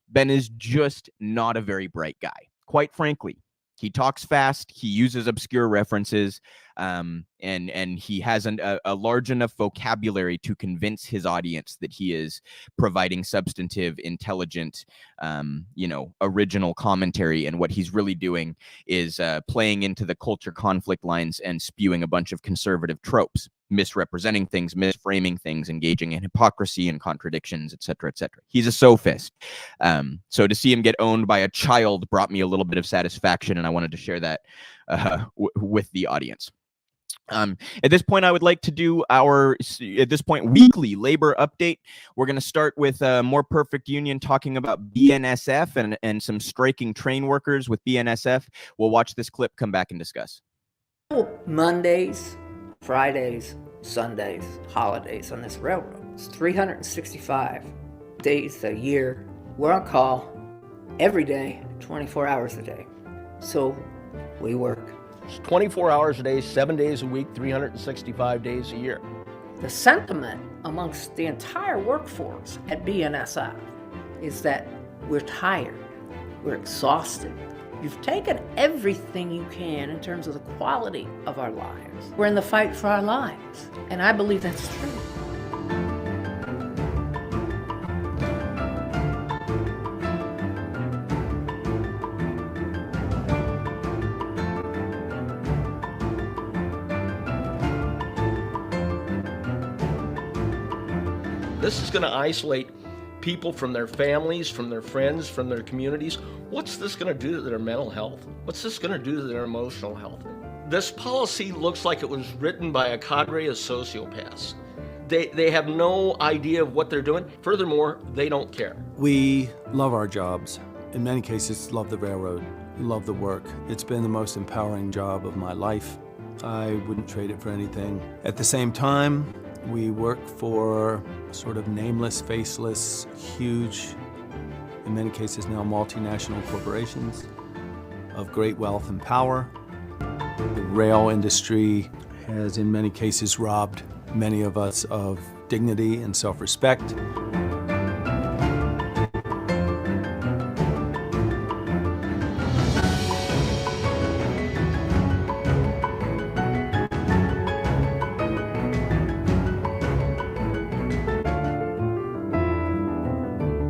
Ben is just not a very bright guy. Quite frankly, he talks fast. He uses obscure references. And he has a large enough vocabulary to convince his audience that he is providing substantive, intelligent, original commentary. And what he's really doing is playing into the culture conflict lines and spewing a bunch of conservative tropes, misrepresenting things, misframing things, engaging in hypocrisy and contradictions, etc., etc. He's a sophist. So to see him get owned by a child brought me a little bit of satisfaction, and I wanted to share that with the audience. At this point, I would like to do our, weekly labor update. We're going to start with More Perfect Union talking about BNSF and some striking train workers with BNSF. We'll watch this clip, come back and discuss. Mondays, Fridays, Sundays, holidays on this railroad. It's 365 days a year. We're on call every day, 24 hours a day. So we work. 24 hours a day, 7 days a week, 365 days a year. The sentiment amongst the entire workforce at BNSF is that we're tired, we're exhausted. You've taken everything you can in terms of the quality of our lives. We're in the fight for our lives, and I believe that's true. This is going to isolate people from their families, from their friends, from their communities. What's this going to do to their mental health? What's this going to do to their emotional health? This policy looks like it was written by a cadre of sociopaths. They have no idea of what they're doing. Furthermore, they don't care. We love our jobs. In many cases, love the railroad, love the work. It's been the most empowering job of my life. I wouldn't trade it for anything. At the same time, we work for sort of nameless, faceless, huge, in many cases now multinational corporations of great wealth and power. The rail industry has in many cases robbed many of us of dignity and self-respect.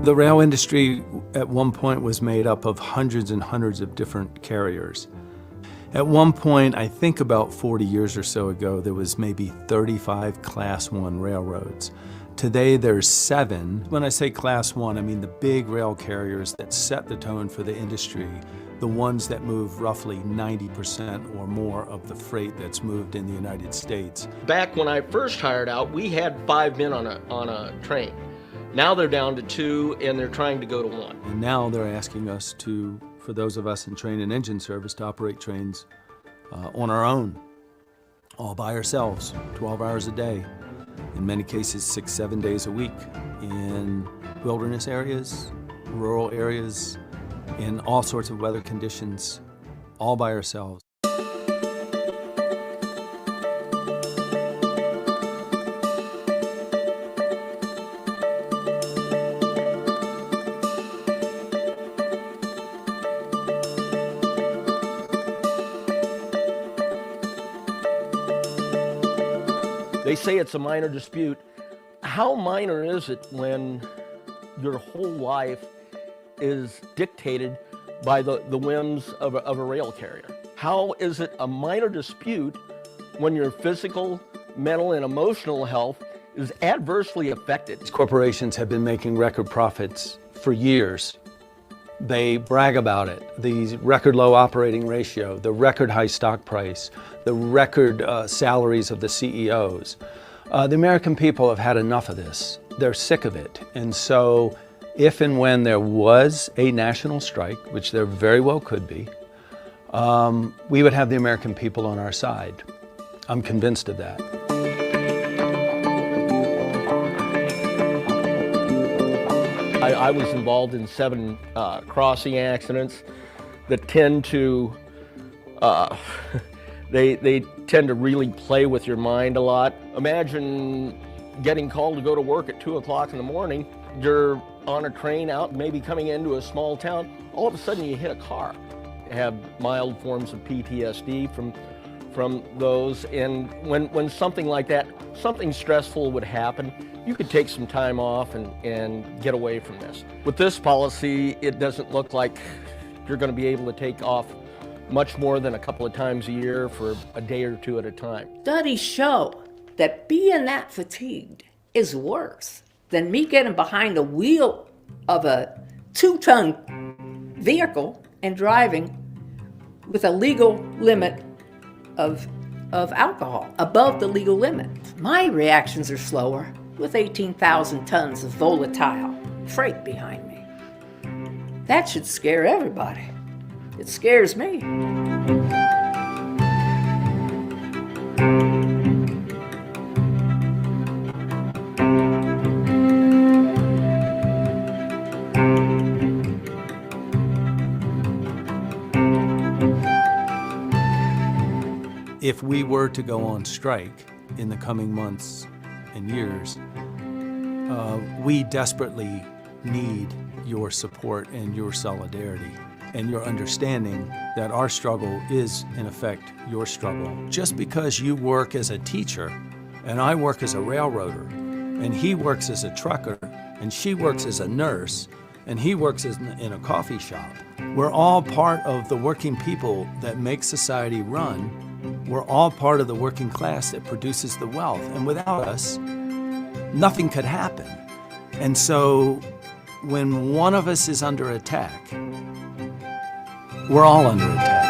The rail industry at one point was made up of hundreds and hundreds of different carriers. At one point, I think about 40 years or so ago, there was maybe 35 Class 1 railroads. Today, there's 7. When I say Class 1, I mean the big rail carriers that set the tone for the industry, the ones that move roughly 90% or more of the freight that's moved in the United States. Back when I first hired out, we had 5 men on a train. Now they're down to 2, and they're trying to go to 1. And now they're asking us to, for those of us in train and engine service, to operate trains on our own, all by ourselves, 12 hours a day, in many cases 6-7 days a week, in wilderness areas, rural areas, in all sorts of weather conditions, all by ourselves. They say it's a minor dispute. How minor is it when your whole life is dictated by the whims of a rail carrier? How is it a minor dispute when your physical, mental, and emotional health is adversely affected? These corporations have been making record profits for years. They brag about it, the record low operating ratio, the record high stock price, the record salaries of the CEOs. The American people have had enough of this. They're sick of it. And so if and when there was a national strike, which there very well could be, we would have the American people on our side. I'm convinced of that. I was involved in 7 crossing accidents that tend to, they tend to really play with your mind a lot. Imagine getting called to go to work at 2 o'clock in the morning. You're on a train out, maybe coming into a small town. All of a sudden you hit a car. You have mild forms of PTSD from those. And when something like that, something stressful would happen, you could take some time off and get away from this. With this policy, it doesn't look like you're going to be able to take off much more than a couple of times a year for a day or 2 at a time. Studies show that being that fatigued is worse than me getting behind the wheel of a 2-ton vehicle and driving with a legal limit of alcohol above the legal limit. My reactions are slower with 18,000 tons of volatile freight behind me. That should scare everybody. It scares me. If we were to go on strike in the coming months and years, we desperately need your support and your solidarity and your understanding that our struggle is, in effect, your struggle. Just because you work as a teacher and I work as a railroader and he works as a trucker and she works as a nurse and he works in a coffee shop, we're all part of the working people that make society run. We're all part of the working class that produces the wealth. And without us, nothing could happen. And so when one of us is under attack, we're all under attack.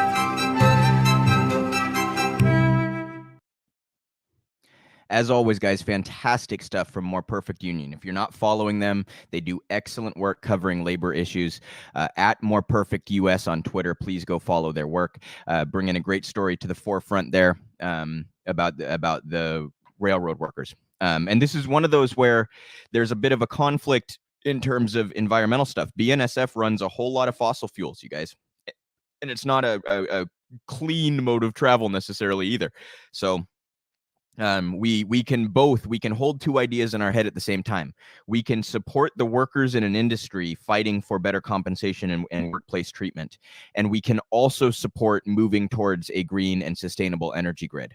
As always, guys, fantastic stuff from More Perfect Union. If you're not following them, they do excellent work covering labor issues. At More Perfect US on Twitter, please go follow their work. Bringing a great story to the forefront there about the railroad workers. And this is one of those where there's a bit of a conflict in terms of environmental stuff. BNSF runs a whole lot of fossil fuels, you guys. And it's not a clean mode of travel necessarily either. So we can hold two ideas in our head at the same time. We can support the workers in an industry fighting for better compensation and workplace treatment. And we can also support moving towards a green and sustainable energy grid.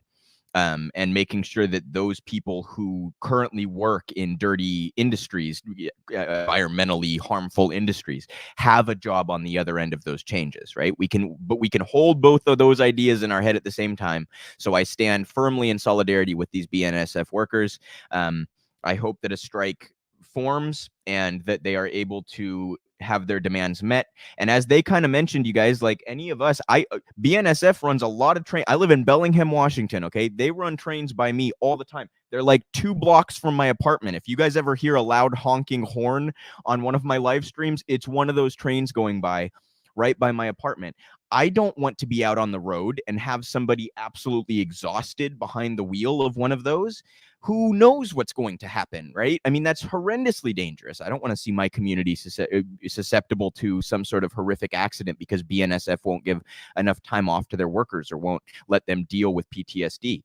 And making sure that those people who currently work in dirty industries, environmentally harmful industries, have a job on the other end of those changes, right? But we can hold both of those ideas in our head at the same time. So I stand firmly in solidarity with these BNSF workers. I hope that a strike forms and that they are able to have their demands met. And as they kind of mentioned, you guys, like any of us, BNSF runs a lot of trains. I live in Bellingham, Washington. Okay. They run trains by me all the time. They're like 2 blocks from my apartment. If you guys ever hear a loud honking horn on one of my live streams, it's one of those trains going by right by my apartment. I don't want to be out on the road and have somebody absolutely exhausted behind the wheel of one of those. Who knows what's going to happen, right? I mean, that's horrendously dangerous. I don't want to see my community susceptible to some sort of horrific accident because BNSF won't give enough time off to their workers or won't let them deal with PTSD,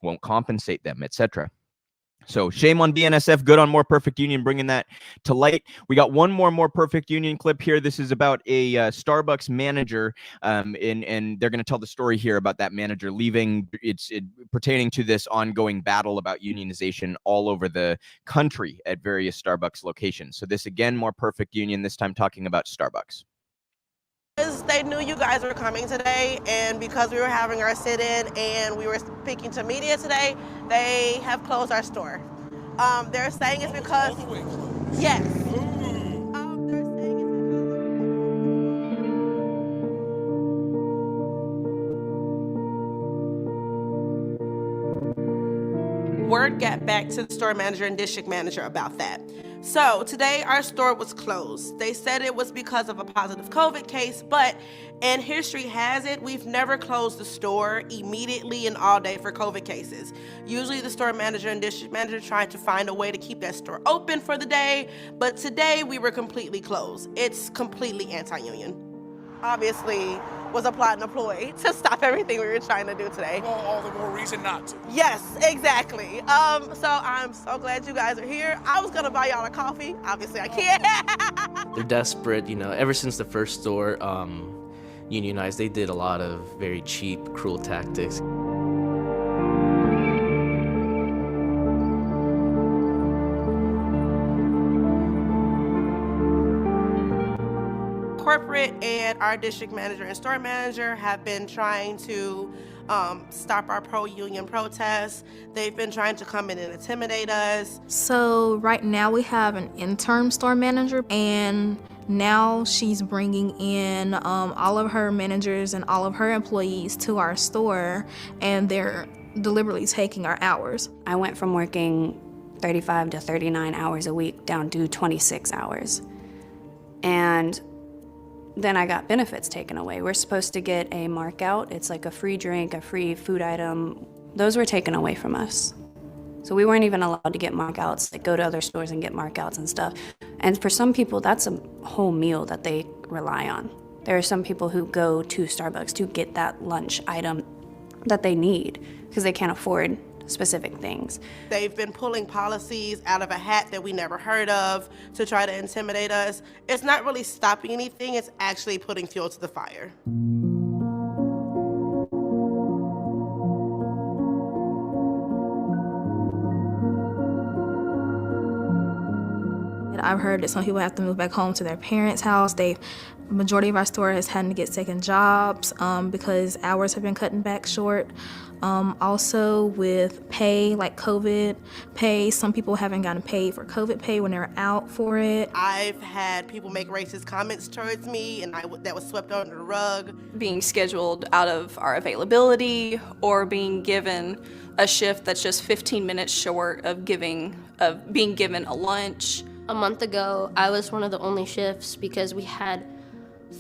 won't compensate them, etc. So shame on BNSF, good on More Perfect Union, bringing that to light. We got one more Perfect Union clip here. This is about a Starbucks manager, and they're going to tell the story here about that manager leaving. It's pertaining to this ongoing battle about unionization all over the country at various Starbucks locations. So this, again, More Perfect Union, this time talking about Starbucks. They knew you guys were coming today, and because we were having our sit-in and we were speaking to media today, they have closed our store. They're saying it's because... Yes. Word got back to the store manager and district manager about that. So today our store was closed. They said it was because of a positive COVID case, but and history has it, we've never closed the store immediately and all day for COVID cases. Usually the store manager and district manager try to find a way to keep that store open for the day, but today we were completely closed. It's completely anti-union. Obviously was a plot and a ploy to stop everything we were trying to do today. Well, all the more reason not to. Yes, exactly. So I'm so glad you guys are here. I was gonna buy y'all a coffee. Obviously I can't. They're desperate, you know, ever since the first store unionized, they did a lot of very cheap, cruel tactics. Corporate and our district manager and store manager have been trying to stop our pro-union protests. They've been trying to come in and intimidate us. So right now we have an interim store manager, and now she's bringing in all of her managers and all of her employees to our store, and they're deliberately taking our hours. I went from working 35 to 39 hours a week down to 26 hours. And then I got benefits taken away. We're supposed to get a markout. It's like a free drink, a free food item. Those were taken away from us. So we weren't even allowed to get markouts, like go to other stores and get markouts and stuff. And for some people, that's a whole meal that they rely on. There are some people who go to Starbucks to get that lunch item that they need because they can't afford specific things. They've been pulling policies out of a hat that we never heard of to try to intimidate us. It's not really stopping anything, it's actually putting fuel to the fire. I've heard that some people have to move back home to their parents' house. Majority of our store has had to get second jobs because hours have been cutting back short. Also with pay, like COVID pay, some people haven't gotten paid for COVID pay when they're out for it. I've had people make racist comments towards me, and that was swept under the rug. Being scheduled out of our availability or being given a shift that's just 15 minutes short of being given a lunch. A month ago, I was one of the only shifts because we had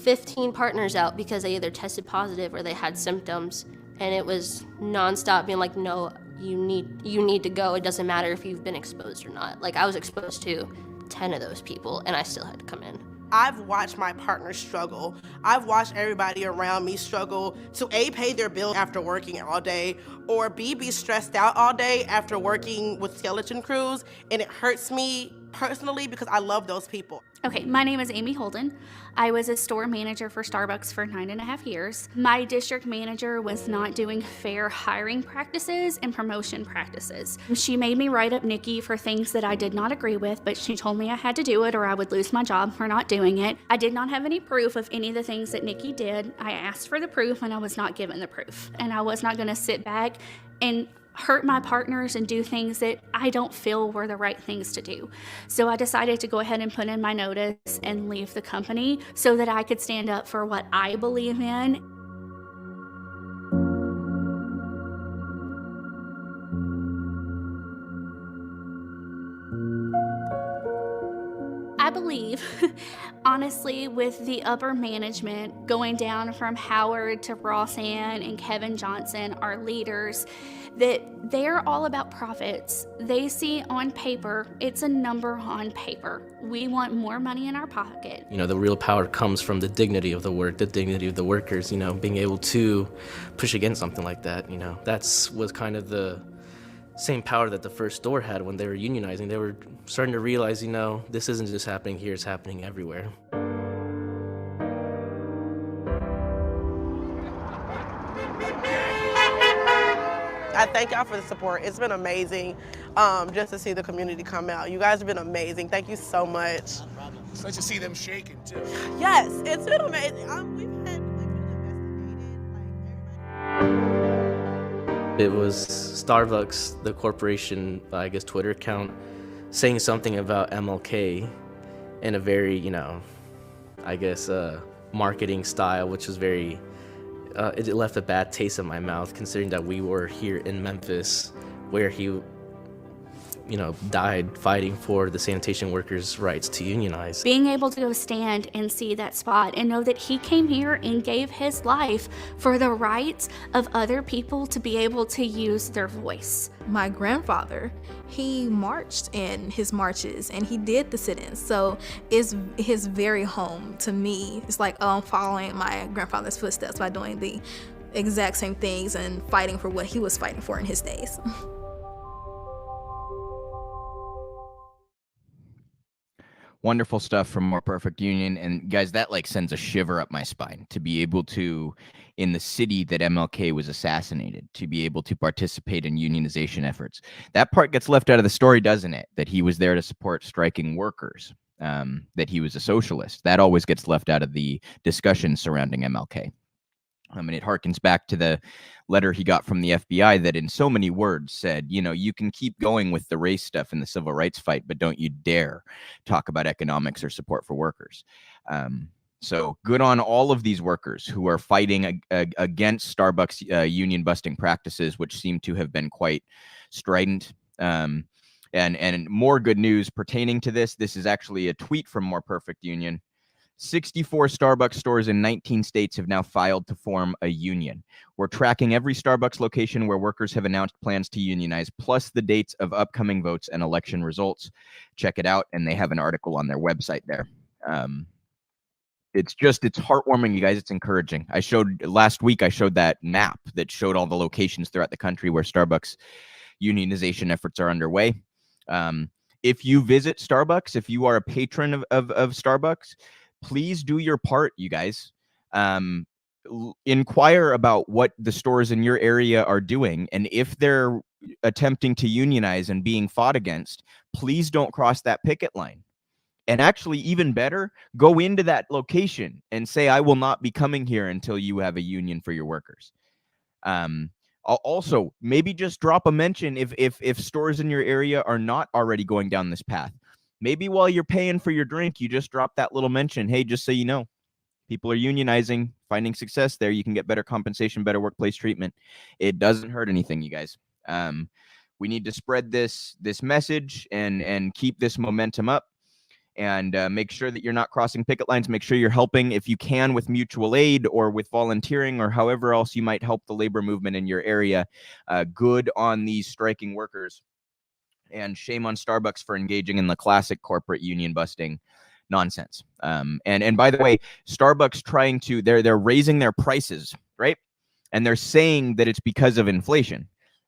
15 partners out because they either tested positive or they had symptoms, and it was nonstop being like, no, you need to go. It doesn't matter if you've been exposed or not. Like, I was exposed to 10 of those people, and I still had to come in. I've watched my partners struggle. I've watched everybody around me struggle to A, pay their bill after working all day, or B, be stressed out all day after working with skeleton crews, and it hurts me personally because I love those people. Okay, my name is Amy Holden. I was a store manager for Starbucks for 9.5 years. My district manager was not doing fair hiring practices and promotion practices. She made me write up Nikki for things that I did not agree with, but she told me I had to do it or I would lose my job for not doing it. I did not have any proof of any of the things that Nikki did. I asked for the proof and I was not given the proof. And I was not gonna sit back and hurt my partners and do things that I don't feel were the right things to do. So I decided to go ahead and put in my notice and leave the company so that I could stand up for what I believe in. I believe, honestly, with the upper management going down from Howard to Ross Ann and Kevin Johnson, our leaders, that they're all about profits. They see on paper, it's a number on paper. We want more money in our pocket. You know, the real power comes from the dignity of the work, the dignity of the workers, you know, being able to push against something like that, you know. Was kind of the same power that the first store had when they were unionizing. They were starting to realize, you know, this isn't just happening here, it's happening everywhere. I thank y'all for the support. It's been amazing just to see the community come out. You guys have been amazing. Thank you so much. It's nice to see them shaking, too. Yes, it's been amazing. It was Starbucks, the corporation, I guess, Twitter account, saying something about MLK in a very, you know, I guess, marketing style, which was very, it left a bad taste in my mouth, considering that we were here in Memphis, where he, you know, died fighting for the sanitation workers' rights to unionize. Being able to go stand and see that spot and know that he came here and gave his life for the rights of other people to be able to use their voice. My grandfather, he marched in his marches and he did the sit-ins. So it's his very home to me. It's like, oh, I'm following my grandfather's footsteps by doing the exact same things and fighting for what he was fighting for in his days. Wonderful stuff from More Perfect Union. And guys, that like sends a shiver up my spine to be able to, in the city that MLK was assassinated, to be able to participate in unionization efforts. That part gets left out of the story, doesn't it? That he was there to support striking workers, that he was a socialist. That always gets left out of the discussion surrounding MLK. I mean, it harkens back to the letter he got from the FBI that in so many words said, you know, you can keep going with the race stuff in the civil rights fight, but don't you dare talk about economics or support for workers. So good on all of these workers who are fighting against Starbucks union busting practices, which seem to have been quite strident. And more good news pertaining to this. This is actually a tweet from More Perfect Union. 64 Starbucks stores in 19 states have now filed to form a union. We're tracking every Starbucks location where workers have announced plans to unionize, plus the dates of upcoming votes and election results. Check it out, and they have an article on their website there. It's heartwarming, you guys. It's encouraging. Last week, I showed that map that showed all the locations throughout the country where Starbucks unionization efforts are underway. If you visit Starbucks, if you are a patron of Starbucks, please do your part, you guys. Inquire about what the stores in your area are doing, and if they're attempting to unionize and being fought against, please don't cross that picket line. And actually, even better, go into that location and say, I will not be coming here until you have a union for your workers. Also, maybe just drop a mention if stores in your area are not already going down this path. Maybe while you're paying for your drink, you just drop that little mention. Hey, just so you know, people are unionizing, finding success there. You can get better compensation, better workplace treatment. It doesn't hurt anything, you guys. We need to spread this message and keep this momentum up, and make sure that you're not crossing picket lines. Make sure you're helping if you can with mutual aid or with volunteering or however else you might help the labor movement in your area. Good on these striking workers, and shame on Starbucks for engaging in the classic corporate union busting nonsense. And by the way, Starbucks they're raising their prices, right? And they're saying that it's because of inflation.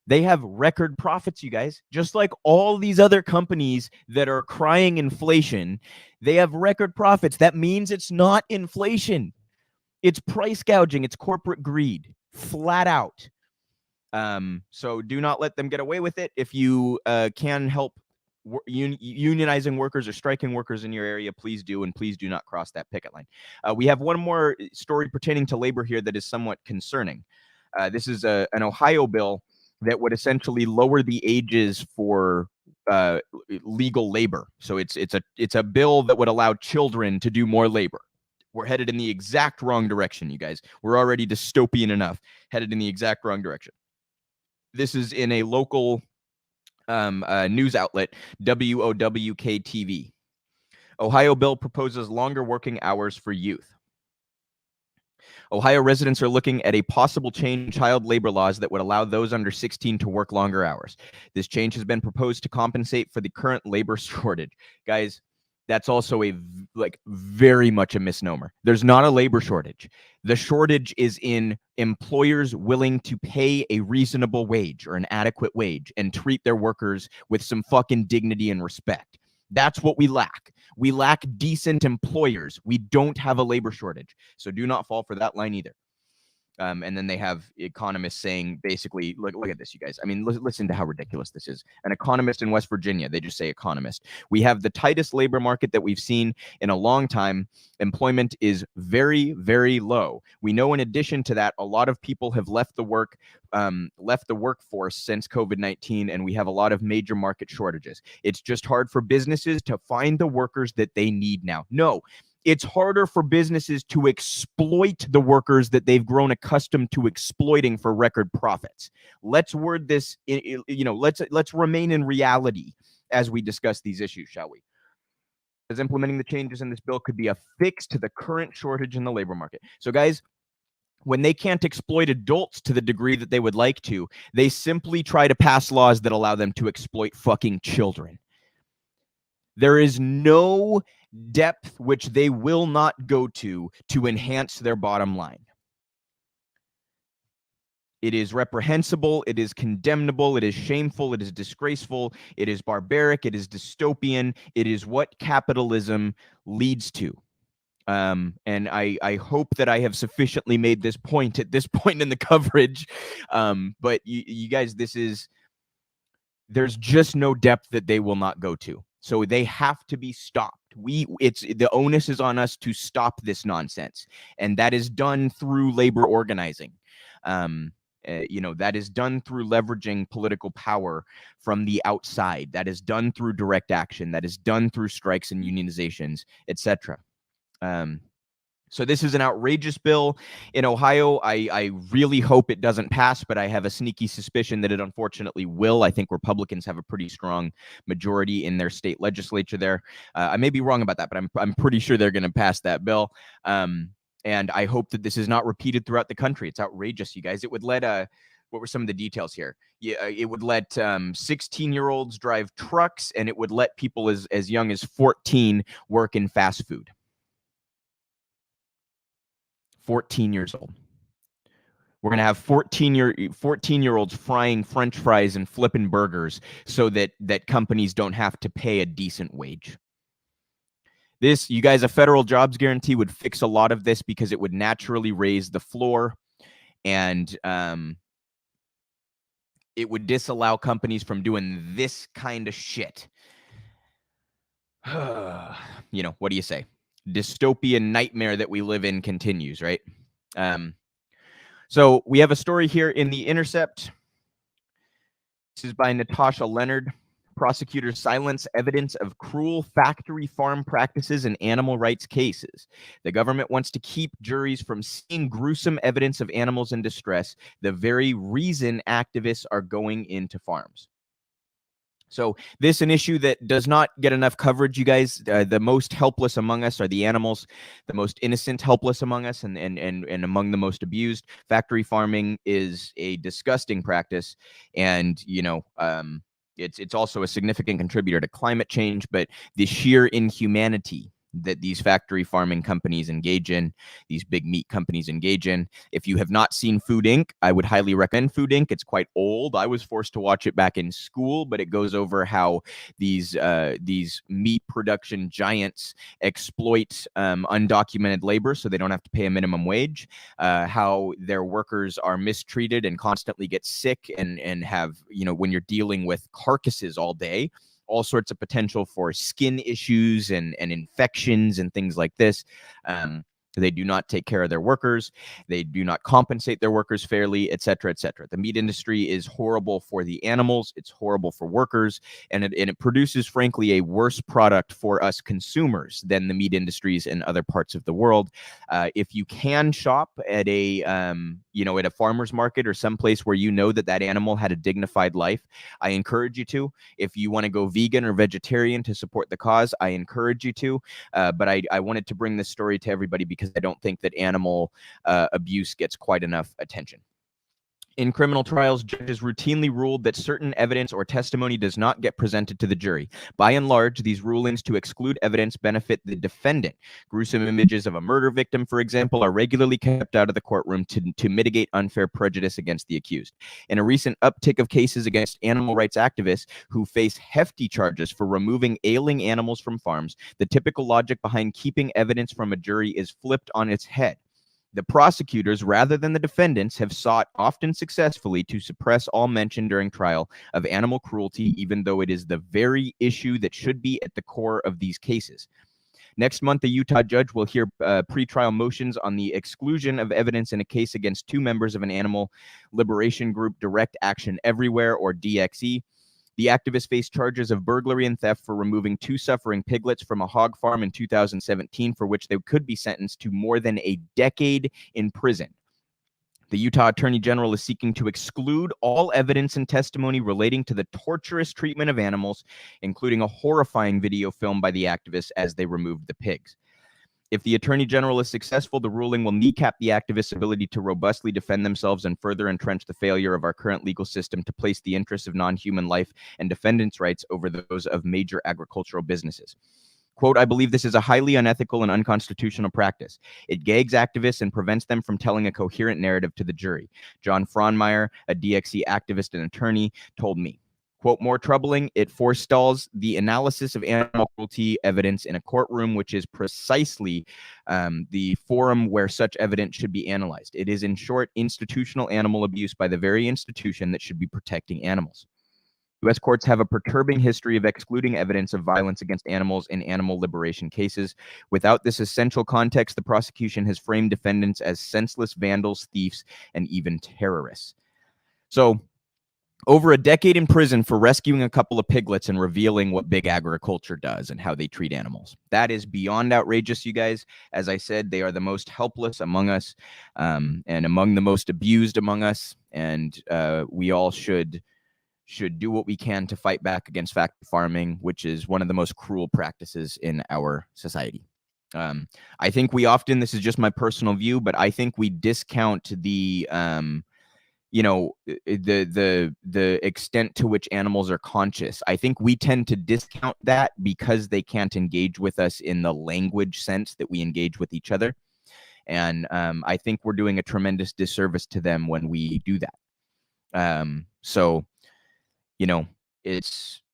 They have record profits, you guys. Just like all these other companies that are crying inflation, they have record profits. That means it's not inflation. It's price gouging. It's corporate greed, flat out. So do not let them get away with it. If you can help unionizing workers or striking workers in your area, please do, and please do not cross that picket line. We have one more story pertaining to labor here that is somewhat concerning. This is an Ohio bill that would essentially lower the ages for legal labor. So it's a bill that would allow children to do more labor. We're headed in the exact wrong direction, you guys. We're already dystopian enough, headed in the exact wrong direction. This is in a local news outlet, WOWK-TV. Ohio bill proposes longer working hours for youth. Ohio residents are looking at a possible change in child labor laws that would allow those under 16 to work longer hours. This change has been proposed to compensate for the current labor shortage. Guys, that's also very much a misnomer. There's not a labor shortage. The shortage is in employers willing to pay a reasonable wage or an adequate wage and treat their workers with some fucking dignity and respect. That's what we lack. We lack decent employers. We don't have a labor shortage. So do not fall for that line either. And then they have economists saying, basically, look at this, you guys. I mean, listen to how ridiculous this is. An economist in West Virginia, they just say economist. We have the tightest labor market that we've seen in a long time. Employment is very, very low. We know in addition to that, a lot of people have left the workforce since COVID-19, and we have a lot of major market shortages. It's just hard for businesses to find the workers that they need now. No. It's harder for businesses to exploit the workers that they've grown accustomed to exploiting for record profits. Let's word this, let's remain in reality as we discuss these issues, shall we? As implementing the changes in this bill could be a fix to the current shortage in the labor market. So guys, when they can't exploit adults to the degree that they would like to, they simply try to pass laws that allow them to exploit fucking children. There is no depth which they will not go to enhance their bottom line. It is reprehensible, it is condemnable, it is shameful, it is disgraceful, it is barbaric, it is dystopian, it is what capitalism leads to. And I hope that I have sufficiently made this point at this point in the coverage. But you guys, there's just no depth that they will not go to. So they have to be stopped. The onus is on us to stop this nonsense. And that is done through labor organizing. That is done through leveraging political power from the outside. That is done through direct action. That is done through strikes and unionizations, etc. So this is an outrageous bill in Ohio. I really hope it doesn't pass, but I have a sneaky suspicion that it unfortunately will. I think Republicans have a pretty strong majority in their state legislature there. I may be wrong about that, but I'm pretty sure they're going to pass that bill. And I hope that this is not repeated throughout the country. It's outrageous, you guys. It would let what were some of the details here? Yeah, it would let 16-year-olds drive trucks, and it would let people as young as 14 work in fast food. 14 years old. We're going to have 14-year-olds frying French fries and flipping burgers so that companies don't have to pay a decent wage. This, you guys, a federal jobs guarantee would fix a lot of this because it would naturally raise the floor, and it would disallow companies from doing this kind of shit. What do you say? Dystopian nightmare that we live in continues, right? So we have a story here in The Intercept. This is by Natasha Leonard. Prosecutors silence evidence of cruel factory farm practices in animal rights cases. The government wants to keep juries from seeing gruesome evidence of animals in distress, the very reason activists are going into farms. So this is an issue that does not get enough coverage, you guys. The most helpless among us are the animals, the most innocent helpless among us, and among the most abused. Factory farming is a disgusting practice, and it's also a significant contributor to climate change. But the sheer inhumanity that these factory farming companies engage in, these big meat companies engage in. If you have not seen Food Inc., I would highly recommend Food Inc. It's quite old. I was forced to watch it back in school, but it goes over how these meat production giants exploit undocumented labor so they don't have to pay a minimum wage, how their workers are mistreated and constantly get sick and have, when you're dealing with carcasses all day, all sorts of potential for skin issues and infections and things like this. They do not take care of their workers. They do not compensate their workers fairly, et cetera, et cetera. The meat industry is horrible for the animals. It's horrible for workers. And it produces, frankly, a worse product for us consumers than the meat industries in other parts of the world. If you can shop at a, at a farmer's market or someplace where you know that animal had a dignified life, I encourage you to. If you want to go vegan or vegetarian to support the cause, I encourage you to. But I wanted to bring this story to everybody because I don't think that animal abuse gets quite enough attention. In criminal trials, judges routinely ruled that certain evidence or testimony does not get presented to the jury. By and large, these rulings to exclude evidence benefit the defendant. Gruesome images of a murder victim, for example, are regularly kept out of the courtroom to mitigate unfair prejudice against the accused. In a recent uptick of cases against animal rights activists who face hefty charges for removing ailing animals from farms, the typical logic behind keeping evidence from a jury is flipped on its head. The prosecutors, rather than the defendants, have sought, often successfully, to suppress all mention during trial of animal cruelty, even though it is the very issue that should be at the core of these cases. Next month, a Utah judge will hear pretrial motions on the exclusion of evidence in a case against two members of an animal liberation group, Direct Action Everywhere, or DXE. The activists face charges of burglary and theft for removing two suffering piglets from a hog farm in 2017, for which they could be sentenced to more than a decade in prison. The Utah Attorney General is seeking to exclude all evidence and testimony relating to the torturous treatment of animals, including a horrifying video filmed by the activists as they removed the pigs. If the Attorney General is successful, the ruling will kneecap the activists' ability to robustly defend themselves and further entrench the failure of our current legal system to place the interests of non-human life and defendants' rights over those of major agricultural businesses. Quote, I believe this is a highly unethical and unconstitutional practice. It gags activists and prevents them from telling a coherent narrative to the jury. John Frohnmeyer, a DXE activist and attorney, told me. Quote, more troubling, it forestalls the analysis of animal cruelty evidence in a courtroom, which is precisely the forum where such evidence should be analyzed. It is, in short, institutional animal abuse by the very institution that should be protecting animals. U.S. courts have a perturbing history of excluding evidence of violence against animals in animal liberation cases. Without this essential context, the prosecution has framed defendants as senseless vandals, thieves, and even terrorists. So, over a decade in prison for rescuing a couple of piglets and revealing what big agriculture does and how they treat animals. That is beyond outrageous, you guys. As I said, they are the most helpless among us and among the most abused among us. And we all should do what we can to fight back against factory farming, which is one of the most cruel practices in our society. I think we often, this is just my personal view, but I think we discount the extent to which animals are conscious. I think we tend to discount that because they can't engage with us in the language sense that we engage with each other. And I think we're doing a tremendous disservice to them when we do that.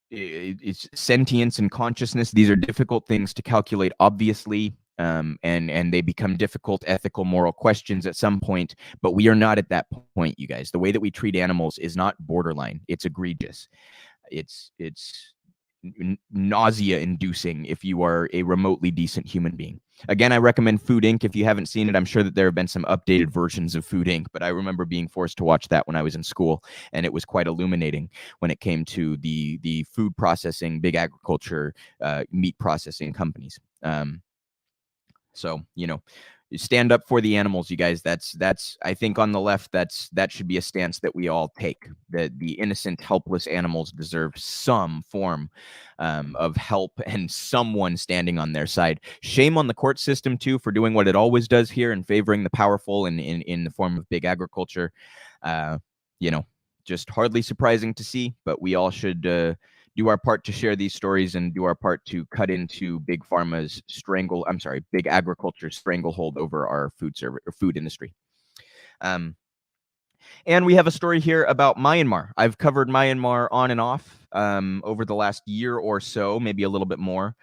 It's sentience and consciousness. These are difficult things to calculate, obviously. And they become difficult ethical, moral questions at some point, but we are not at that point, you guys. The way that we treat animals is not borderline. It's egregious. It's nausea-inducing if you are a remotely decent human being. Again, I recommend Food Inc. if you haven't seen it. I'm sure that there have been some updated versions of Food Inc., but I remember being forced to watch that when I was in school, and it was quite illuminating when it came to the food processing, big agriculture, meat processing companies. So, you know, stand up for the animals, you guys. That's I think on the left, that should be a stance that we all take. That the innocent, helpless animals deserve some form of help and someone standing on their side. Shame on the court system too for doing what it always does here and favoring the powerful in the form of big agriculture. You know, just hardly surprising to see, but we all should do our part to share these stories and do our part to cut into big pharma's big agriculture's stranglehold over our food industry. And we have a story here about Myanmar. I've covered Myanmar on and off over the last year or so, maybe a little bit more.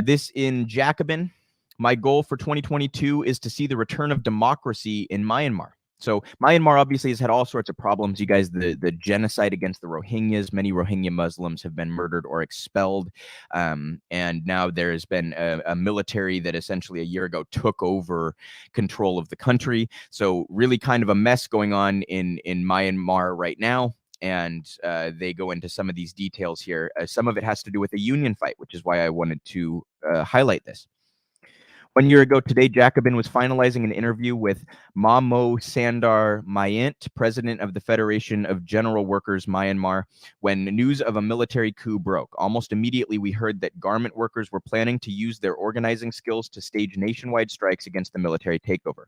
This in Jacobin. My goal for 2022 is to see the return of democracy in Myanmar. So Myanmar obviously has had all sorts of problems. You guys, the genocide against the Rohingyas, many Rohingya Muslims have been murdered or expelled. And now there has been a military that essentially a year ago took over control of the country. So really kind of a mess going on in Myanmar right now. And they go into some of these details here. Some of it has to do with a union fight, which is why I wanted to highlight this. 1 year ago today, Jacobin was finalizing an interview with Mamo Sandar Mayant, president of the Federation of General Workers Myanmar, when news of a military coup broke. Almost immediately, we heard that garment workers were planning to use their organizing skills to stage nationwide strikes against the military takeover.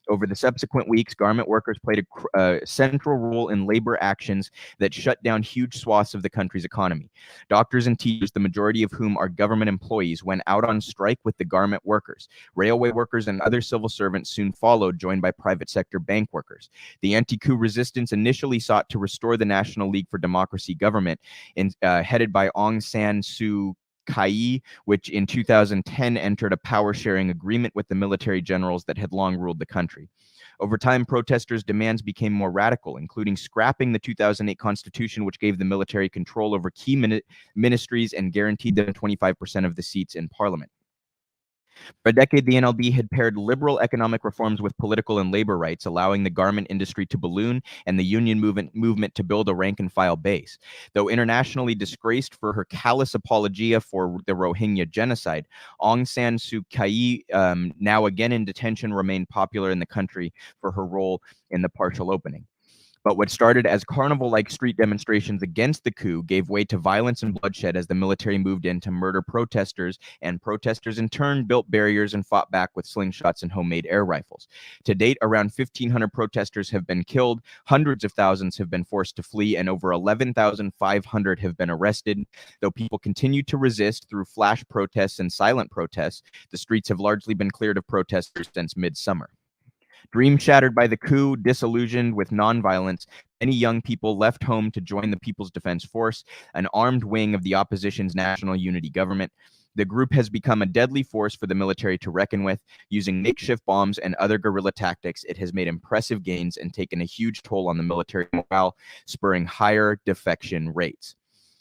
Over the subsequent weeks, garment workers played a central role in labor actions that shut down huge swaths of the country's economy. Doctors and teachers, the majority of whom are government employees, went out on strike with the garment workers. Railway workers and other civil servants soon followed, joined by private sector bank workers. The anti-coup resistance initially sought to restore the National League for Democracy government, headed by Aung San Suu Kyi, which in 2010 entered a power-sharing agreement with the military generals that had long ruled the country. Over time, protesters' demands became more radical, including scrapping the 2008 constitution, which gave the military control over key ministries and guaranteed them 25% of the seats in parliament. For a decade, the NLD had paired liberal economic reforms with political and labor rights, allowing the garment industry to balloon and the union movement to build a rank-and-file base. Though internationally disgraced for her callous apologia for the Rohingya genocide, Aung San Suu Kyi, now again in detention, remained popular in the country for her role in the partial opening. But what started as carnival-like street demonstrations against the coup gave way to violence and bloodshed as the military moved in to murder protesters, and protesters in turn built barriers and fought back with slingshots and homemade air rifles. To date, around 1,500 protesters have been killed, hundreds of thousands have been forced to flee, and over 11,500 have been arrested. Though people continue to resist through flash protests and silent protests, the streets have largely been cleared of protesters since midsummer. Dreams shattered by the coup, disillusioned with nonviolence, many young people left home to join the People's Defense Force, an armed wing of the opposition's national unity government. The group has become a deadly force for the military to reckon with. Using makeshift bombs and other guerrilla tactics, it has made impressive gains and taken a huge toll on the military morale, spurring higher defection rates.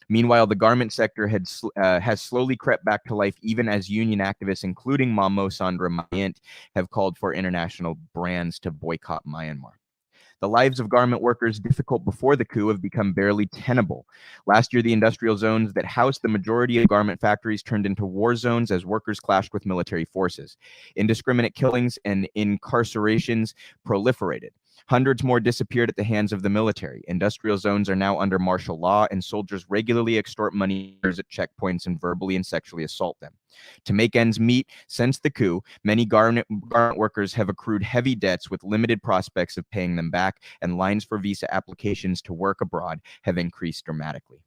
Meanwhile, the garment sector has slowly crept back to life, even as union activists, including Mamo Sandra Mayant, have called for international brands to boycott Myanmar. The lives of garment workers, difficult before the coup, have become barely tenable. Last year, the industrial zones that housed the majority of garment factories turned into war zones as workers clashed with military forces. Indiscriminate killings and incarcerations proliferated. Hundreds more disappeared at the hands of the military. Industrial zones are now under martial law, and soldiers regularly extort money at checkpoints and verbally and sexually assault them. To make ends meet, since the coup, many garment workers have accrued heavy debts with limited prospects of paying them back, and lines for visa applications to work abroad have increased dramatically.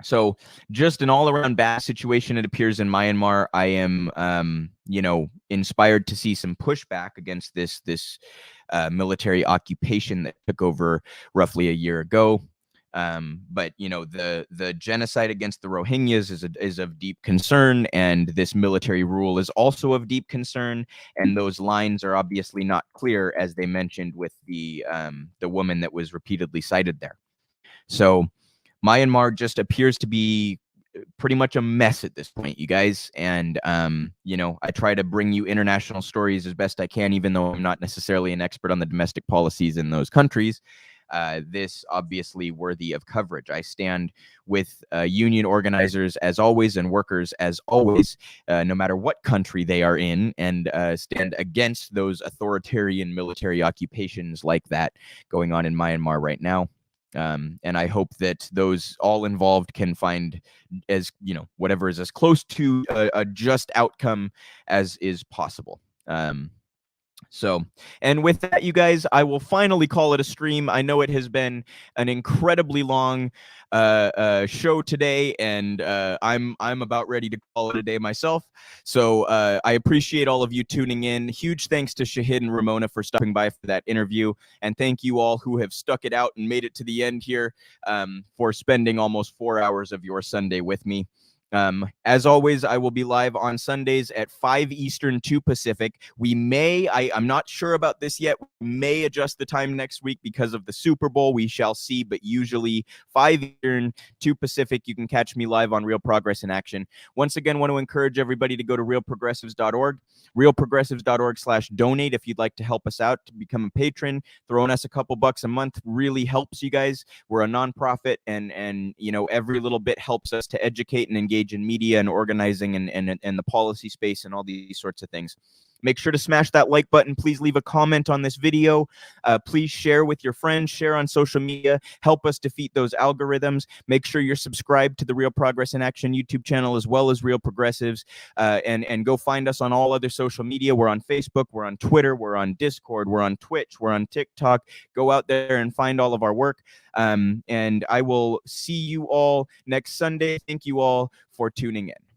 So just an all-around bad situation, it appears, in Myanmar. I am, inspired to see some pushback against this military occupation that took over roughly a year ago. But the genocide against the Rohingyas is of deep concern, and this military rule is also of deep concern. And those lines are obviously not clear, as they mentioned with the woman that was repeatedly cited there. So Myanmar just appears to be pretty much a mess at this point, you guys. And, you know, I try to bring you international stories as best I can, even though I'm not necessarily an expert on the domestic policies in those countries. This obviously worthy of coverage. I stand with union organizers as always and workers as always, no matter what country they are in, and stand against those authoritarian military occupations like that going on in Myanmar right now. And I hope that those all involved can find, as you know, whatever is as close to a just outcome as is possible. So, and with that, you guys, I will finally call it a stream. I know it has been an incredibly long show today, and I'm about ready to call it a day myself. So I appreciate all of you tuning in. Huge thanks to Shahid and Ramona for stopping by for that interview, and thank you all who have stuck it out and made it to the end here, for spending almost 4 hours of your Sunday with me. As always, I will be live on Sundays at 5 Eastern, 2 Pacific. We may, I'm not sure about this yet, we may adjust the time next week because of the Super Bowl. We shall see, but usually 5 Eastern, 2 Pacific, you can catch me live on Real Progress in Action. Once again, want to encourage everybody to go to realprogressives.org, realprogressives.org/donate if you'd like to help us out, to become a patron. Throwing us a couple bucks a month really helps you guys. We're a nonprofit, and you know, every little bit helps us to educate and engage in media and organizing and the policy space and all these sorts of things. Make sure to smash that like button. Please leave a comment on this video. Please share with your friends, share on social media, help us defeat those algorithms. Make sure you're subscribed to the Real Progress in Action YouTube channel as well as Real Progressives, and go find us on all other social media. We're on Facebook, we're on Twitter, we're on Discord, we're on Twitch, we're on TikTok. Go out there and find all of our work. And I will see you all next Sunday. Thank you all for tuning in.